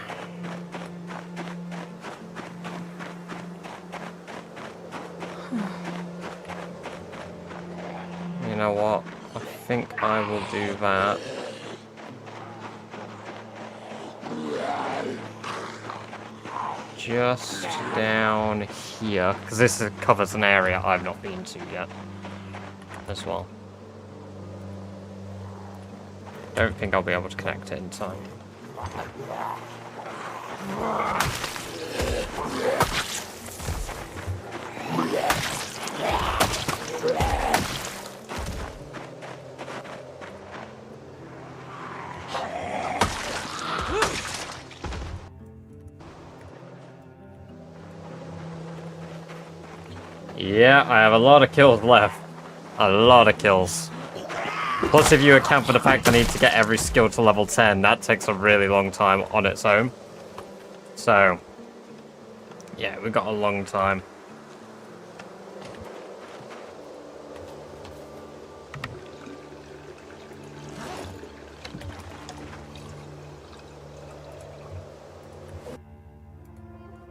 You know what? I think I will do that. Just down here, because this covers an area I've not been to yet as well. Don't think I'll be able to connect it in time. Yeah, I have a lot of kills left. A lot of kills. Plus, if you account for the fact I need to get every skill to level 10, that takes a really long time on its own. So, yeah, we've got a long time.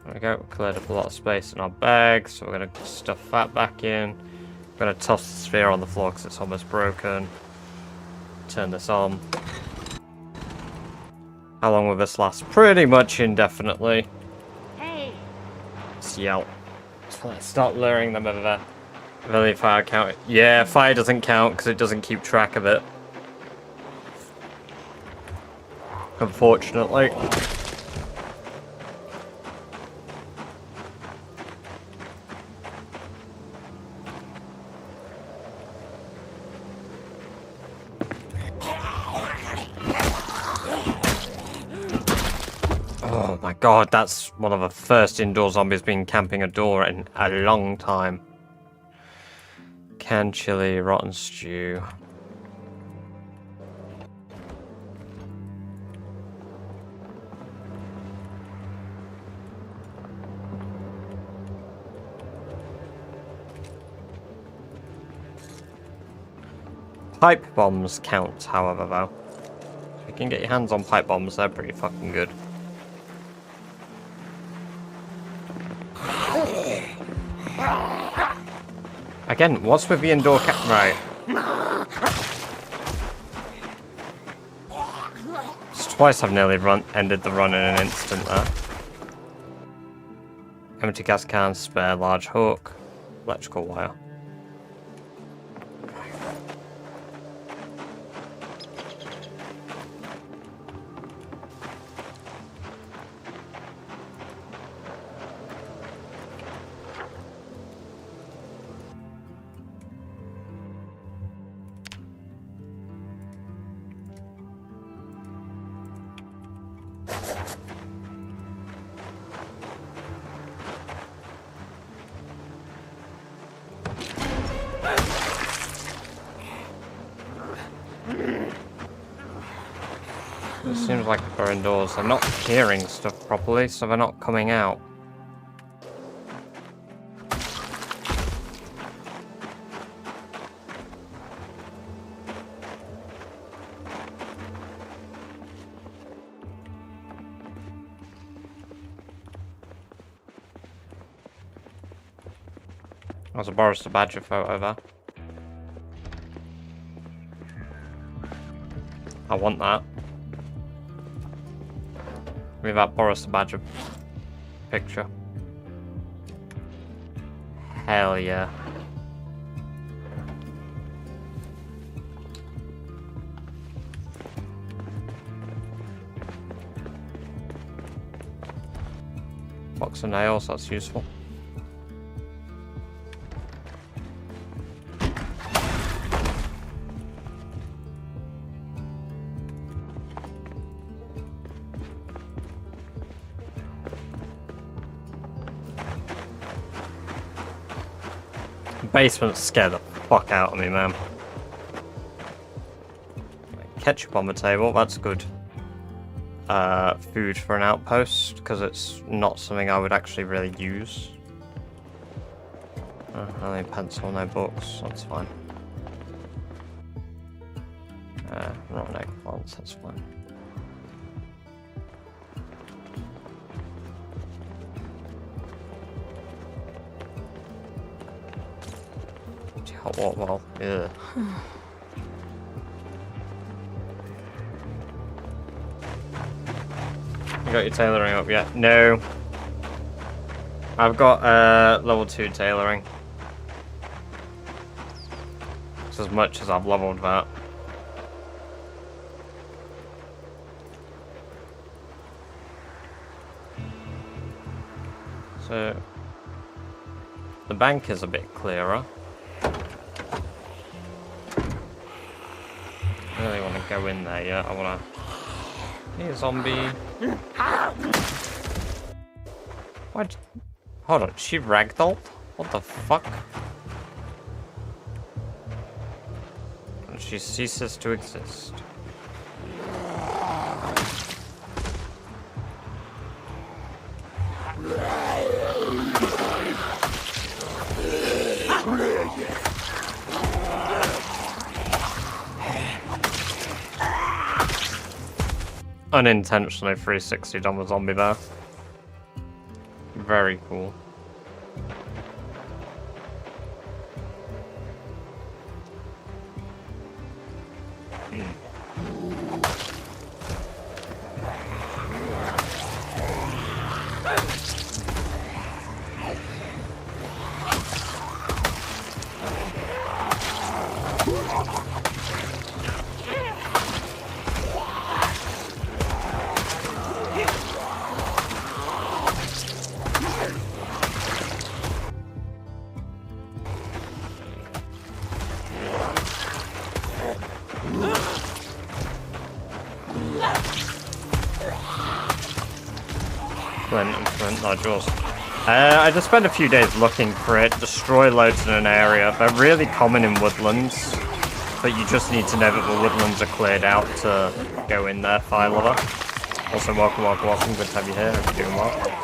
There we go, cleared up a lot of space in our bag, so we're going to stuff that back in. We're going to toss the sphere on the floor because it's almost broken. turn this on. How long will this last? Pretty much indefinitely. Hey, Let's yell. Let's start luring them over there. Really, fire count? Yeah, fire doesn't count because it doesn't keep track of it. Unfortunately. Oh my god, that's one of the first indoor zombies been camping a door in a long time. Canned chili, rotten stew. Pipe bombs count, however, though. If you can get your hands on pipe bombs, they're pretty fucking good. Again, what's with the indoor right. It's twice I've nearly ended the run in an instant there. Empty gas can, spare large hook, electrical wire. It seems like they're indoors. I'm not hearing stuff properly, so they're not coming out. There's a Boris the Badger photo there. I want that. Give me that Boris the Badger picture. Hell yeah. Box of nails, that's useful. Basement scared the fuck out of me, man. Ketchup on the table, that's good. Food for an outpost, because it's not something I would actually really use. Only pencil, no books, that's fine. Rotten eggplants, that's fine. Hot water bottle. Yeah. You got your tailoring up yet? No. I've got level 2 tailoring. It's as much as I've leveled that. So the bank is a bit clearer. I really want to go in there yet. I want to... Hey, zombie. What? Hold on, she ragdolled? What the fuck? And she ceases to exist. Unintentionally 360'd on the zombie there. Very cool. plant nodules. I just spent a few days looking for it, destroy loads in an area. They're really common in woodlands, but you just need to know that the woodlands are cleared out to go in there, fire lover. Also, welcome. Good to have you here. Hope you're doing well.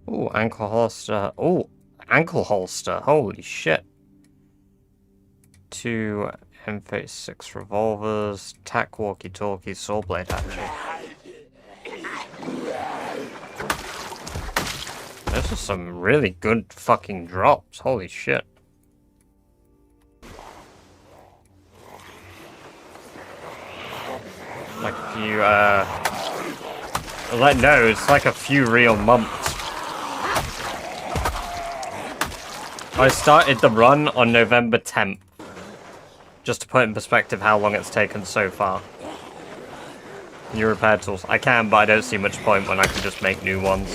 Ooh, ankle holster. Ooh, ankle holster. Holy shit. 2 M56 revolvers, tac walkie-talkie, saw blade hatchet. Those are some really good fucking drops. Holy shit. Like a few, no, it's like a few real months. I started the run on November 10th. Just to put in perspective how long it's taken so far. New repair tools. I can, but I don't see much point when I can just make new ones.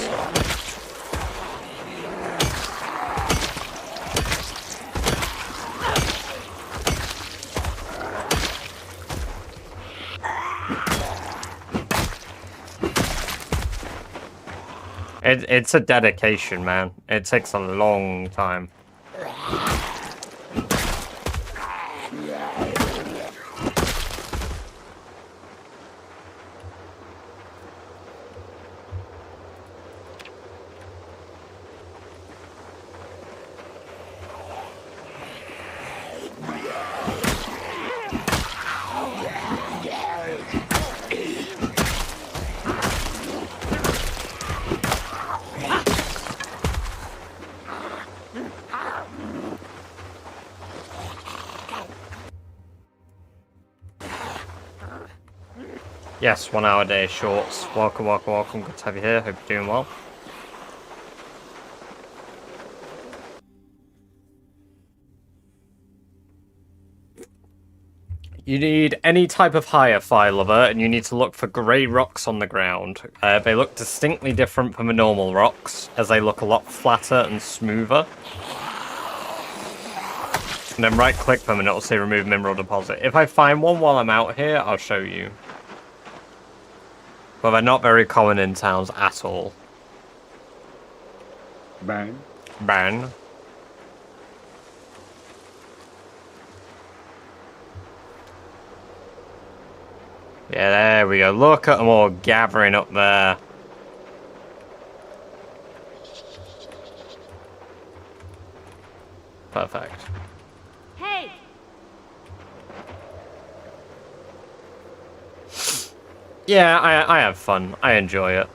It's a dedication, man. It takes a long time. Yes, 1 hour day shorts. Welcome. Good to have you here. Hope you're doing well. You need any type of higher fire lover, and you need to look for grey rocks on the ground. They look distinctly different from the normal rocks, as they look a lot flatter and smoother. And then right-click them, and it'll say remove mineral deposit. If I find one while I'm out here, I'll show you. But they're not very common in towns at all. Ban. Yeah, there we go. Look at them all gathering up there. Perfect. Hey! Yeah, I have fun. I enjoy it.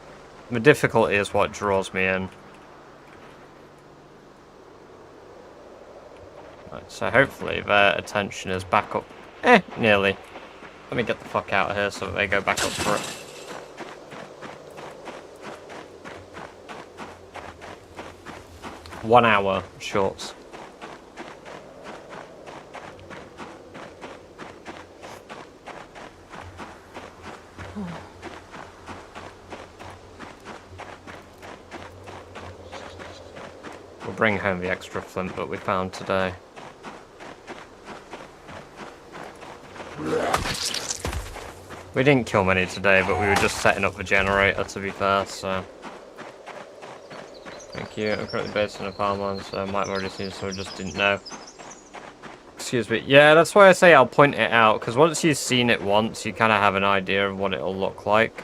The difficulty is what draws me in. Right, so hopefully their attention is back up. Nearly. Let me get the fuck out of here so that they go back up for it. One hour shorts. We'll bring home the extra flint that we found today. We didn't kill many today, but we were just setting up the generator, to be fair, so... Thank you. I'm currently based in a farmland, so I might have already seen, so I just didn't know. Excuse me. Yeah, that's why I say I'll point it out, because once you've seen it once, you kind of have an idea of what it'll look like.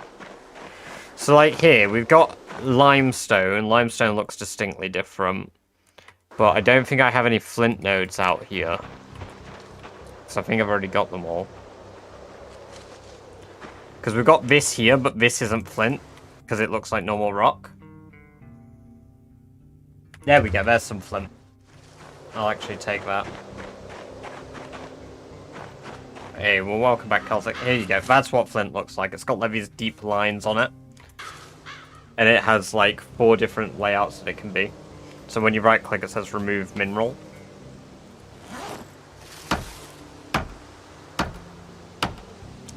So, like here, we've got limestone. Limestone looks distinctly different. But I don't think I have any flint nodes out here. So I think I've already got them all. Because we've got this here, but this isn't flint. Because it looks like normal rock. There we go, there's some flint. I'll actually take that. Hey, well, welcome back, Celtic. Here you go. That's what flint looks like. It's got like these deep lines on it. And it has like 4 different layouts that it can be. So when you right click, it says remove mineral.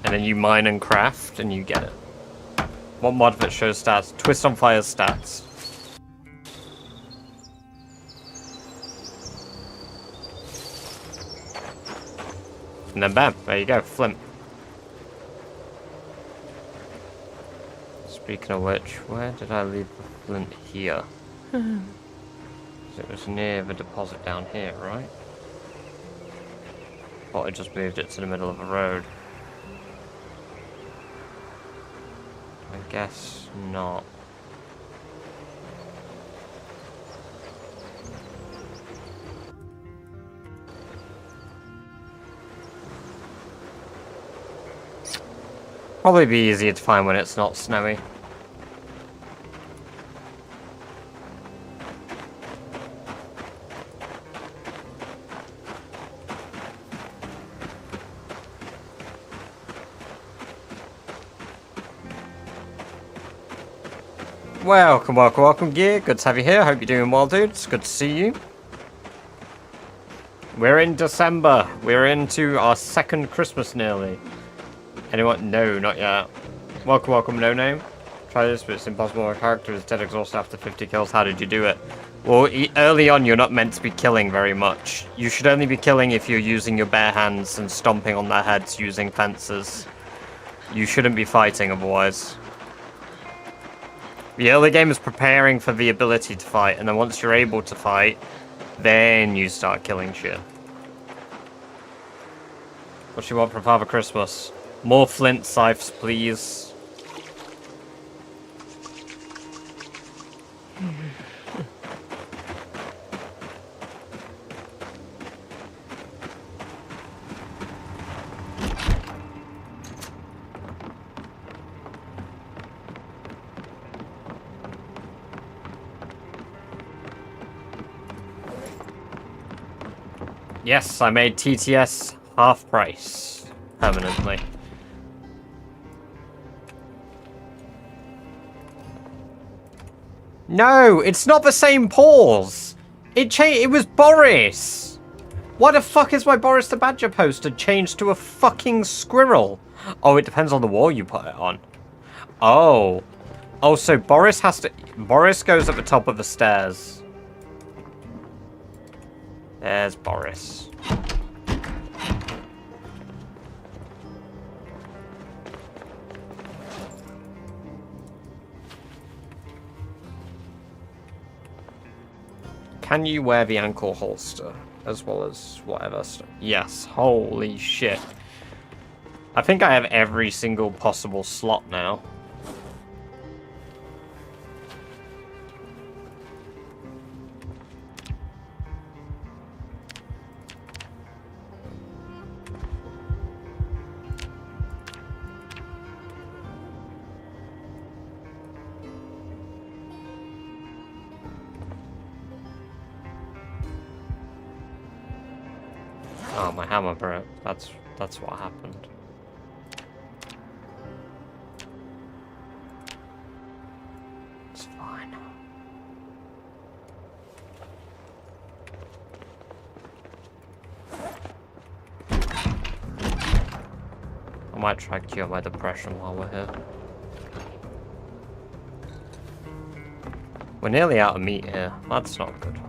And then you mine and craft, and you get it. What mod that shows stats? Twist on Fire's stats. And then bam, there you go, flint. Speaking of which, where did I leave the flint here? It was near the deposit down here, right? Thought I just moved it to the middle of the road. I guess not. Probably be easier to find when it's not snowy. Welcome, welcome, welcome, Gear. Good to have you here. Hope you're doing well, dude. It's good to see you. We're in December. We're into our 2nd Christmas nearly. Anyone? No, not yet. Welcome, welcome, no name. Try this, but it's impossible. My character is dead exhausted after 50 kills. How did you do it? Well, early on, you're not meant to be killing very much. You should only be killing if you're using your bare hands and stomping on their heads using fences. You shouldn't be fighting otherwise. The early game is preparing for the ability to fight, and then once you're able to fight, then you start killing shit. What do you want for Father Christmas? More flint scythes, please. Yes, I made TTS half price permanently. No, it's not the same pause. It was Boris. Why the fuck is my Boris the Badger poster changed to a fucking squirrel? Oh, it depends on the wall you put it on. Oh. Oh, so Boris goes at the top of the stairs. There's Boris. Can you wear the ankle holster as well as whatever stuff? Yes, holy shit. I think I have every single possible slot now. Oh, my hammer broke. That's what happened. It's fine. I might try to cure my depression while we're here. We're nearly out of meat here. That's not good.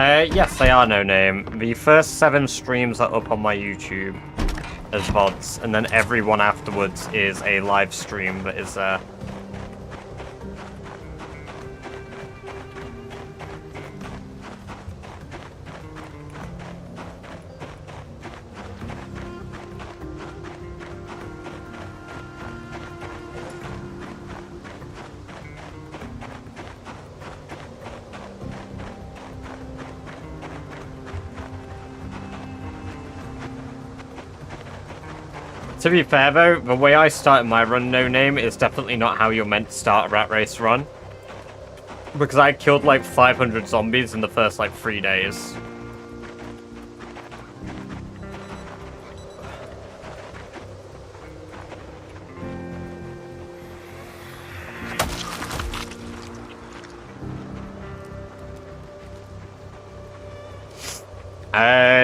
Yes, they are no name. The first 7 streams are up on my YouTube as VODs, and then every one afterwards is a live stream that is there. To be fair though, the way I started my run no name is definitely not how you're meant to start a rat race run. Because I killed like 500 zombies in the first like 3 days.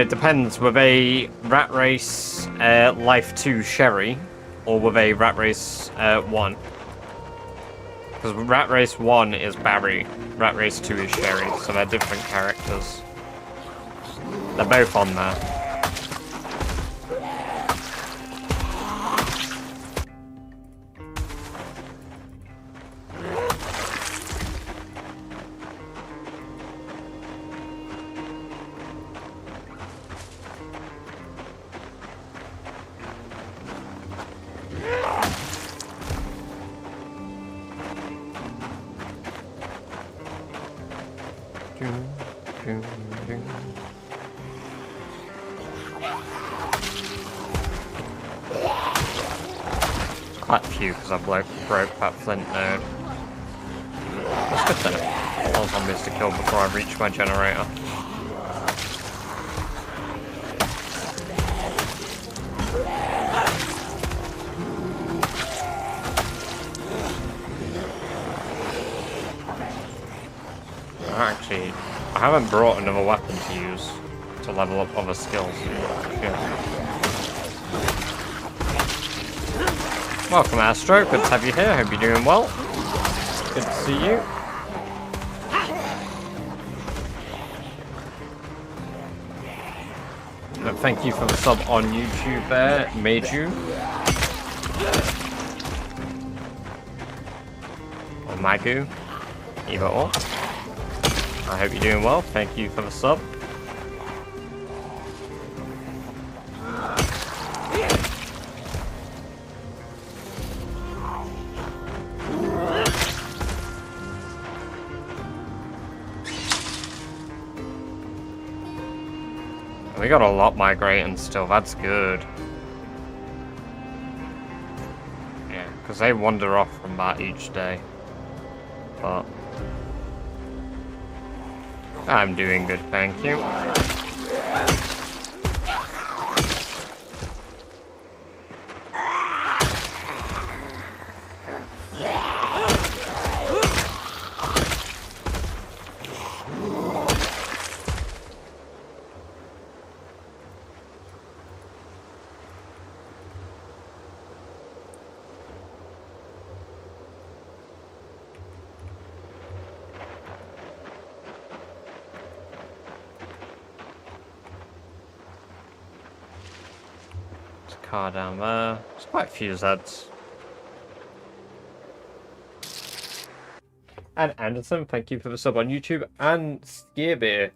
Depends, with a Rat Race Life 2 Sherry, or with a Rat Race 1. Because Rat Race 1 is Barry, Rat Race 2 is Sherry, so they're different characters. They're both on there. Quite a few because I broke that flint node. That's good though. All zombies to kill before I reach my generator. Actually, I haven't brought another weapon to use to level up other skills. Yeah. Welcome, Astro. Good to have you here. Hope you're doing well. Good to see you. Thank you for the sub on YouTube there, Meiju. Or Magu. Either or. I hope you're doing well. Thank you for the sub. We got a lot migrating still, that's good. Yeah, because they wander off from that each day. But I'm doing good, thank you. Car down there. There's quite a few Zeds. And Anderson, thank you for the sub on YouTube. And Skier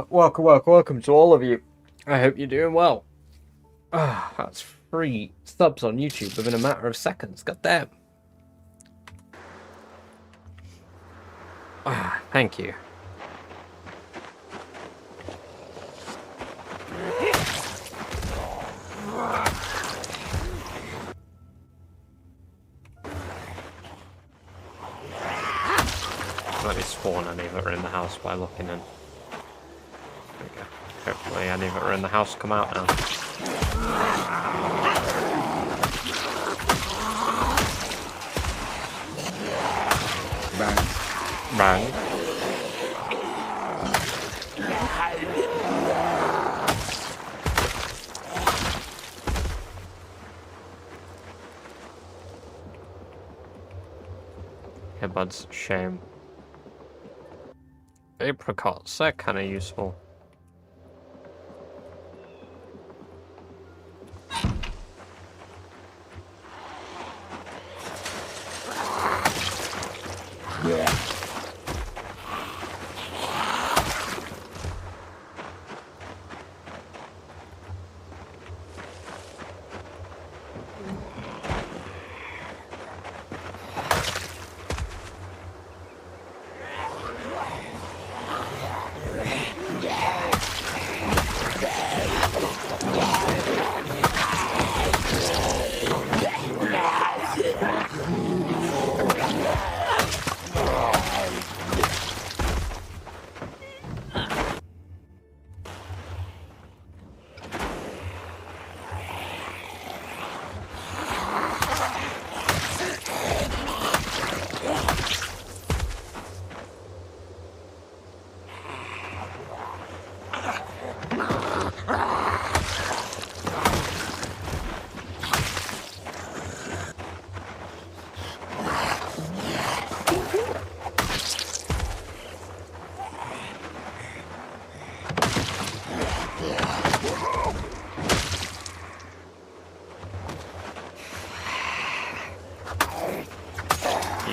welcome to all of you. I hope you're doing well. That's 3 subs on YouTube within a matter of seconds. God damn. Thank you. Let me spawn any that are in the house by looking in. There we go. Hopefully any that are in the house come out now. Bang. Bang. Hey buds, shame. Apricots, they're kind of useful.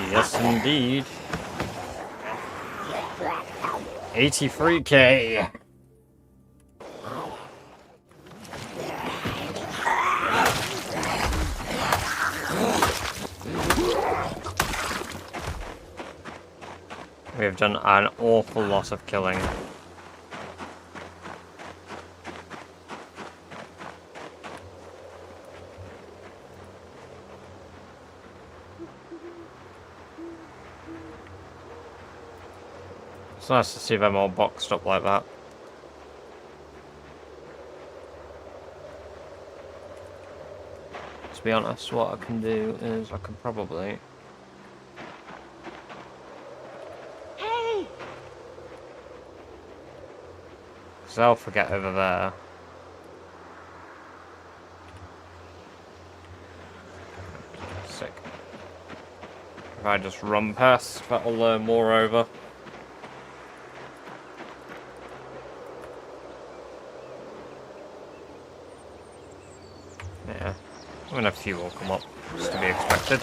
Yes, indeed. 83k. We have done an awful lot of killing. It's nice to see them all boxed up like that. To be honest, what I can do is I can probably... Hey! Because they'll forget over there. Sick. If I just run past, that'll learn more over. Yeah, I mean a few will come up, just to be expected.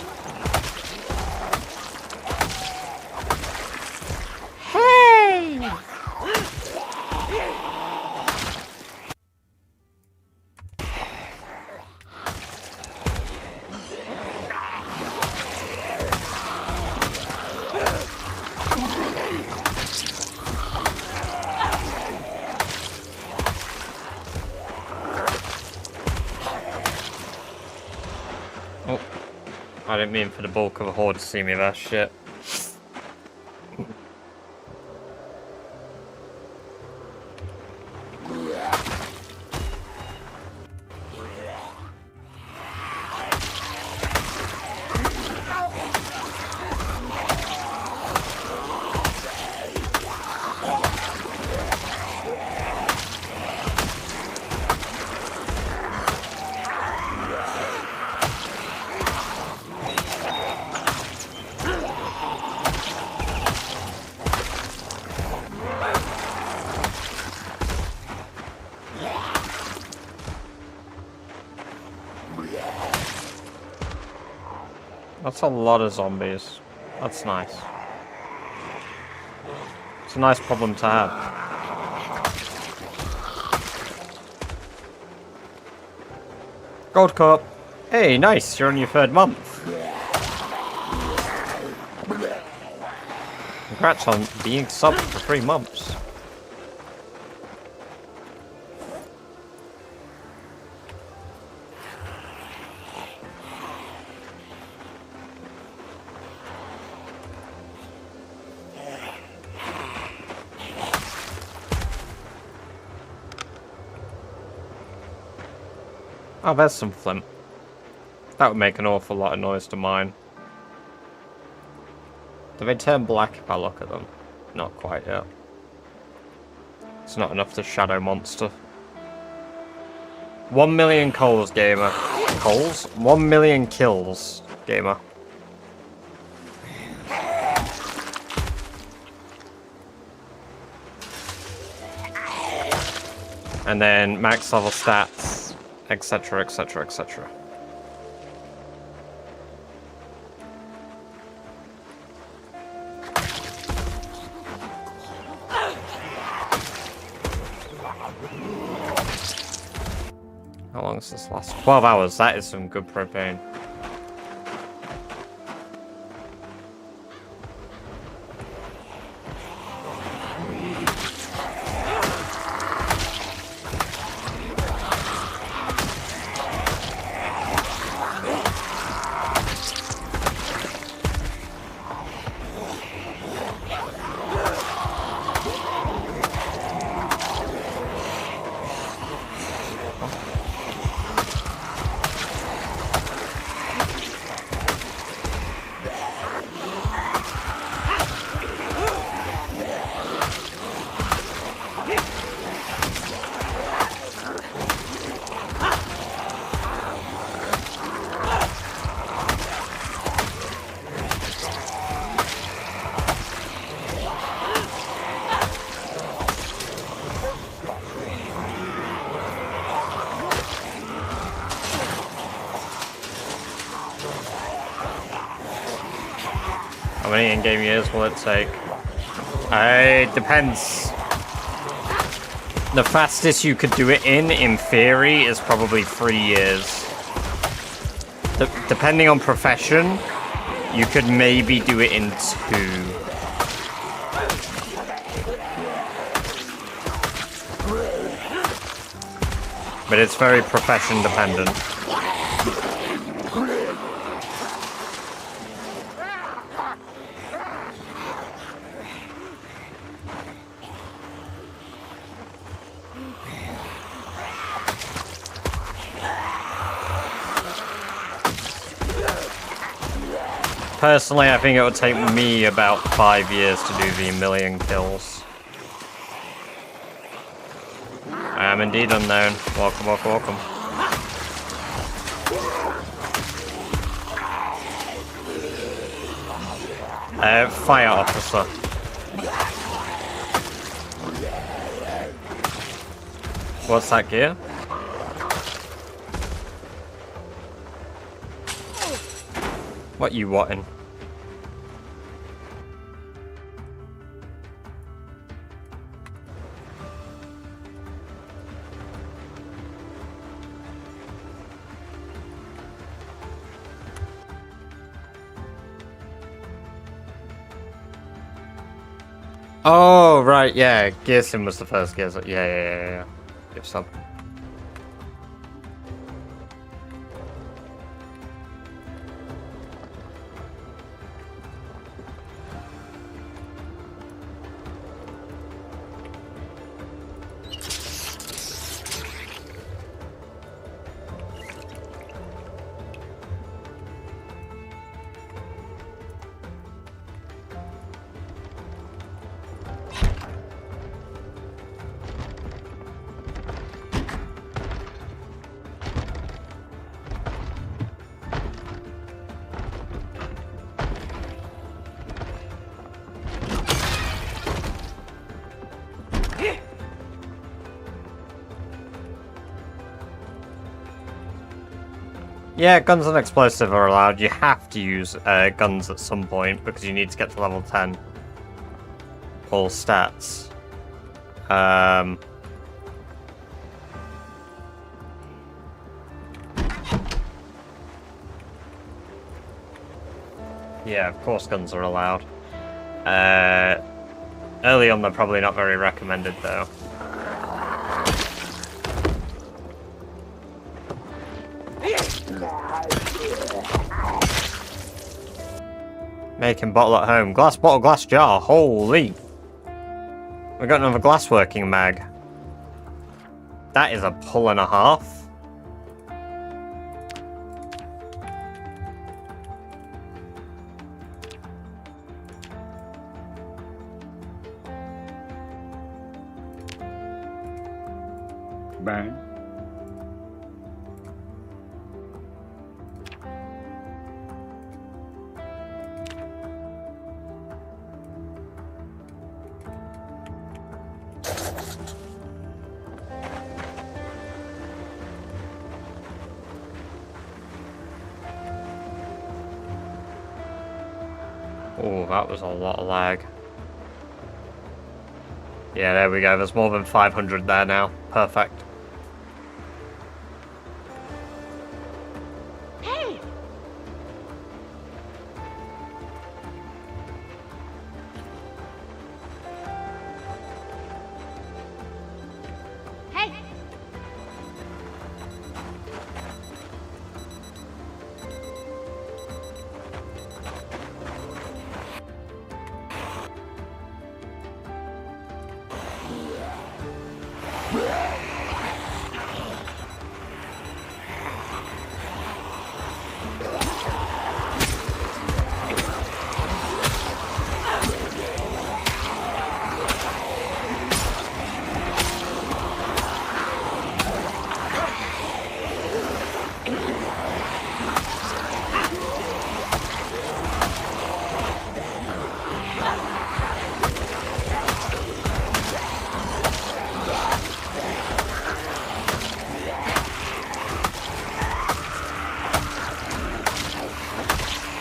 Hey! Oh, I didn't mean for the bulk of the horde to see me there, shit. That's a lot of zombies. That's nice. It's a nice problem to have. Gold Cup. Hey, nice. You're on your 3rd month. Congrats on being subbed for 3 months. Oh, there's some flint. That would make an awful lot of noise to mine. Do they turn black if I look at them? Not quite yet. It's not enough to shadow monster. 1 million coals, gamer. Coals? 1 million kills, gamer. And then max level stats, etc, etc, etc. How long does this last? 12 hours, that is some good propane. How many in-game years will it take? It depends. The fastest you could do it in theory, is probably 3 years. Depending on profession, you could maybe do it in 2. But it's very profession dependent. Personally, I think it would take me about 5 years to do the 1,000,000 kills. I am indeed unknown. Welcome, welcome, welcome. Fire officer. What's that gear? What you wanting? Oh, right, yeah. Gearson was the first gear. Yeah. Give some. Yeah, guns and explosive are allowed. You have to use guns at some point because you need to get to level 10. All stats. Yeah, of course guns are allowed. Early on they're probably not very recommended though. Making bottle at home. Glass bottle, glass jar. Holy. We got another glassworking mag. That is a pull and a half. Bang. Oh, that was a lot of lag. Yeah, there we go. There's more than 500 there now. Perfect. Hey! Hey!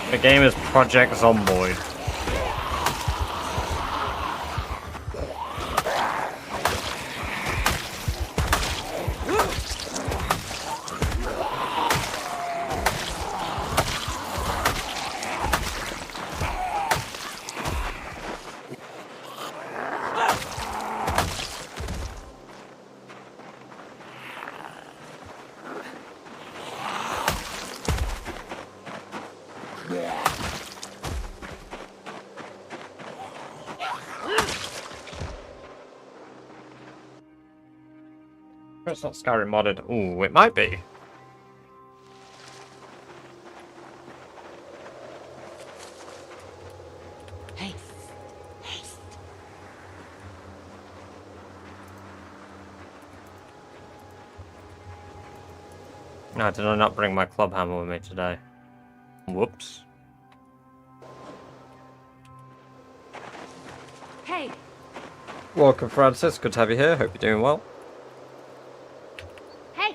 The game is Project Zomboid. It's not Skyrim modded. Ooh, it might be. Hey! Haste! No, did I not bring my club hammer with me today? Whoops. Hey! Welcome, Francis. Good to have you here. Hope you're doing well. Hey!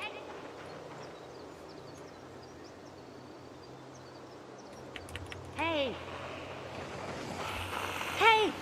Hey! Hey!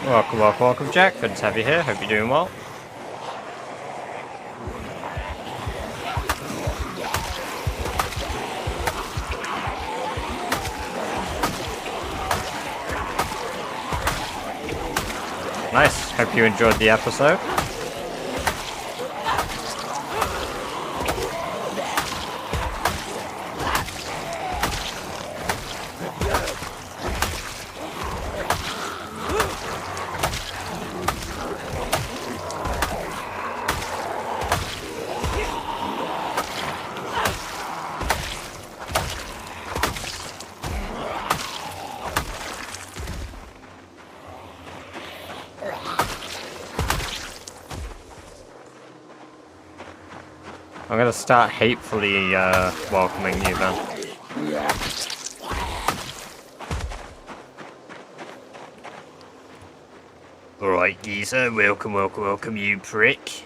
Welcome, welcome, welcome, Jack. Good to have you here. Hope you're doing well. Nice. Hope you enjoyed the episode. I'm gonna start hatefully welcoming you then. Alright, geezer, welcome, welcome, welcome, you prick.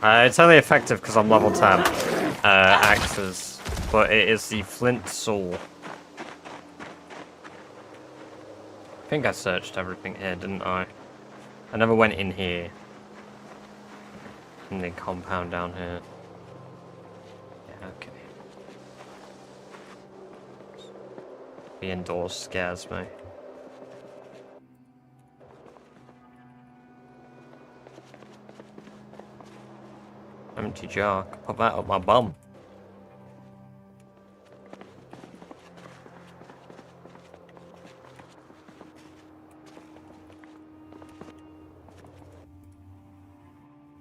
It's only effective because I'm level 10 axes, but it is the flint saw. I think I searched everything here, didn't I? I never went in here. In the compound down here. Yeah, okay. The indoors scares me. Empty jar. Put that up my bum.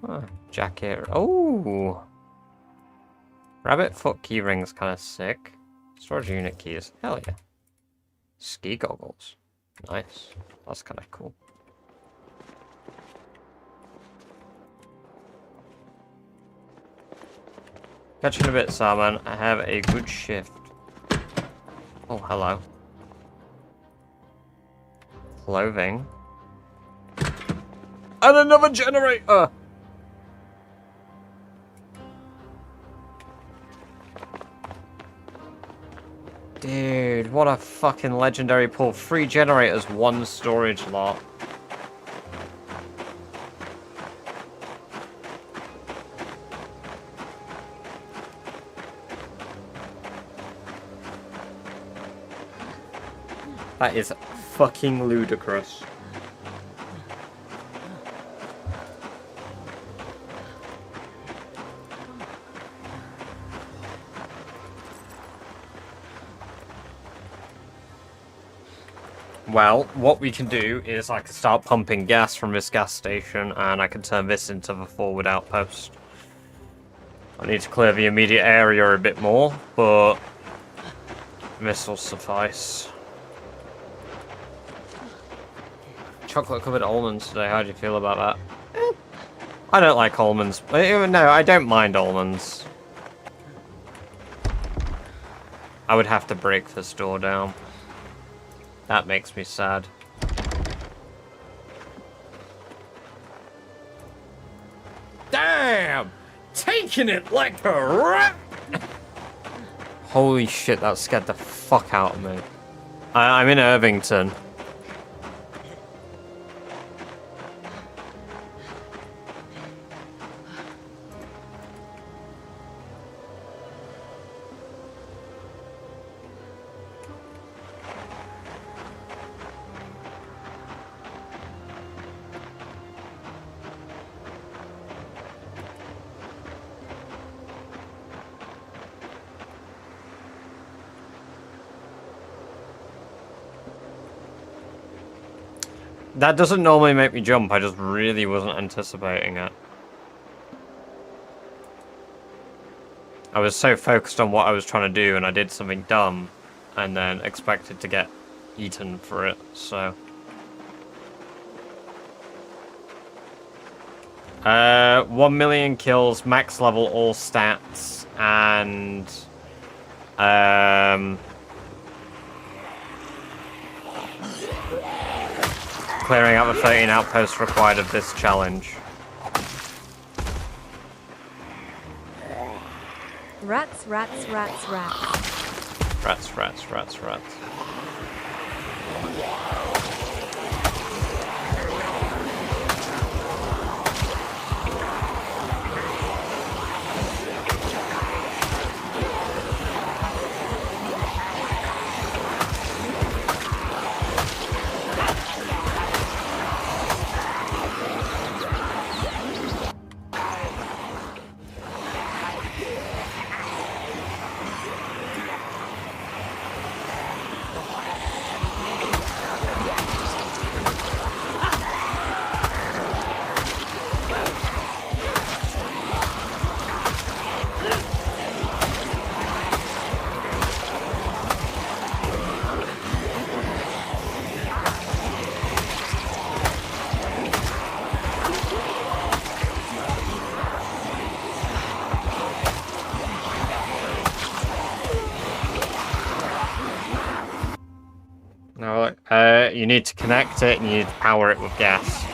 Oh, jacket. Oh! Rabbit foot keyring's kind of sick. Storage unit keys. Hell yeah. Ski goggles. Nice. That's kind of cool. Catch you in a bit, Salman. I have a good shift. Oh, hello. Clothing. And another generator! Dude, what a fucking legendary pull. 3 generators, 1 storage lot. That is fucking ludicrous. Well, what we can do is I can start pumping gas from this gas station and I can turn this into the forward outpost. I need to clear the immediate area a bit more, but this will suffice. Chocolate covered almonds today, how do you feel about that? I don't like almonds. No, I don't mind almonds. I would have to break this door down. That makes me sad. Damn! Taking it like a rat! Holy shit, that scared the fuck out of me. I'm in Irvington. That doesn't normally make me jump, I just really wasn't anticipating it. I was so focused on what I was trying to do and I did something dumb and then expected to get eaten for it, so. 1 million kills, max level all stats, and clearing out the 13 outposts required of this challenge. Rats, rats, rats, rats. Rats, rats, rats, rats. No, you need to connect it and you need to power it with gas.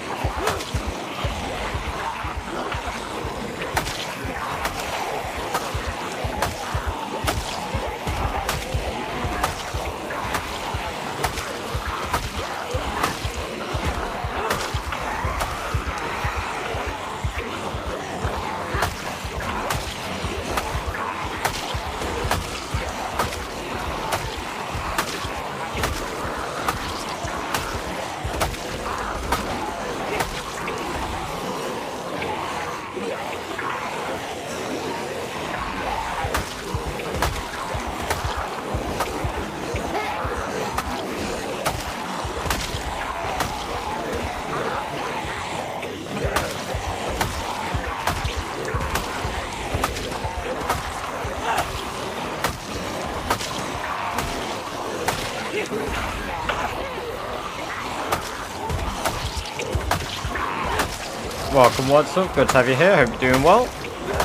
Welcome, what's up? Good to have you here. Hope you're doing well.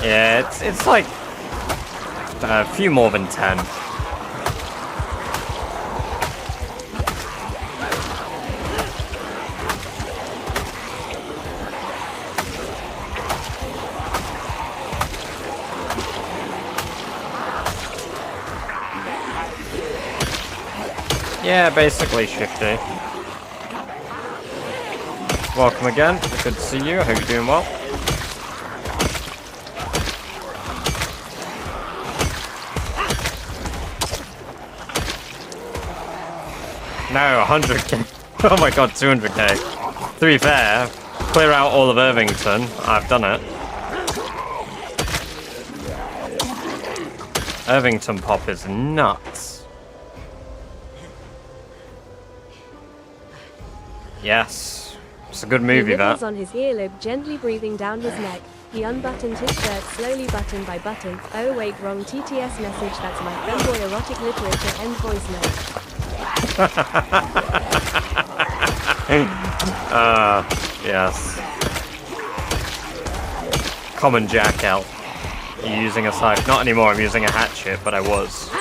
Yeah, it's like a few more than 10. Yeah, basically shifty. Welcome again. Good to see you. I hope you're doing well. No, 100k. Oh my god, 200k. To be fair, clear out all of Irvington. I've done it. Irvington pop is nuts. Yes. It's a good movie, He that. nibbles on his earlobe, gently breathing down his neck. He unbuttoned his shirt slowly button by button. Oh wait, wrong TTS message. That's my femboy erotic literature end voice note. Yes. Common jackal. You're using a scythe. Not anymore, I'm using a hatchet, but I was.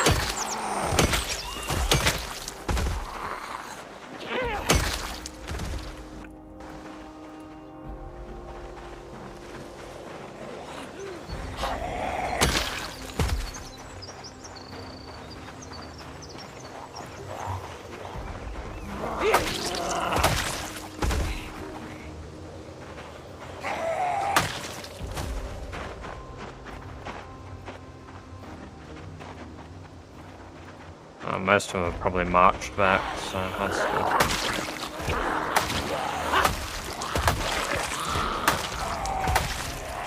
Most of them have probably marched back, so that's good.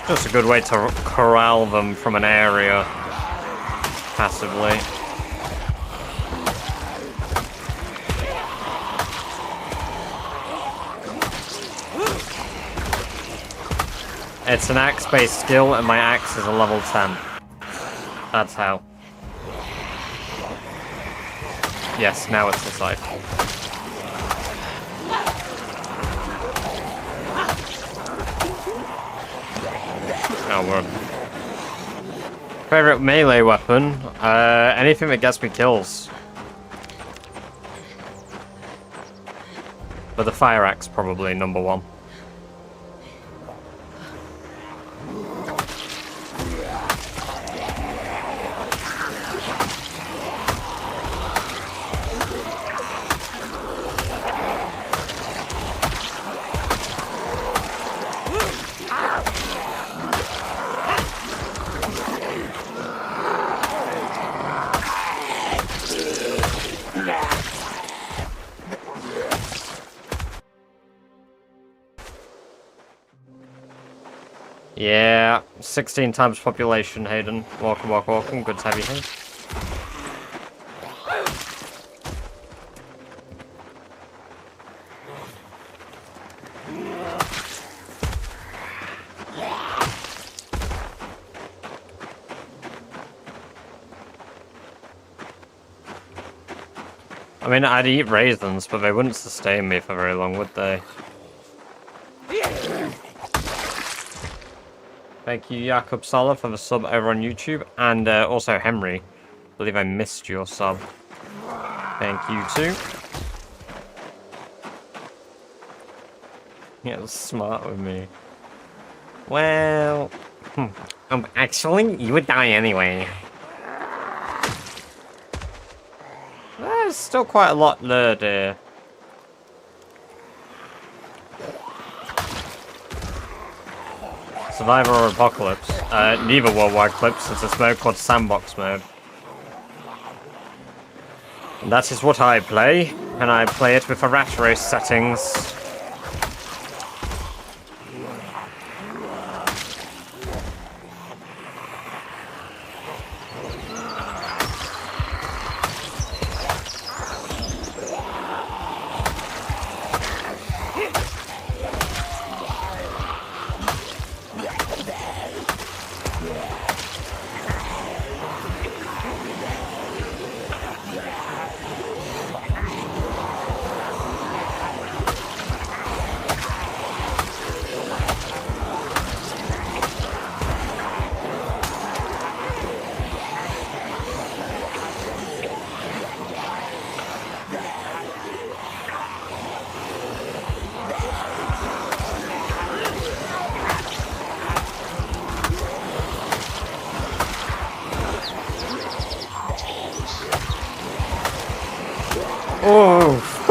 Just a good way to corral them from an area passively. It's an axe-based skill, and my axe is a level 10. That's how. Yes, now it's the scythe. Oh, we're... Favorite melee weapon? Anything that gets me kills. But the fire axe probably number 1. Yeah, 16 times population, Hayden. Welcome, welcome, welcome. Good to have you here. I mean, I'd eat raisins, but they wouldn't sustain me for very long, would they? Thank you, Jakob Sala, for the sub over on YouTube. And also Henry. I believe I missed your sub. Thank you, too. Yeah, that's smart with me. Well... actually, you would die anyway. There's still quite a lot lured here. Survivor or Apocalypse? Neither Worldwide Clips. It's a mode called Sandbox mode. And that is what I play, and I play it with the Rat Race settings.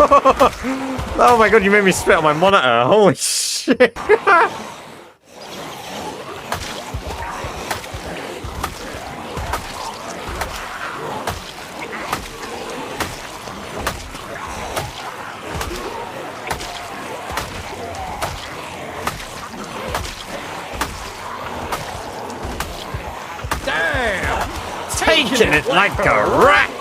Oh my god, you made me spit on my monitor. Holy shit. Damn! Taking it like a rat.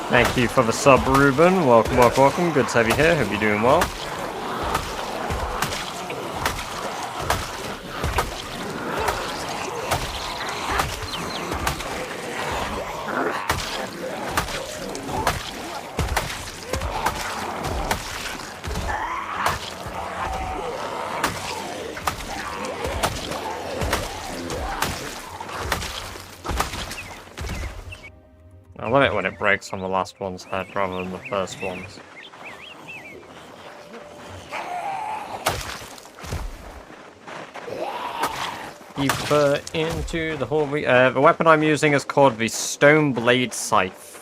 Thank you for the sub, Ruben. Welcome, welcome, welcome. Good to have you here. Hope you're doing well. I love it when it breaks on the last one's head rather than the first one's. Deeper into the hallway. The weapon I'm using is called the Stone Blade Scythe.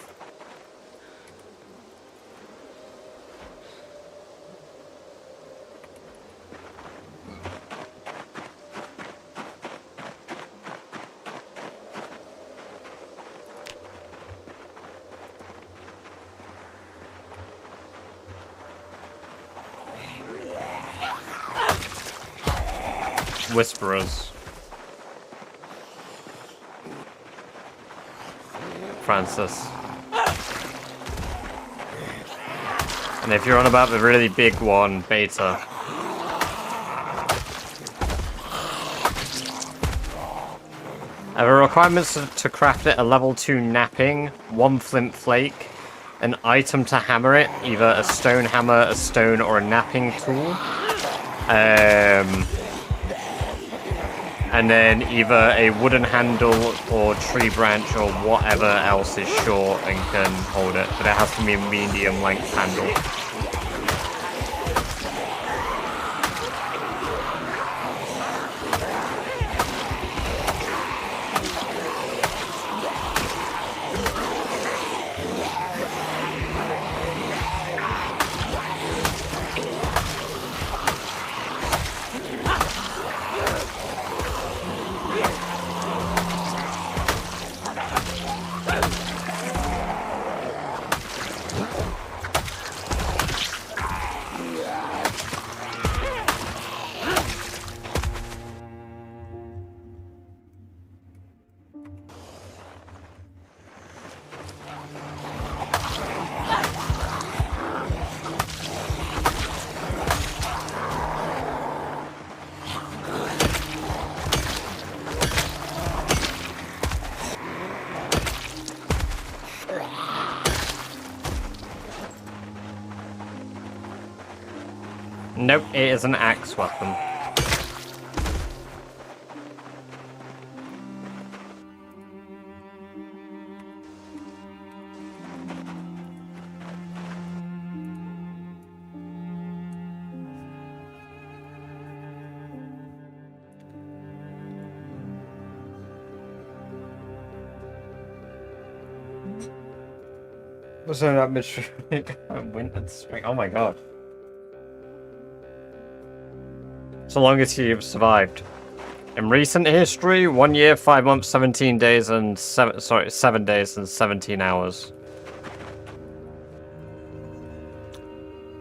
Whisperers. Francis. And if you're on about the really big one, Beta. The requirements to craft it are level 2 napping, 1 flint flake, an item to hammer it, either a stone hammer, a stone, or a napping tool. And then either a wooden handle or tree branch or whatever else is short and can hold it. But it has to be a medium length handle. Nope, it is an axe weapon. So that mystery winter spring. Oh my god. So long as you've survived. In recent history, 1 year, 5 months, 17 days, and 7 days and 17 hours.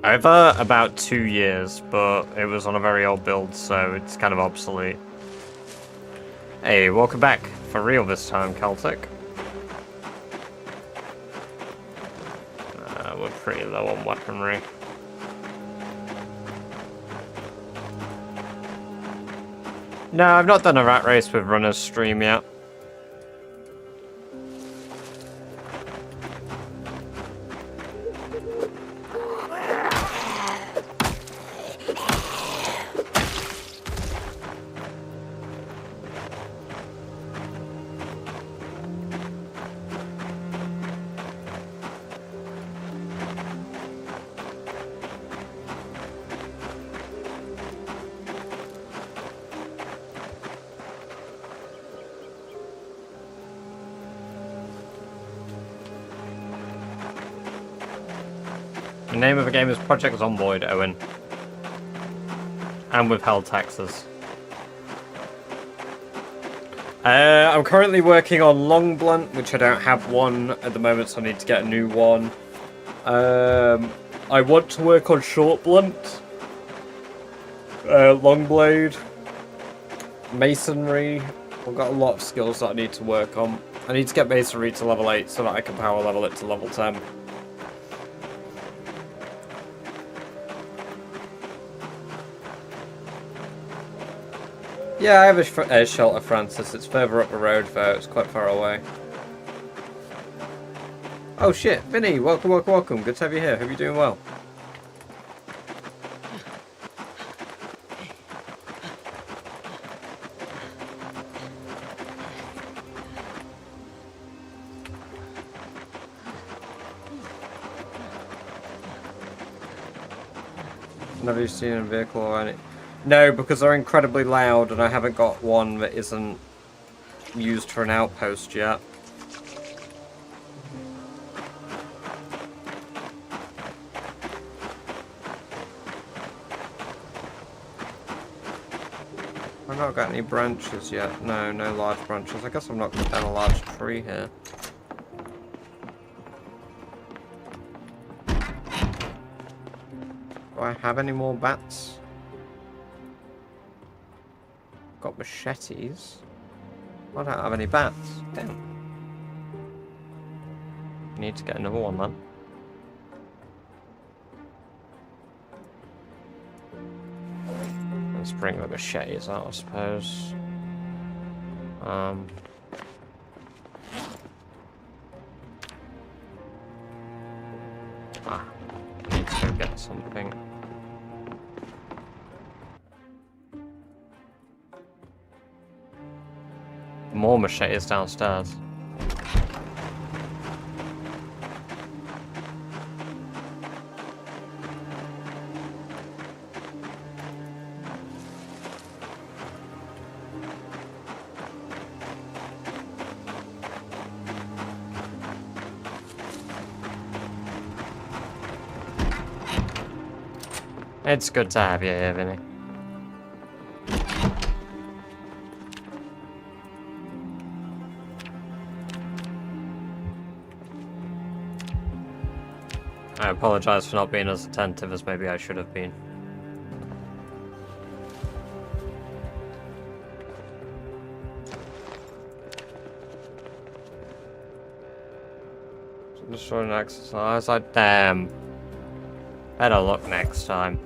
Over about 2 years, but it was on a very old build, so it's kind of obsolete. Hey, welcome back. For real this time, Celtic. We're pretty low on weaponry. No, I've not done a rat race with Runner's stream yet. The name of the game is Project Zomboid, Owen. And withheld taxes. I'm currently working on Long Blunt, which I don't have one at the moment, so I need to get a new one. I want to work on Short Blunt, Long Blade, Masonry. I've got a lot of skills that I need to work on. I need to get Masonry to level 8 so that I can power level it to level 10. Yeah, I have a shelter, Francis. It's further up the road, though. It's quite far away. Oh shit, Vinny, welcome, welcome, welcome. Good to have you here. Hope you're doing well. Never seen a vehicle or any... No, because they're incredibly loud and I haven't got one that isn't used for an outpost yet. I've not got any branches yet. No, no large branches. I guess I'm not going down a large tree here. Do I have any more bats? Got machetes. I don't have any bats. Damn. Need to get another one then. Let's bring the machetes out, I suppose. Need to go get something. More machetes downstairs. It's good to have you here, Vinny. I apologise for not being as attentive as maybe I should have been. Destroy an exercise. Damn. Better luck next time.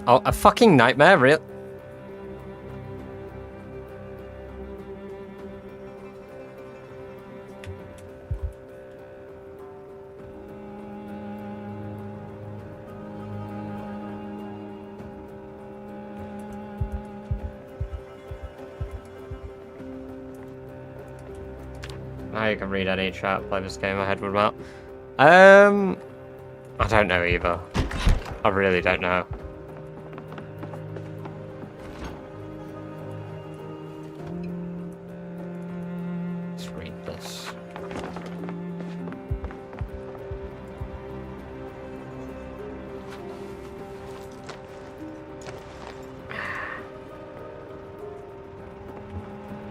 Oh, a fucking nightmare, really? Now you can read any chat, play this game ahead with Matt. I don't know either. I really don't know.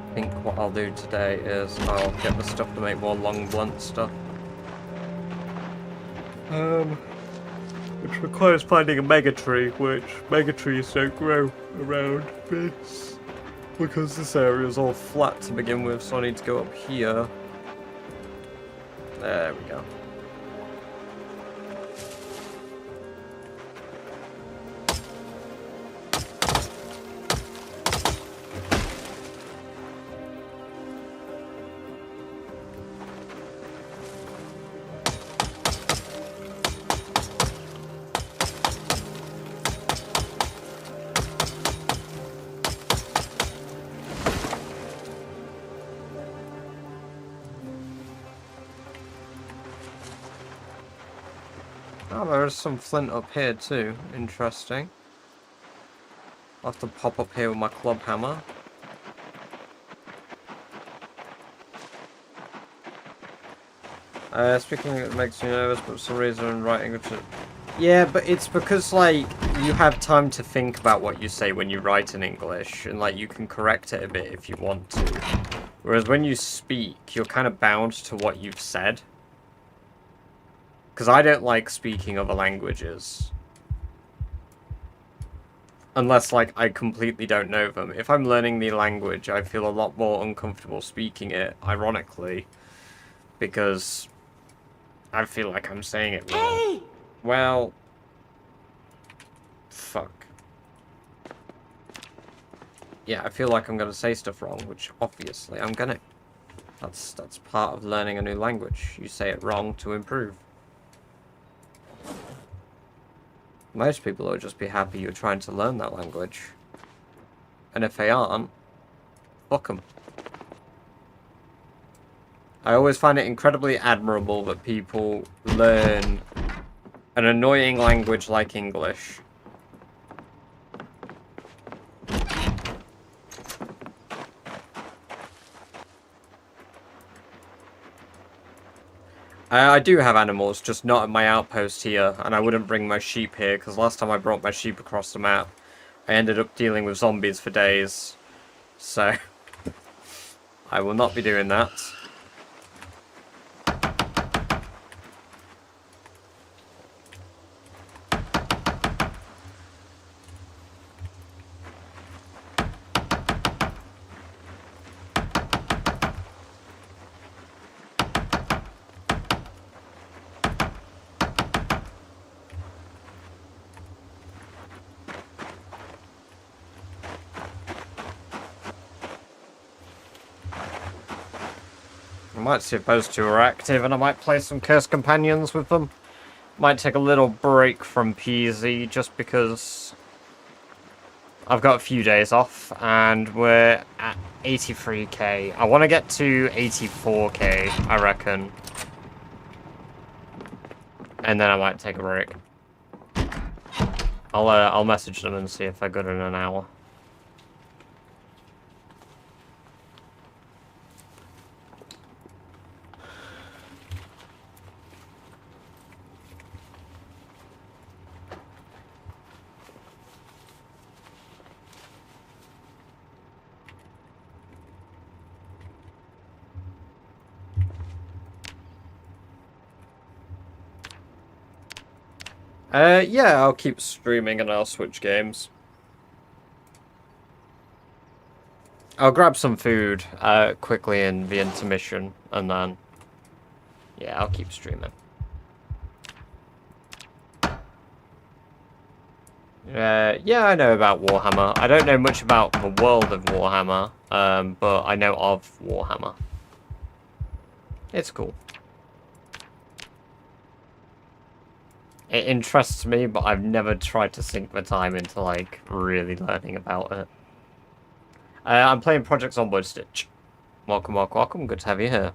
I think what I'll do today is I'll get the stuff to make more long blunt stuff. Which requires finding a mega tree, which mega trees don't grow around this. Because this area is all flat to begin with, so I need to go up here. There we go. Oh, there's some flint up here too. Interesting. I'll have to pop up here with my club hammer. Speaking it makes me nervous, but for some reason I'm writing it. Yeah, but it's because, like, you have time to think about what you say when you write in English, and, like, you can correct it a bit if you want to. Whereas when you speak, you're kind of bound to what you've said. Because I don't like speaking other languages. Unless, like, I completely don't know them. If I'm learning the language, I feel a lot more uncomfortable speaking it, ironically. Because I feel like I'm saying it wrong. Hey! Well... Fuck. Yeah, I feel like I'm gonna say stuff wrong, which obviously I'm gonna. That's part of learning a new language. You say it wrong to improve. Most people will just be happy you're trying to learn that language. And if they aren't, fuck them. I always find it incredibly admirable that people learn an annoying language like English. I do have animals, just not at my outpost here, and I wouldn't bring my sheep here, because last time I brought my sheep across the map, I ended up dealing with zombies for days. So, I will not be doing that. I might see if those two are active, and I might play some Cursed Companions with them. Might take a little break from PZ, just because I've got a few days off, and we're at 83k. I want to get to 84k, I reckon. And then I might take a break. I'll message them and see if they're good in an hour. Yeah, I'll keep streaming and I'll switch games. I'll grab some food, quickly in the intermission, and then, yeah, I'll keep streaming. Yeah, I know about Warhammer. I don't know much about the world of Warhammer, but I know of Warhammer. It's cool. It interests me, but I've never tried to sink the time into, like, really learning about it. I'm playing Project Zomboid Stitch. Welcome, welcome, welcome. Good to have you here.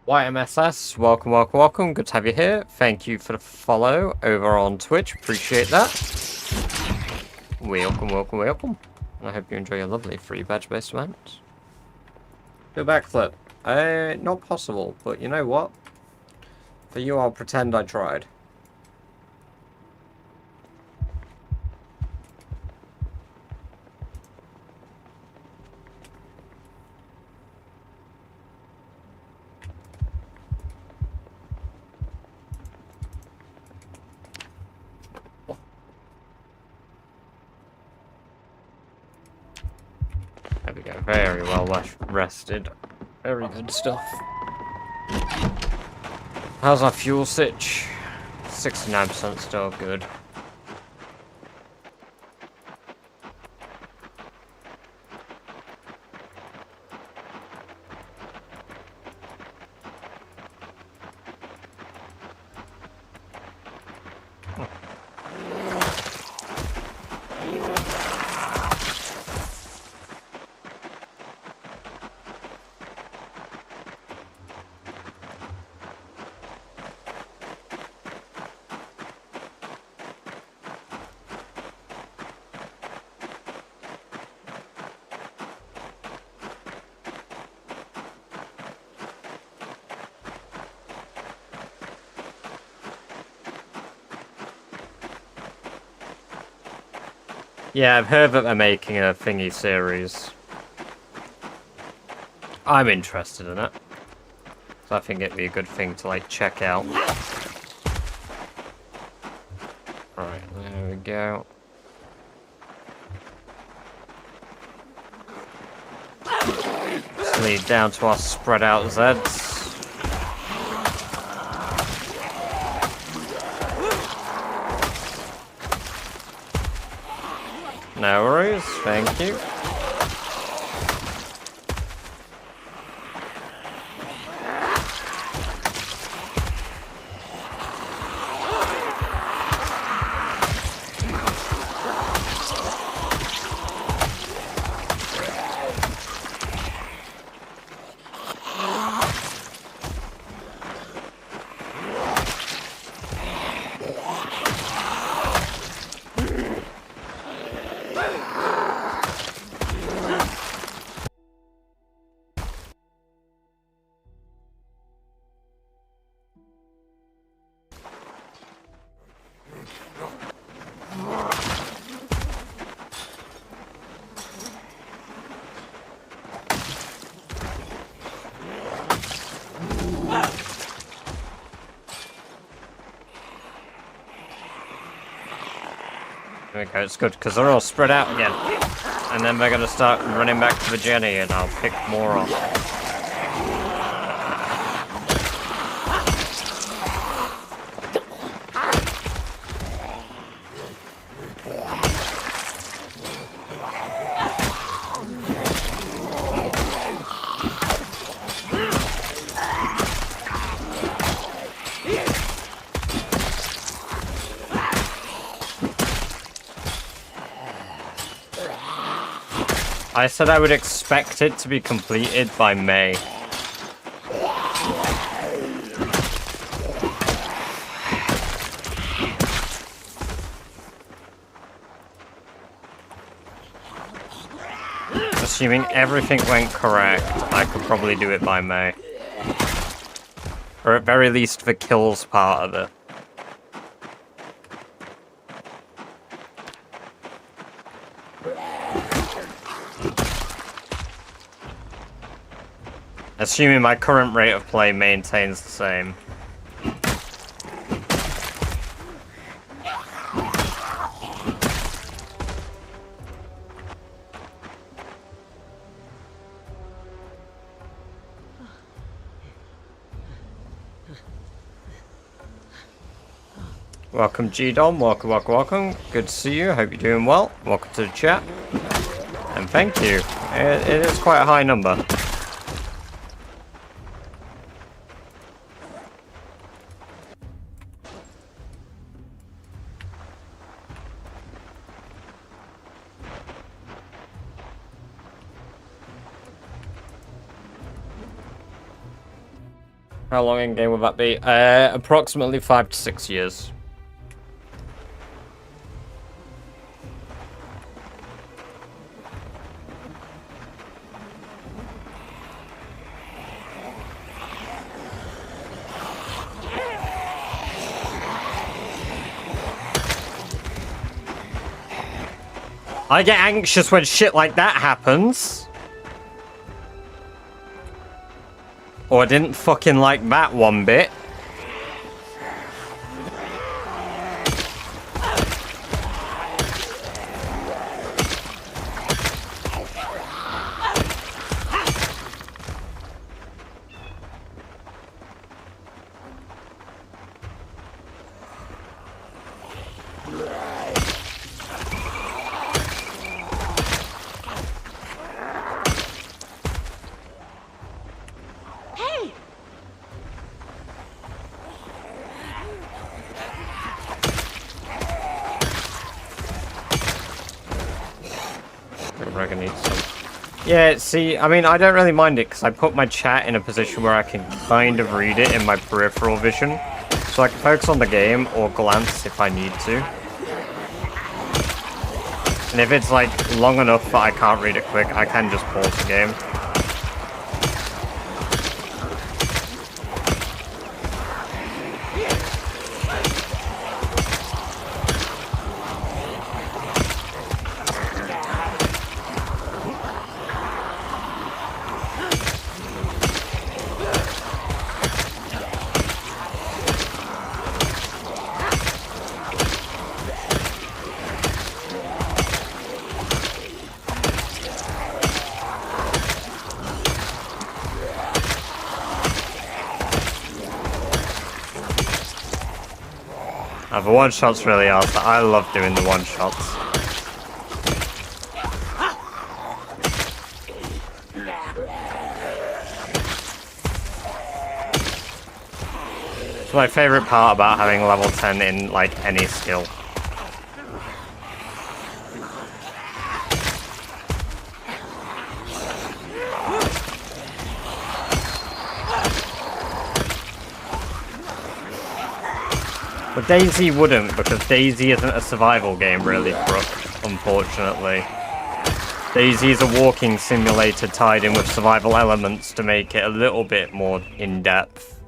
YMSS, welcome, welcome, welcome. Good to have you here. Thank you for the follow over on Twitch. Appreciate that. Welcome, welcome, welcome. I hope you enjoy your lovely free badge-based event. Do a backflip. Not possible, but you know what? For you, I'll pretend I tried. Very well rested. Very good stuff. How's our fuel sitch? 69% still good. Yeah, I've heard that they're making a thingy series. I'm interested in it. So I think it'd be a good thing to, like, check out. Alright, there we go. Let's lead down to our spread out Zeds. No worries, thank you. There we go, it's good, because they're all spread out again. And then they're going to start running back to the Jenny, and I'll pick more up. I said I would expect it to be completed by May. Assuming everything went correct, I could probably do it by May. Or at very least the kills part of it. Assuming my current rate of play maintains the same. Welcome G-Dom, welcome. Good to see you, hope you're doing well. Welcome to the chat. And thank you. It is quite a high number. How long in game will that be? Approximately 5 to 6 years. I get anxious when shit like that happens. Or I didn't fucking like that one bit. need some. Yeah, see, I mean, I don't really mind it because I put my chat in a position where I can kind of read it in my peripheral vision. So I can focus on the game or glance if I need to. And if it's like long enough that I can't read it quick, I can just pause the game. The one-shots really are, so I love doing the one-shots. It's my favorite part about having level 10 in, like, any skill. But Daisy wouldn't, because Daisy isn't a survival game really, Brooke, unfortunately. Daisy is a walking simulator tied in with survival elements to make it a little bit more in-depth.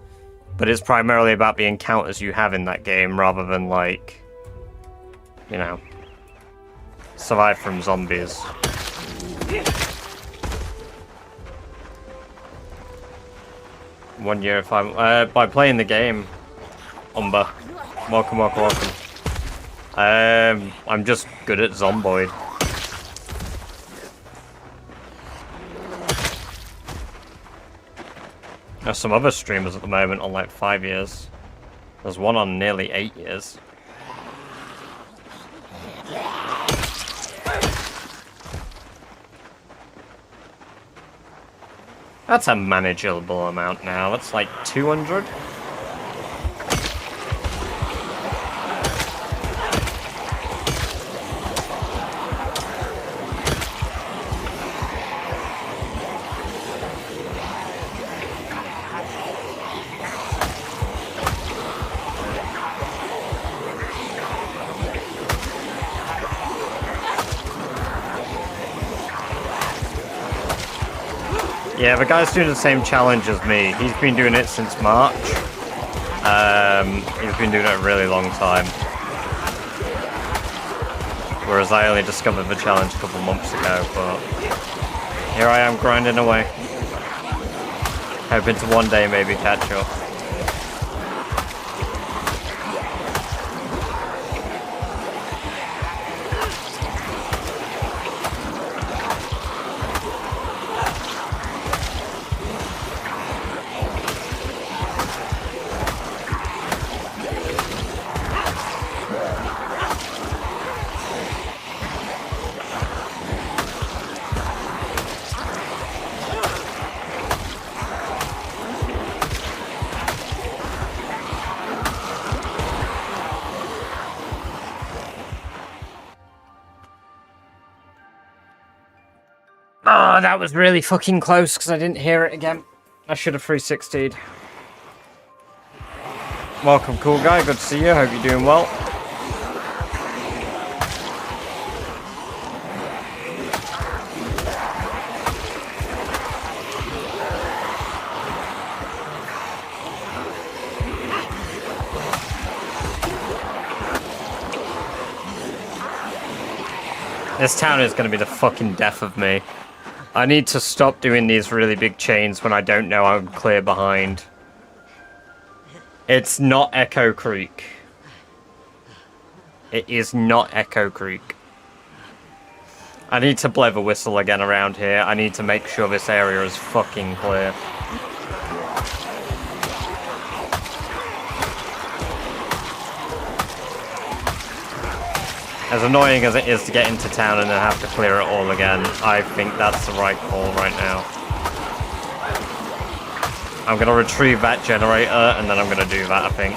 But it's primarily about the encounters you have in that game, rather than, like, you know, survive from zombies. One year if I'm... by playing the game, Umber. Welcome, welcome, welcome. I'm just good at Zomboid. There's some other streamers at the moment on like 5 years. There's one on nearly 8 years. That's a manageable amount now. That's like 200. Yeah, the guy's doing the same challenge as me. He's been doing it since March. He's been doing it a really long time. Whereas I only discovered the challenge a couple months ago, but here I am grinding away. Hoping to one day maybe catch up. Oh, that was really fucking close because I didn't hear it again. I should have 360'd. Welcome, cool guy. Good to see you. Hope you're doing well. This town is going to be the fucking death of me. I need to stop doing these really big chains when I don't know I'm clear behind. It's not Echo Creek. It is not Echo Creek. I need to blow the whistle again around here. I need to make sure this area is fucking clear. As annoying as it is to get into town and then have to clear it all again, I think that's the right call right now. I'm going to retrieve that generator and then I'm going to do that, I think.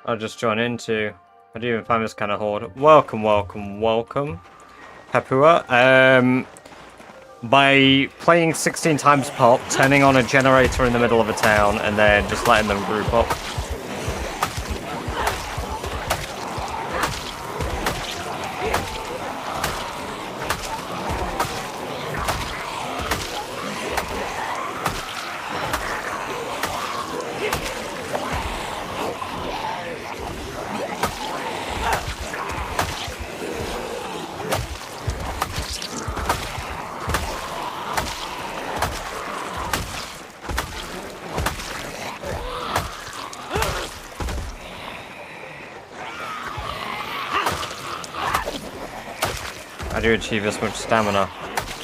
I'll just join into. I do even find this kind of horde. Welcome, welcome, welcome. Papua. By playing 16 times pop, turning on a generator in the middle of a town, and then just letting them group up. I do achieve this much stamina.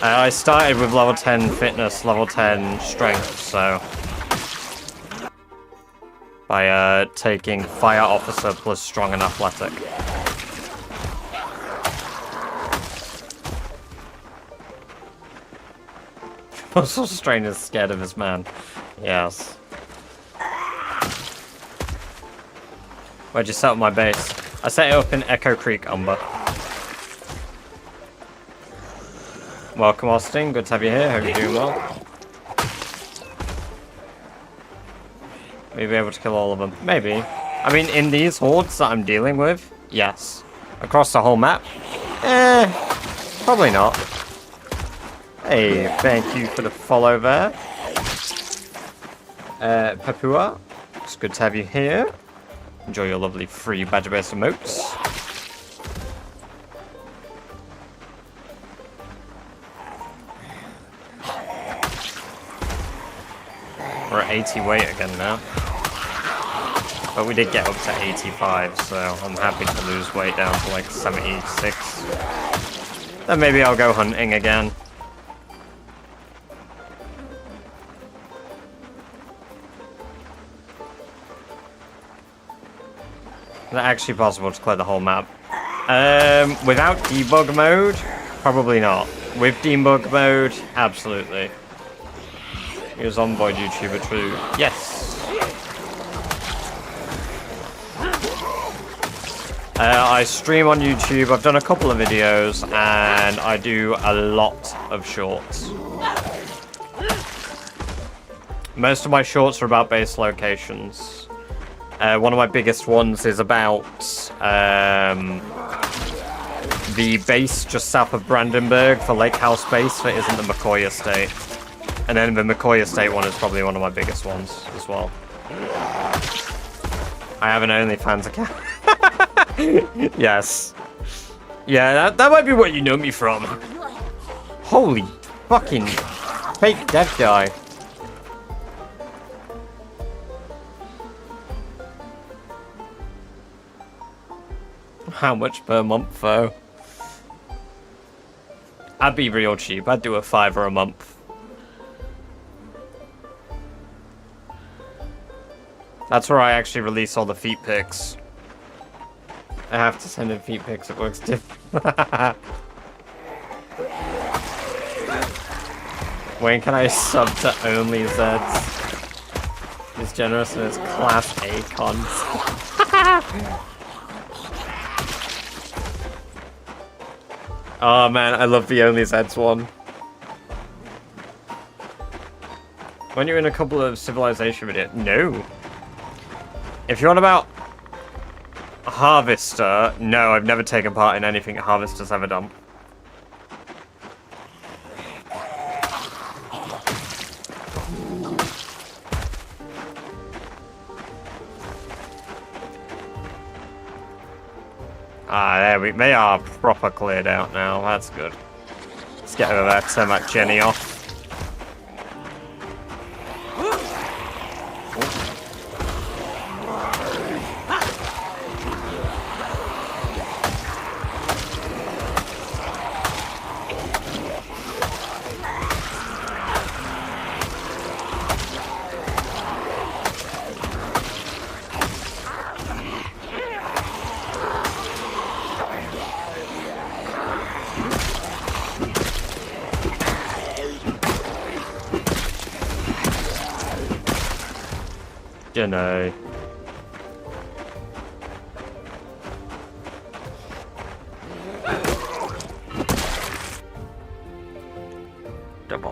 I started with level 10 fitness, level 10 strength, so... By taking Fire Officer plus Strong and Athletic. Also, Strain is scared of this man. Yes. Where'd you set up my base? I set it up in Echo Creek, Umber. Welcome, Austin. Good to have you here. Hope you're doing well. Maybe able to kill all of them. Maybe. I mean, in these hordes that I'm dealing with, yes. Across the whole map? Probably not. Hey, thank you for the follow there. Papua, it's good to have you here. Enjoy your lovely free badger-based emotes. We're at 80 weight again now. But we did get up to 85, so I'm happy to lose weight down to like 76. Then maybe I'll go hunting again. Is it actually possible to clear the whole map? Without debug mode, probably not. With debug mode, absolutely. He was on board YouTuber too. Yes. I stream on YouTube. I've done a couple of videos, and I do a lot of shorts. Most of my shorts are about base locations. One of my biggest ones is about the base just south of Brandenburg for Lake House Base that isn't the McCoy Estate. And then the McCoy Estate one is probably one of my biggest ones as well. I have an OnlyFans account. Yes. Yeah, that might be what you know me from. Holy fucking fake dev guy. How much per month though? I'd be real cheap. I'd do a $5 a month. That's where I actually release all the feet pics. I have to send in feet pics, it works different. When can I sub to only Zeds? He's generous in his class A cons. Oh man, I love the only Zeds one. When you're in a couple of Civilization videos? No. If you're on about Harvester, no, I've never taken part in anything Harvester's ever done. Ah, they are proper cleared out now. That's good. Let's get over there, turn that Jenny off. Dunno.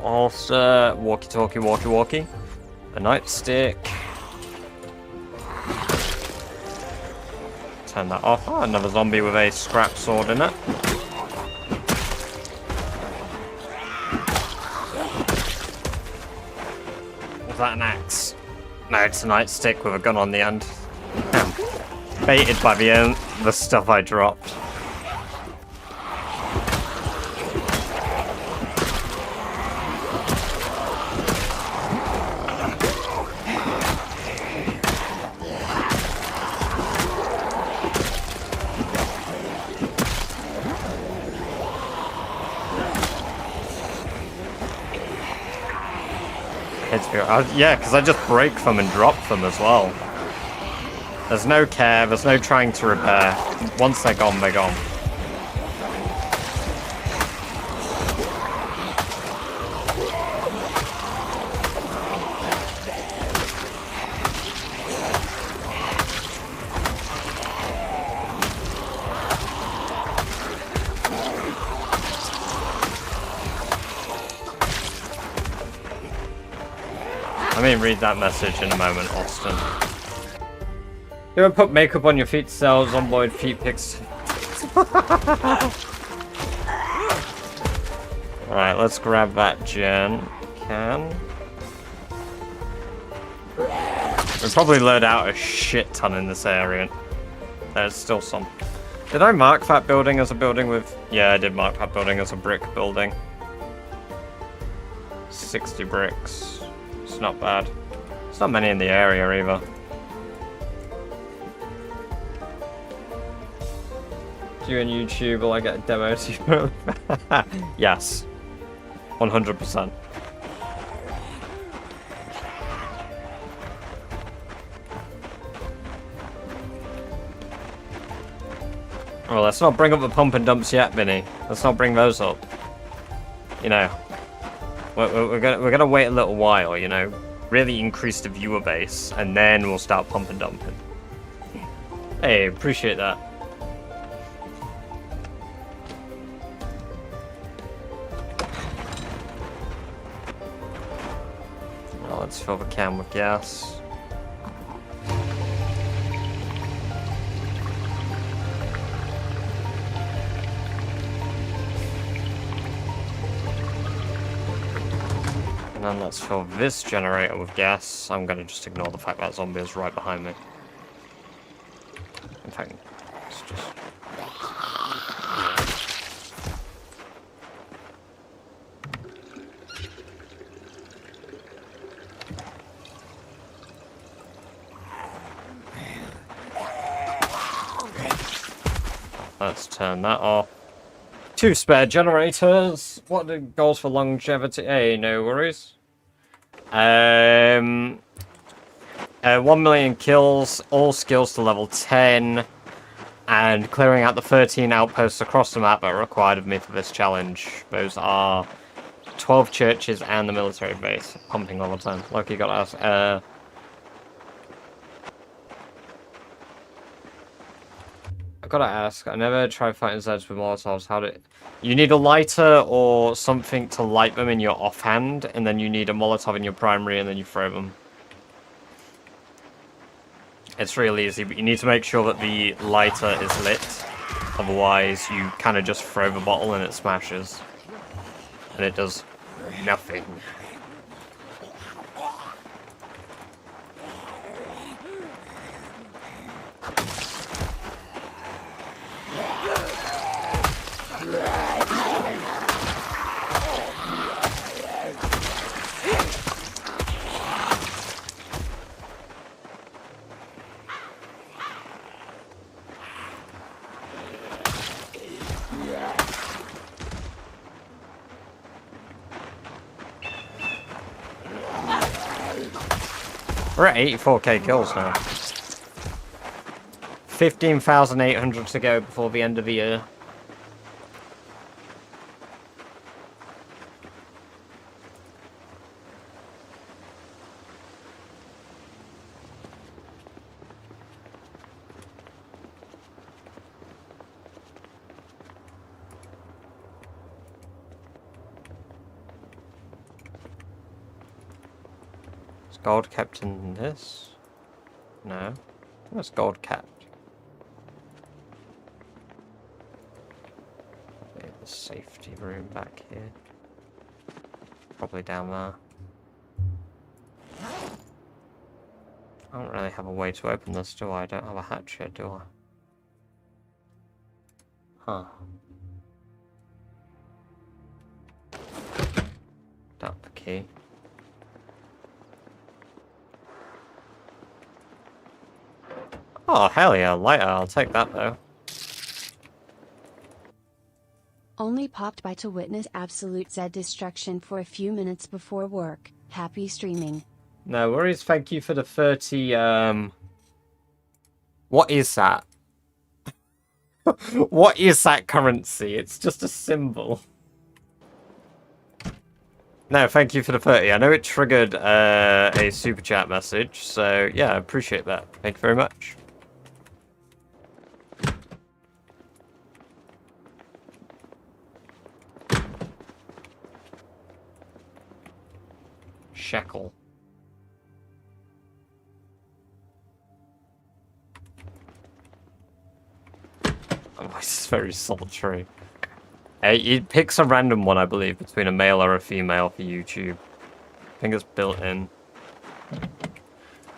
holster, walkie-talkie, walkie-walkie, a nightstick. Turn that off. Oh, another zombie with a scrap sword in it. Was that an axe? No, it's a nightstick with a gun on the end. Baited by the stuff I dropped. Yeah, because I just break them and drop them as well. There's no care, there's no trying to repair. Once they're gone, they're gone. Let me read that message in a moment, Austin. You ever put makeup on your feet to sell zomboid feet pics? Alright, let's grab that gen can. We'll probably load out a shit ton in this area. There's still some. Did I mark that building as a building with... Yeah, I did mark that building as a brick building. 60 bricks. It's not bad. There's not many in the area either. Do you on YouTube, will I get a demo to you? Yes. 100%. Well, let's not bring up the pump and dumps yet, Vinny. Let's not bring those up. You know. We're gonna wait a little while, you know, really increase the viewer base, and then we'll start pump and dumping. Hey, appreciate that. Well, let's fill the can with gas. And then let's fill this generator with gas. I'm gonna just ignore the fact that zombie is right behind me. In fact, it's just... Let's turn that off. 2 spare generators. What are the goals for longevity? Hey, no worries. 1 million kills, all skills to level 10, and clearing out the 13 outposts across the map that are required of me for this challenge. Those are 12 churches and the military base. Pumping level 10. Look, you got us. I've got to ask, I never tried fighting Zeds with Molotovs. How did... You need a lighter or something to light them in your offhand, and then you need a Molotov in your primary, and then you throw them. It's real easy, but you need to make sure that the lighter is lit. Otherwise, you kind of just throw the bottle and it smashes. And it does nothing. We're at 84k kills now. 15,800 to go before the end of the year. gold kept in this? No. What's gold kept? Okay, the safety room back here. Probably down there. I don't really have a way to open this, do I? I don't have a hatch here, do I? Huh. That's the key. Oh, hell yeah, lighter. I'll take that, though. Only popped by to witness absolute Z destruction for a few minutes before work. Happy streaming. No worries, thank you for the 30, What is that? What is that currency? It's just a symbol. No, thank you for the 30. I know it triggered a super chat message, so yeah, I appreciate that. Thank you very much. Shekel. Oh, this is very sultry. It picks a random one, I believe, between a male or a female for YouTube. I think it's built in.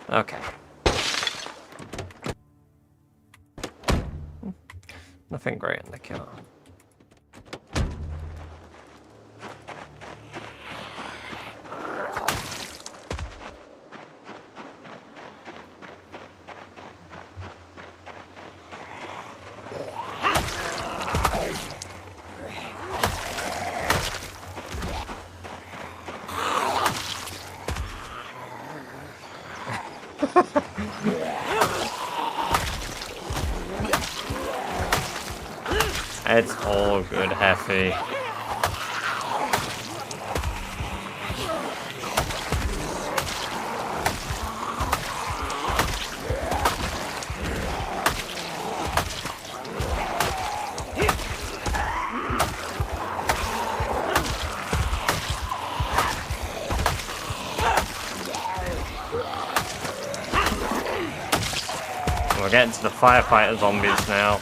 Okay. Nothing great in the car. It's all good, Heffy. We're getting to the firefighter zombies now.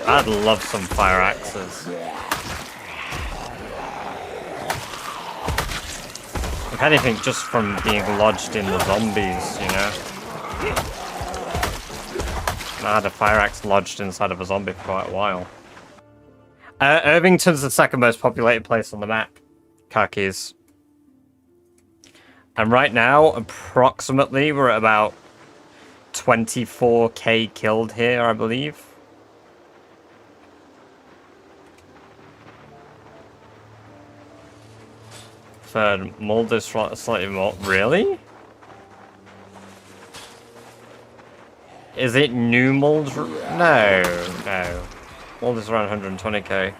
I'd love some fire axes. If anything, just from being lodged in the zombies, you know? I had a fire axe lodged inside of a zombie for quite a while. Irvington's the second most populated place on the map. Khakis. And right now, approximately, we're at about 24k killed here, I believe. Third, Mulder's slightly more. Really? Is it new Mulder? No, no. Mulder's around 120k.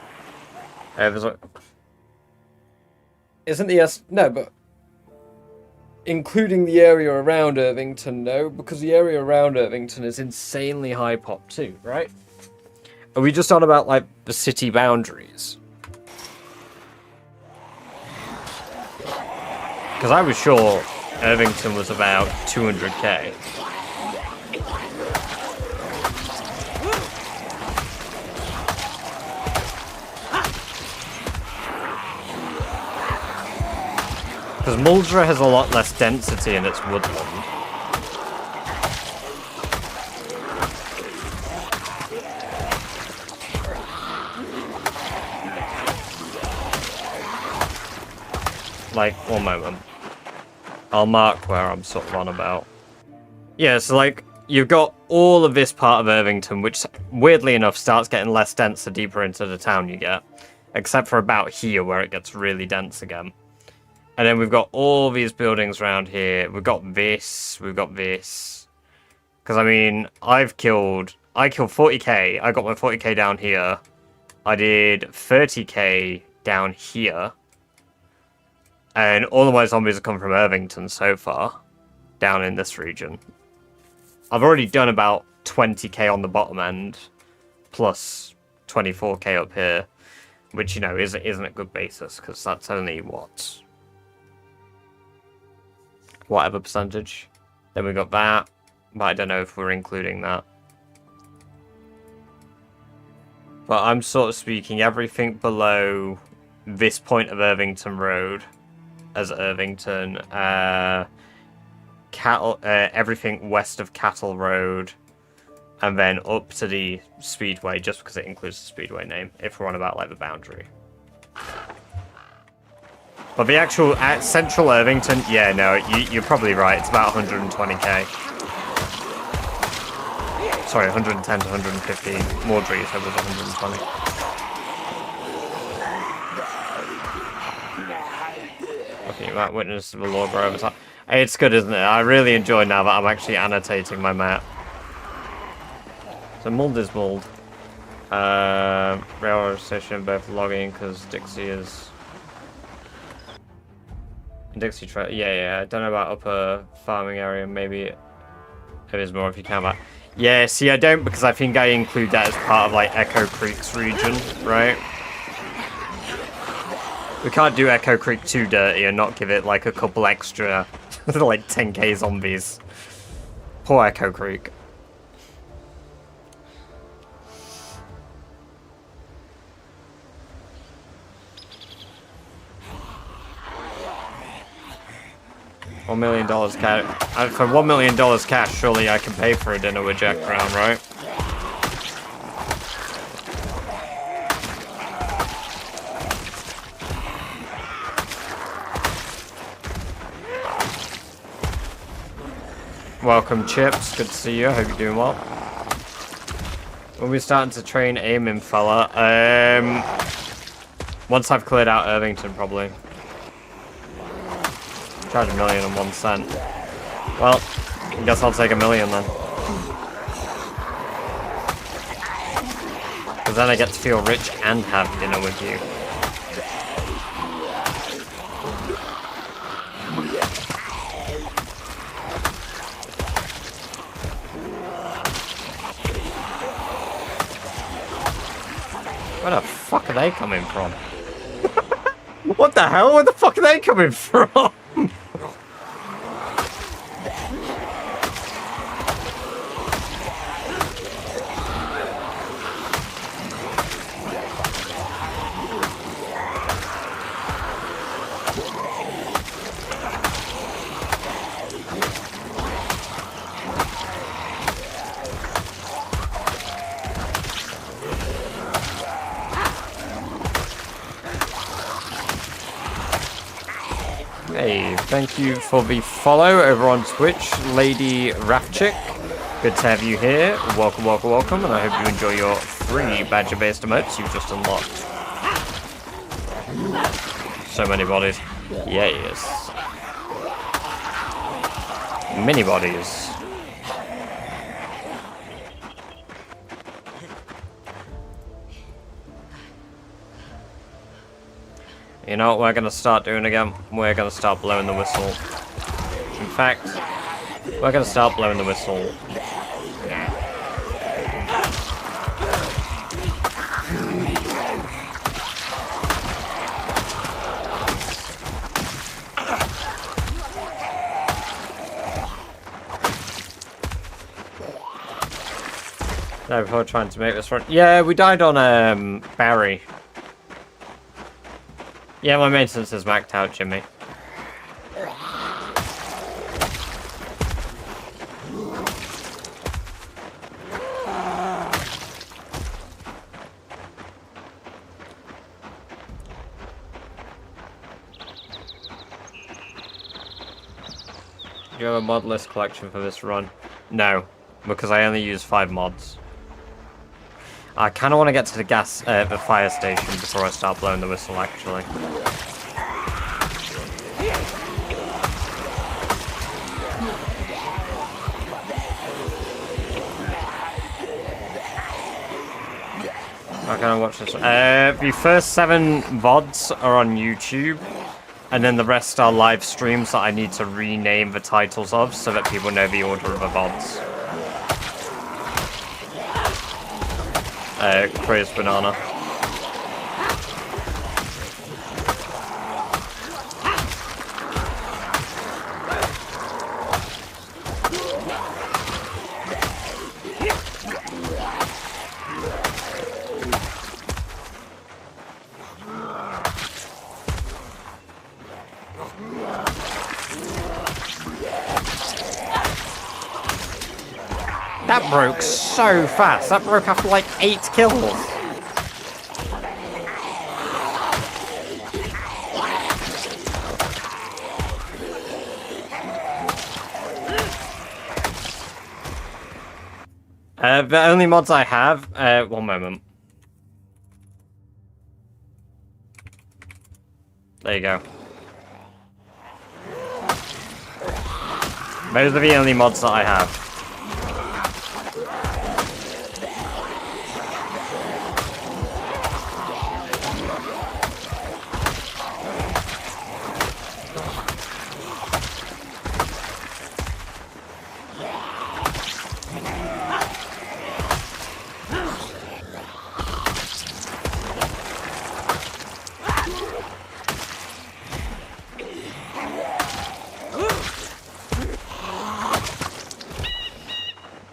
Isn't the S? No, but including the area around Irvington, no, because the area around Irvington is insanely high pop too, right? Are we just on about like the city boundaries? Because I was sure Irvington was about 200k. Because Muldra has a lot less density in its woodland. Like, one moment. I'll mark where I'm sort of on about. Yeah, so like, you've got all of this part of Irvington, which weirdly enough starts getting less dense the deeper into the town you get. Except for about here where it gets really dense again. And then we've got all these buildings around here. We've got this. We've got this. Because, I mean, I killed 40k. I got my 40k down here. I did 30k down here. And all of my zombies have come from Irvington so far. Down in this region. I've already done about 20k on the bottom end. Plus 24k up here. Which, you know, isn't a good basis. Because that's only, what? Whatever percentage. Then we got that. But I don't know if we're including that. But I'm sort of speaking everything below this point of Irvington Road as Irvington. Everything west of Cattle Road. And then up to the Speedway, just because it includes the Speedway name, if we're on about, like, the boundary. But the actual central Irvington, yeah, no, you're probably right. It's about 120k. Sorry, 110 to 150. Mordry said was 120. Looking at that, witness of the law over time. It's good, isn't it? I really enjoy now that I'm actually annotating my map. So mold is mold. Railroad station, both logging, because Dixie is... Dixie Trail, yeah, I don't know about upper farming area, maybe it is more if you count that. Yeah, see, I don't, because I think I include that as part of, like, Echo Creek's region, right? We can't do Echo Creek too dirty and not give it, like, a couple extra, like, 10k zombies. Poor Echo Creek. $1 million cash. For $1 million cash, surely I can pay for a dinner with Jack Brown, right? Welcome, Chips. Good to see you. Hope you're doing well. When we're starting to train aiming, fella. Once I've cleared out Irvington, probably. Charge $1 million and 1 cent. Well, I guess I'll take $1 million then. Because then I get to feel rich and have dinner with you. Where the fuck are they coming from? What the hell? Where the fuck are they coming from? Hey, thank you for the follow over on Twitch, Lady Rafchick. Good to have you here. Welcome, welcome, welcome, and I hope you enjoy your free badger-based emotes you've just unlocked. So many bodies. Yes. Mini bodies. You know what we're going to start doing again? We're going to start blowing the whistle. In fact, we're going to start blowing the whistle. No, before trying to make this run. Yeah, we died on Barry. Yeah, my maintenance is maxed out, Jimmy. Do you have a mod list collection for this run? No, because I only use 5 mods. I kind of want to get to the fire station before I start blowing the whistle, actually. How can I watch this? The first 7 VODs are on YouTube, and then the rest are live streams that I need to rename the titles of so that people know the order of the VODs. Crazed Banana. That broke so fast. That broke after like 8 kills. The only mods I have, one moment. There you go. Those are the only mods that I have.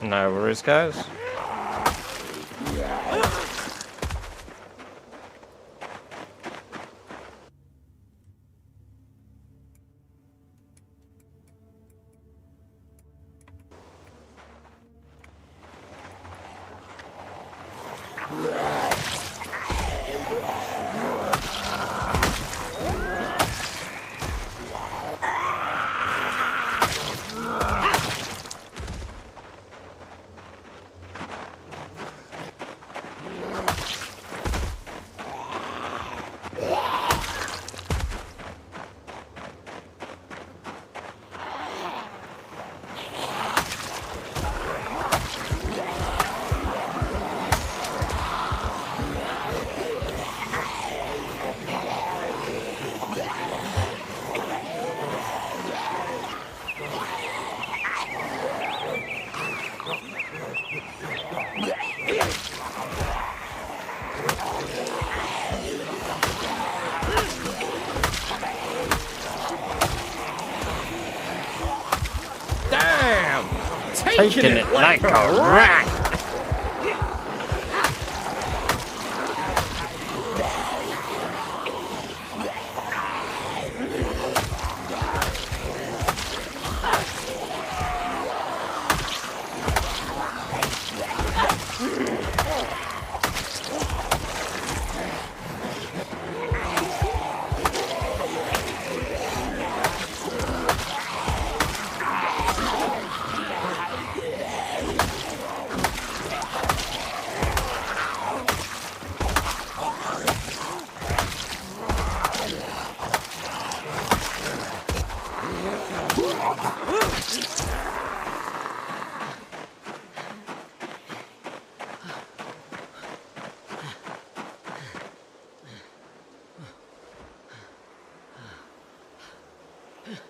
No worries, guys. Taking it like a rat!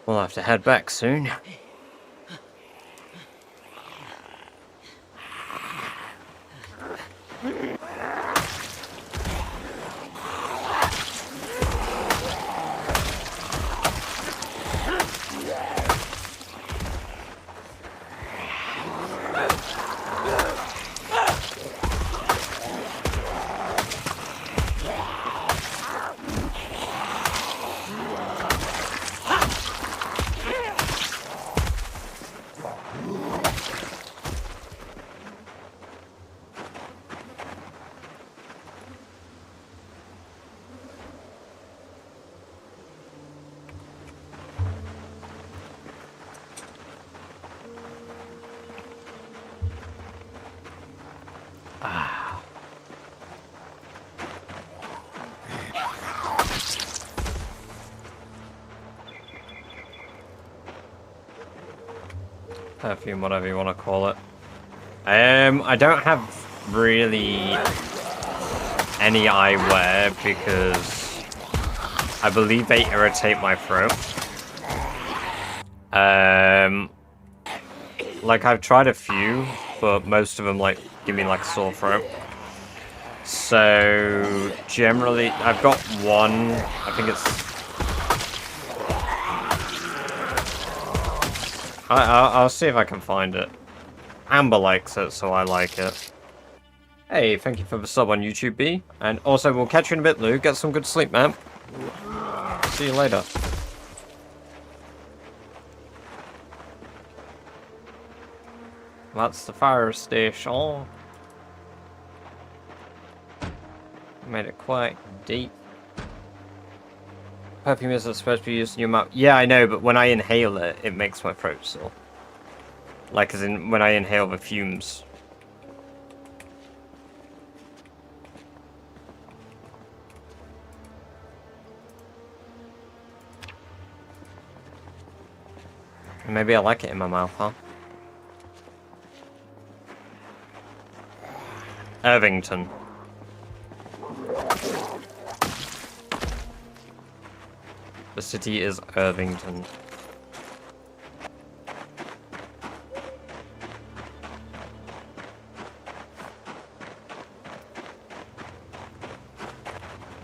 We'll have to head back soon. Perfume, whatever you want to call it. I don't have really any eyewear because I believe they irritate my throat. Like I've tried a few, but most of them like give me like a sore throat. So generally, I've got one. I think it's. I'll see if I can find it. Amber likes it, so I like it. Hey, thank you for the sub on YouTube, B. And also, we'll catch you in a bit, Lou. Get some good sleep, man. See you later. That's the fire station. Made it quite deep. Perfume isn't supposed to be used in your mouth. Yeah, I know, but when I inhale it, it makes my throat sore. Like, as in, when I inhale the fumes. Maybe I like it in my mouth, huh? Irvington. The city is Irvington.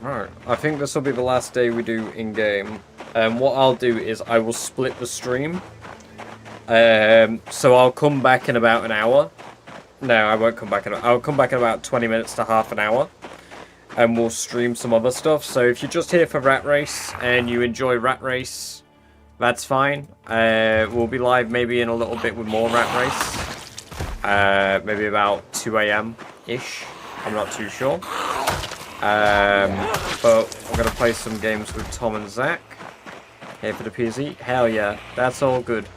Right, I think this will be the last day we do in-game. What I'll do is I will split the stream. So I'll come back in about an hour. No, I won't come back in. I'll come back in about 20 minutes to half an hour. And we'll stream some other stuff. So if you're just here for Rat Race and you enjoy Rat Race, that's fine. We'll be live maybe in a little bit with more Rat Race. Maybe about 2 AM-ish. I'm not too sure. But we're going to play some games with Tom and Zach. Here for the PZ. Hell yeah, that's all good.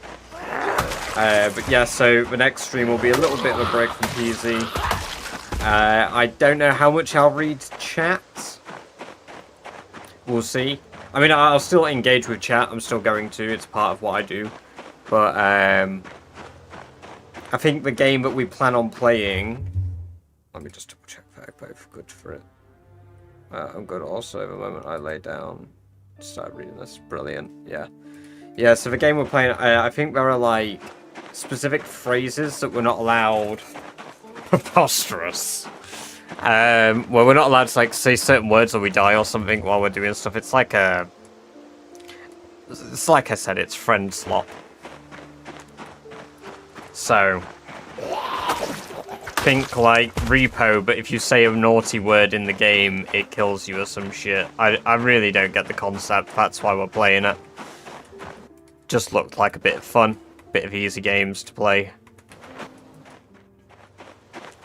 But yeah, so the next stream will be a little bit of a break from PZ. I don't know how much I'll read chat. We'll see. I mean, I'll still engage with chat. I'm still going to. It's part of what I do. But I think the game that we plan on playing... Let me just double check that I'm both good for it. I'm good also the moment I lay down. Start reading this. Brilliant. Yeah. Yeah, so the game we're playing, I think there are like specific phrases that we're not allowed. Preposterous. Well, we're not allowed to like say certain words or we die or something while we're doing stuff. It's like a... It's like I said, it's friend slop. So... Think like repo, but if you say a naughty word in the game, it kills you or some shit. I really don't get the concept. That's why we're playing it. Just looked like a bit of fun. Bit of easy games to play.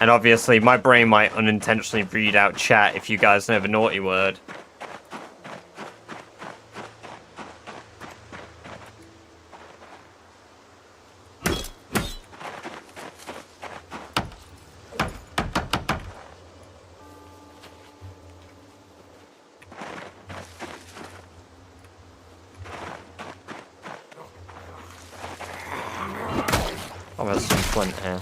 And obviously, my brain might unintentionally read out chat if you guys know the naughty word. Oh, there's some flint here.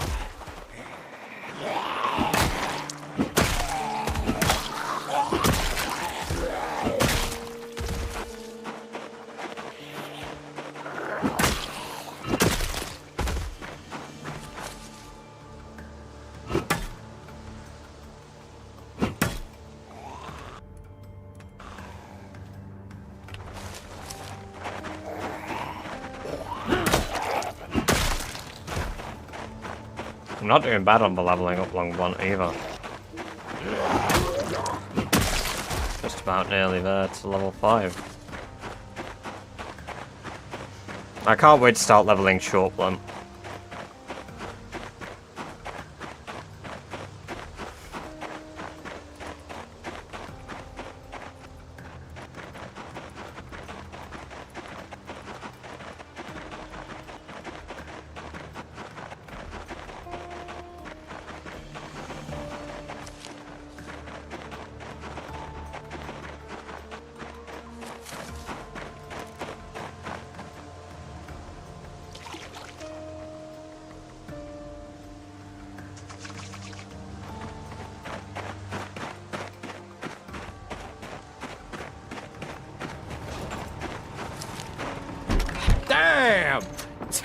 I'm not doing bad on the leveling up long blunt either. Just about nearly there to level 5. I can't wait to start leveling short blunt.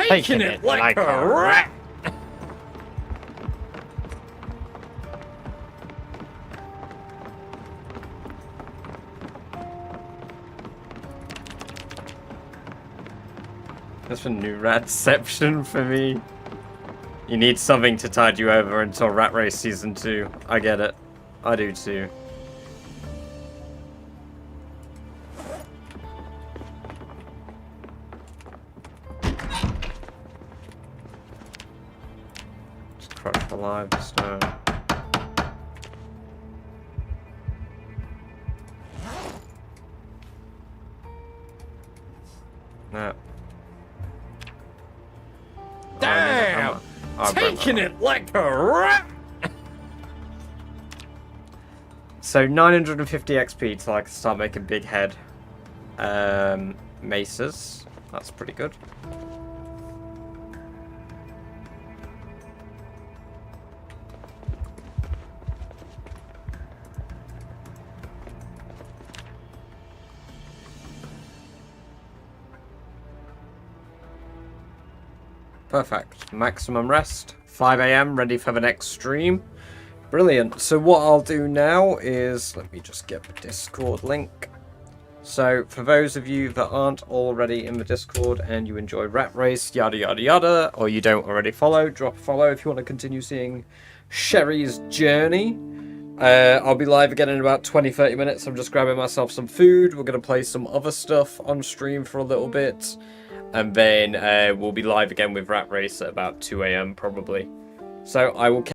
Taking it like a rat. That's a new ratception for me. You need something to tide you over until Rat Race Season 2. I get it. I do too. Just crush the limestone. No. Damn! Taking it like a rat! So 950 XP till I can start making big head maces. That's pretty good. Perfect. Maximum rest. 5 AM, ready for the next stream. Brilliant. So what I'll do now is, let me just get the Discord link. So for those of you that aren't already in the Discord and you enjoy Rat Race, yada yada yada, or you don't already follow, drop a follow if you want to continue seeing Sherry's journey. I'll be live again in about 20-30 minutes. I'm just grabbing myself some food. We're going to play some other stuff on stream for a little bit. And then we'll be live again with Rat Race at about 2 AM probably. So I will